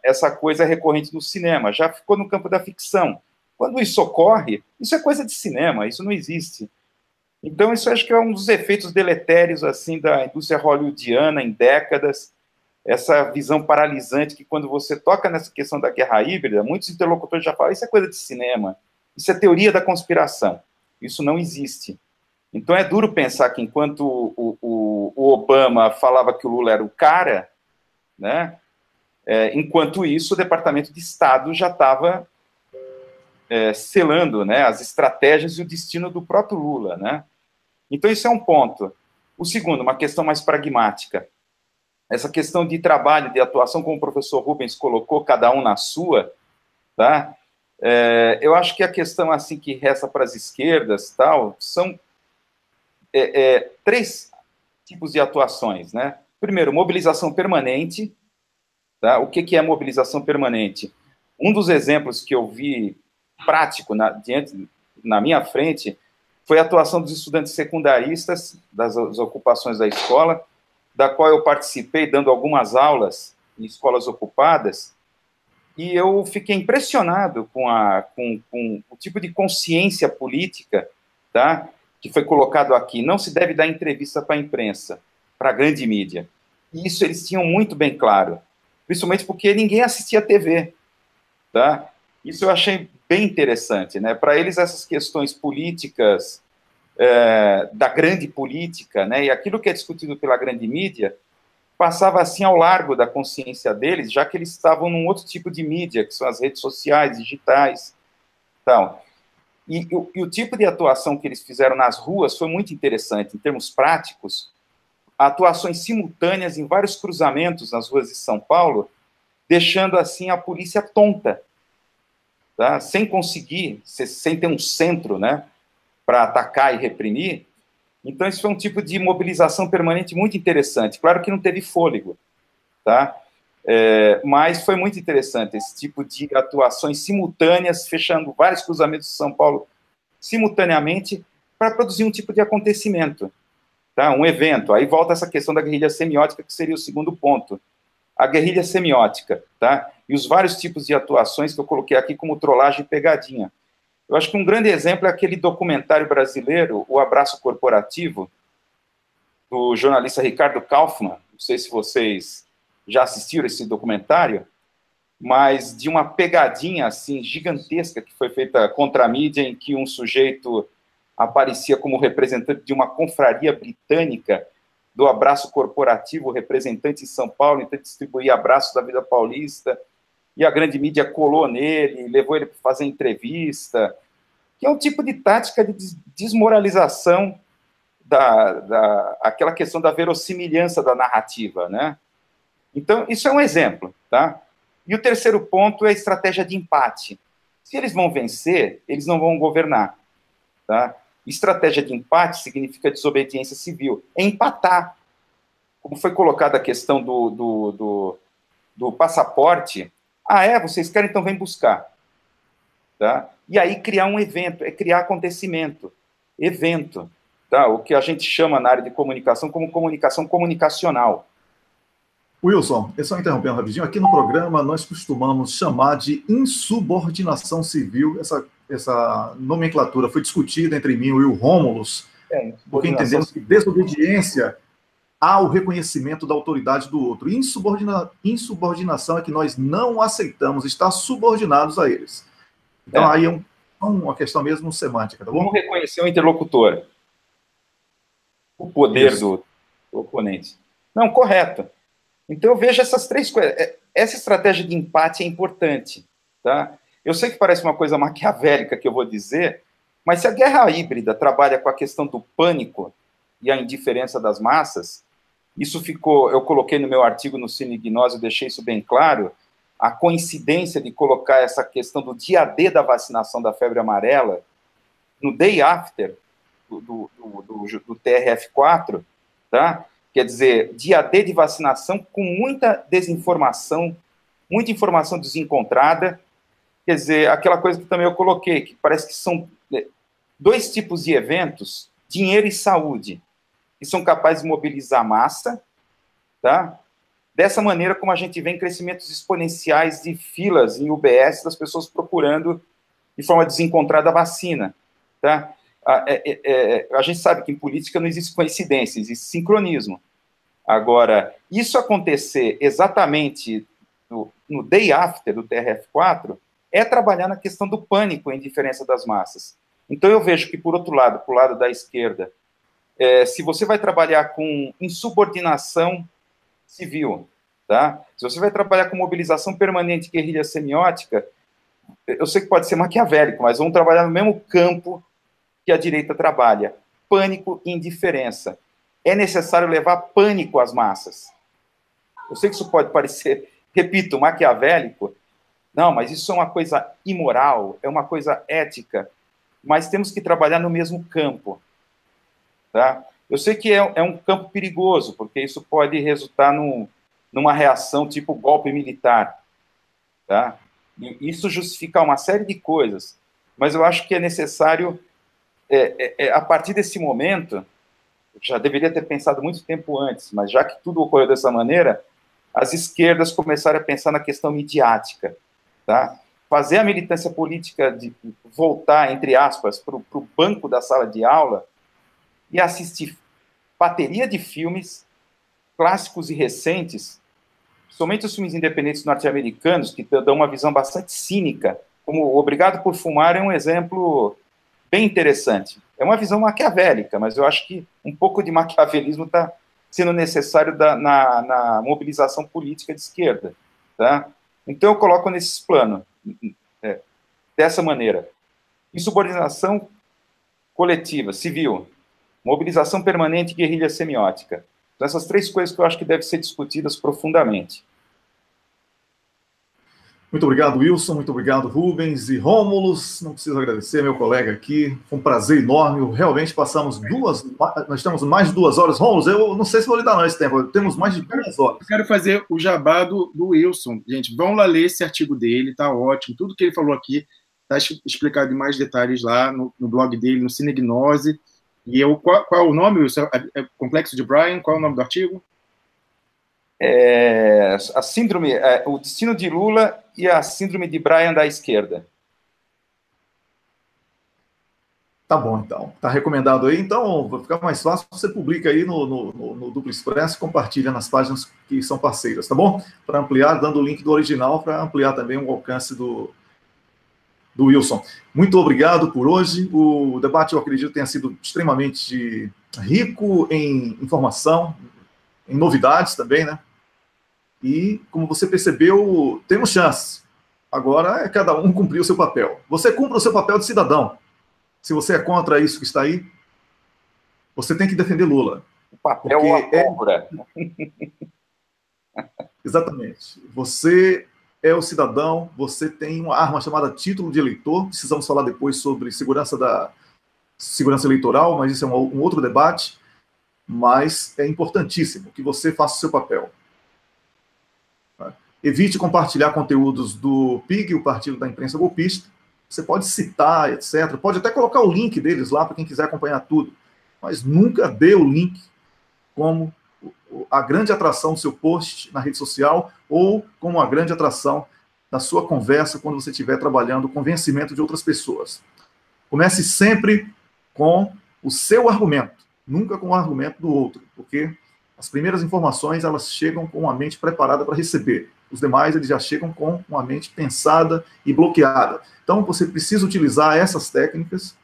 essa coisa é recorrente no cinema. Já ficou no campo da ficção. Quando isso ocorre, isso é coisa de cinema, isso não existe. Então, isso acho que é um dos efeitos deletérios assim, da indústria hollywoodiana em décadas, essa visão paralisante que, quando você toca nessa questão da guerra híbrida, muitos interlocutores já falam, isso é coisa de cinema, isso é teoria da conspiração, isso não existe. Então, é duro pensar que, enquanto o Obama falava que o Lula era o cara, né, enquanto isso, o Departamento de Estado já estava selando, né, as estratégias e o destino do próprio Lula, né? Então, isso é um ponto. O segundo, uma questão mais pragmática. Essa questão de trabalho, de atuação, como o professor Rubens colocou, cada um na sua, tá? Eu acho que a questão assim que resta para as esquerdas, tal, são três tipos de atuações, né? Primeiro, mobilização permanente. Tá? O que é mobilização permanente? Um dos exemplos que eu vi prático na minha frente foi a atuação dos estudantes secundaristas das ocupações da escola, da qual eu participei dando algumas aulas em escolas ocupadas, e eu fiquei impressionado com o tipo de consciência política, tá, que foi colocado aqui. Não se deve dar entrevista para a imprensa, para a grande mídia. E isso eles tinham muito bem claro, principalmente porque ninguém assistia TV, tá? Isso eu achei bem interessante, né? Para eles, essas questões políticas da grande política, né? E aquilo que é discutido pela grande mídia passava assim ao largo da consciência deles, já que eles estavam num outro tipo de mídia, que são as redes sociais, digitais, então. E o tipo de atuação que eles fizeram nas ruas foi muito interessante, em termos práticos, atuações simultâneas em vários cruzamentos nas ruas de São Paulo, deixando assim a polícia tonta, tá? Sem conseguir, sem ter um centro, né, para atacar e reprimir. Então, isso foi um tipo de mobilização permanente muito interessante. Claro que não teve fôlego, tá? Mas foi muito interessante esse tipo de atuações simultâneas, fechando vários cruzamentos de São Paulo simultaneamente, para produzir um tipo de acontecimento, tá? Um evento. Aí volta essa questão da guerrilha semiótica, que seria o segundo ponto. A guerrilha semiótica, tá? E os vários tipos de atuações que eu coloquei aqui como trollagem e pegadinha. Eu acho que um grande exemplo é aquele documentário brasileiro, O Abraço Corporativo, do jornalista Ricardo Kaufmann. Não sei se vocês já assistiram esse documentário, mas de uma pegadinha assim gigantesca que foi feita contra a mídia, em que um sujeito aparecia como representante de uma confraria britânica do Abraço Corporativo, representante em São Paulo, então distribuía abraços da vida paulista, e a grande mídia colou nele, levou ele para fazer entrevista, que é um tipo de tática de desmoralização aquela questão da verossimilhança da narrativa, né? Então, isso é um exemplo, tá? E o terceiro ponto é a estratégia de empate. Se eles vão vencer, eles não vão governar, tá? Estratégia de empate significa desobediência civil. É empatar. Como foi colocada a questão do passaporte. Vocês querem, então vem buscar. Tá? E aí criar um evento, criar acontecimento. Evento. Tá? O que a gente chama na área de comunicação como comunicação comunicacional. Wilson, eu só interrompendo rapidinho, aqui no programa nós costumamos chamar de insubordinação civil, essa nomenclatura foi discutida entre mim e o Rômulus, porque entendemos que desobediência há o reconhecimento da autoridade do outro. Insubordinação é que nós não aceitamos estar subordinados a eles. Então aí é uma questão mesmo semântica, tá bom? Como reconhecer o interlocutor, o poder do oponente. Não, correto. Então, eu vejo essas três coisas. Essa estratégia de empate é importante, tá? Eu sei que parece uma coisa maquiavélica que eu vou dizer, mas se a guerra híbrida trabalha com a questão do pânico e a indiferença das massas, isso ficou, eu coloquei no meu artigo no Cine Gnose, eu deixei isso bem claro, a coincidência de colocar essa questão do dia D da vacinação da febre amarela, no day after do TRF4, tá? Quer dizer, dia D de vacinação com muita desinformação, muita informação desencontrada. Quer dizer, aquela coisa que também eu coloquei, que parece que são dois tipos de eventos, dinheiro e saúde, que são capazes de mobilizar massa, tá? Dessa maneira como a gente vê em crescimentos exponenciais de filas em UBS das pessoas procurando de forma desencontrada a vacina, tá? A gente sabe que em política não existe coincidência, existe sincronismo. Agora, isso acontecer exatamente no day after do TRF4 é trabalhar na questão do pânico e indiferença das massas. Então, eu vejo que, por outro lado, para o lado da esquerda, se você vai trabalhar com insubordinação civil, tá? Se você vai trabalhar com mobilização permanente, guerrilha semiótica, eu sei que pode ser maquiavélico, mas vamos trabalhar no mesmo campo que a direita trabalha, pânico e indiferença. É necessário levar pânico às massas. Eu sei que isso pode parecer, repito, maquiavélico. Não, mas isso é uma coisa imoral, é uma coisa ética, mas temos que trabalhar no mesmo campo. Tá? Eu sei que é um campo perigoso, porque isso pode resultar numa reação tipo golpe militar. Tá? E isso justifica uma série de coisas, mas eu acho que é necessário, a partir desse momento, já deveria ter pensado muito tempo antes, mas já que tudo ocorreu dessa maneira, as esquerdas começaram a pensar na questão midiática, tá? Fazer a militância política de voltar, entre aspas, para o banco da sala de aula e assistir bateria de filmes clássicos e recentes, somente os filmes independentes norte-americanos, que dão uma visão bastante cínica, como Obrigado por Fumar é um exemplo bem interessante. É uma visão maquiavélica, mas eu acho que um pouco de maquiavelismo está sendo necessário na mobilização política de esquerda. Tá? Então, eu coloco nesses planos, dessa maneira. Insubordinação coletiva, civil, mobilização permanente e guerrilha semiótica. Então, essas 3 coisas que eu acho que devem ser discutidas profundamente. Muito obrigado, Wilson. Muito obrigado, Rubens e Rômulus. Não preciso agradecer, meu colega aqui. Foi um prazer enorme. Realmente passamos nós temos mais de 2 horas. Rômulus, eu não sei se vou lhe dar não esse tempo. Temos mais de 2 horas. Eu quero fazer o jabá do Wilson. Gente, vão lá ler esse artigo dele, tá ótimo. Tudo que ele falou aqui está explicado em mais detalhes lá no blog dele, no Cinegnose. E qual é o nome, Wilson? É Complexo de Brian? Qual é o nome do artigo? A síndrome, o destino de Lula e a síndrome de Brian da esquerda. Tá bom, então. Tá recomendado aí. Então, vai ficar mais fácil. Você publica aí no Duplo Expresso, compartilha nas páginas que são parceiras, tá bom? Para ampliar, dando o link do original, para ampliar também o alcance do Wilson. Muito obrigado por hoje. O debate, eu acredito, tenha sido extremamente rico em informação, em novidades também, né? E, como você percebeu, temos chance. Agora é cada um cumprir o seu papel. Você cumpre o seu papel de cidadão. Se você é contra isso que está aí, você tem que defender Lula. O papel ou a pólvora. Exatamente. Você é o cidadão, você tem uma arma chamada título de eleitor. Precisamos falar depois sobre segurança eleitoral, mas isso é um outro debate. Mas é importantíssimo que você faça o seu papel. Evite compartilhar conteúdos do PIG, o Partido da Imprensa Golpista. Você pode citar, etc. Pode até colocar o link deles lá para quem quiser acompanhar tudo. Mas nunca dê o link como a grande atração do seu post na rede social ou como a grande atração da sua conversa quando você estiver trabalhando o convencimento de outras pessoas. Comece sempre com o seu argumento, nunca com o argumento do outro, porque as primeiras informações elas chegam com a mente preparada para receber. Os demais eles já chegam com uma mente pensada e bloqueada. Então você precisa utilizar essas técnicas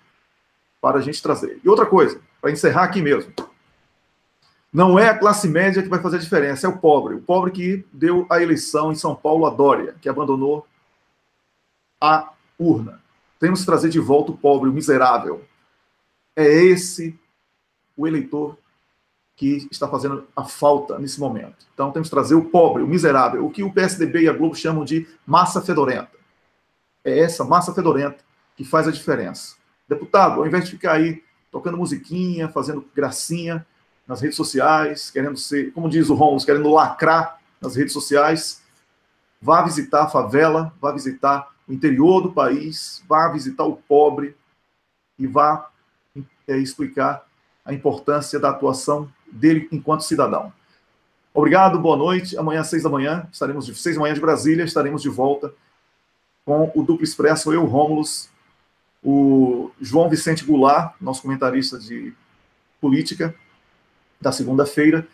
para a gente trazer. E outra coisa, para encerrar aqui mesmo, não é a classe média que vai fazer a diferença, é o pobre que deu a eleição em São Paulo a Dória, que abandonou a urna. Temos que trazer de volta o pobre, o miserável. É esse o eleitor que está fazendo a falta nesse momento. Então temos que trazer o pobre, o miserável, o que o PSDB e a Globo chamam de massa fedorenta. É essa massa fedorenta que faz a diferença. Deputado, ao invés de ficar aí tocando musiquinha, fazendo gracinha nas redes sociais, querendo ser, como diz o Rômulo, querendo lacrar nas redes sociais, vá visitar a favela, vá visitar o interior do país, vá visitar o pobre e vá explicar a importância da atuação dele enquanto cidadão. Obrigado, boa noite. Amanhã, às 6 da manhã, 6 da manhã de Brasília, estaremos de volta com o Duplo Expresso, eu, Rômulus, o João Vicente Goulart, nosso comentarista de política, da segunda-feira,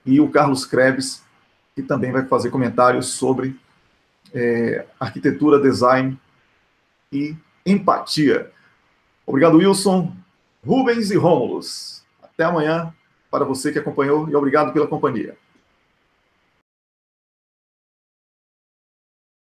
e o Carlos Krebs, que também vai fazer comentários sobre arquitetura, design e empatia. Obrigado, Wilson, Rubens e Rômulus. Até amanhã para você que acompanhou e obrigado pela companhia.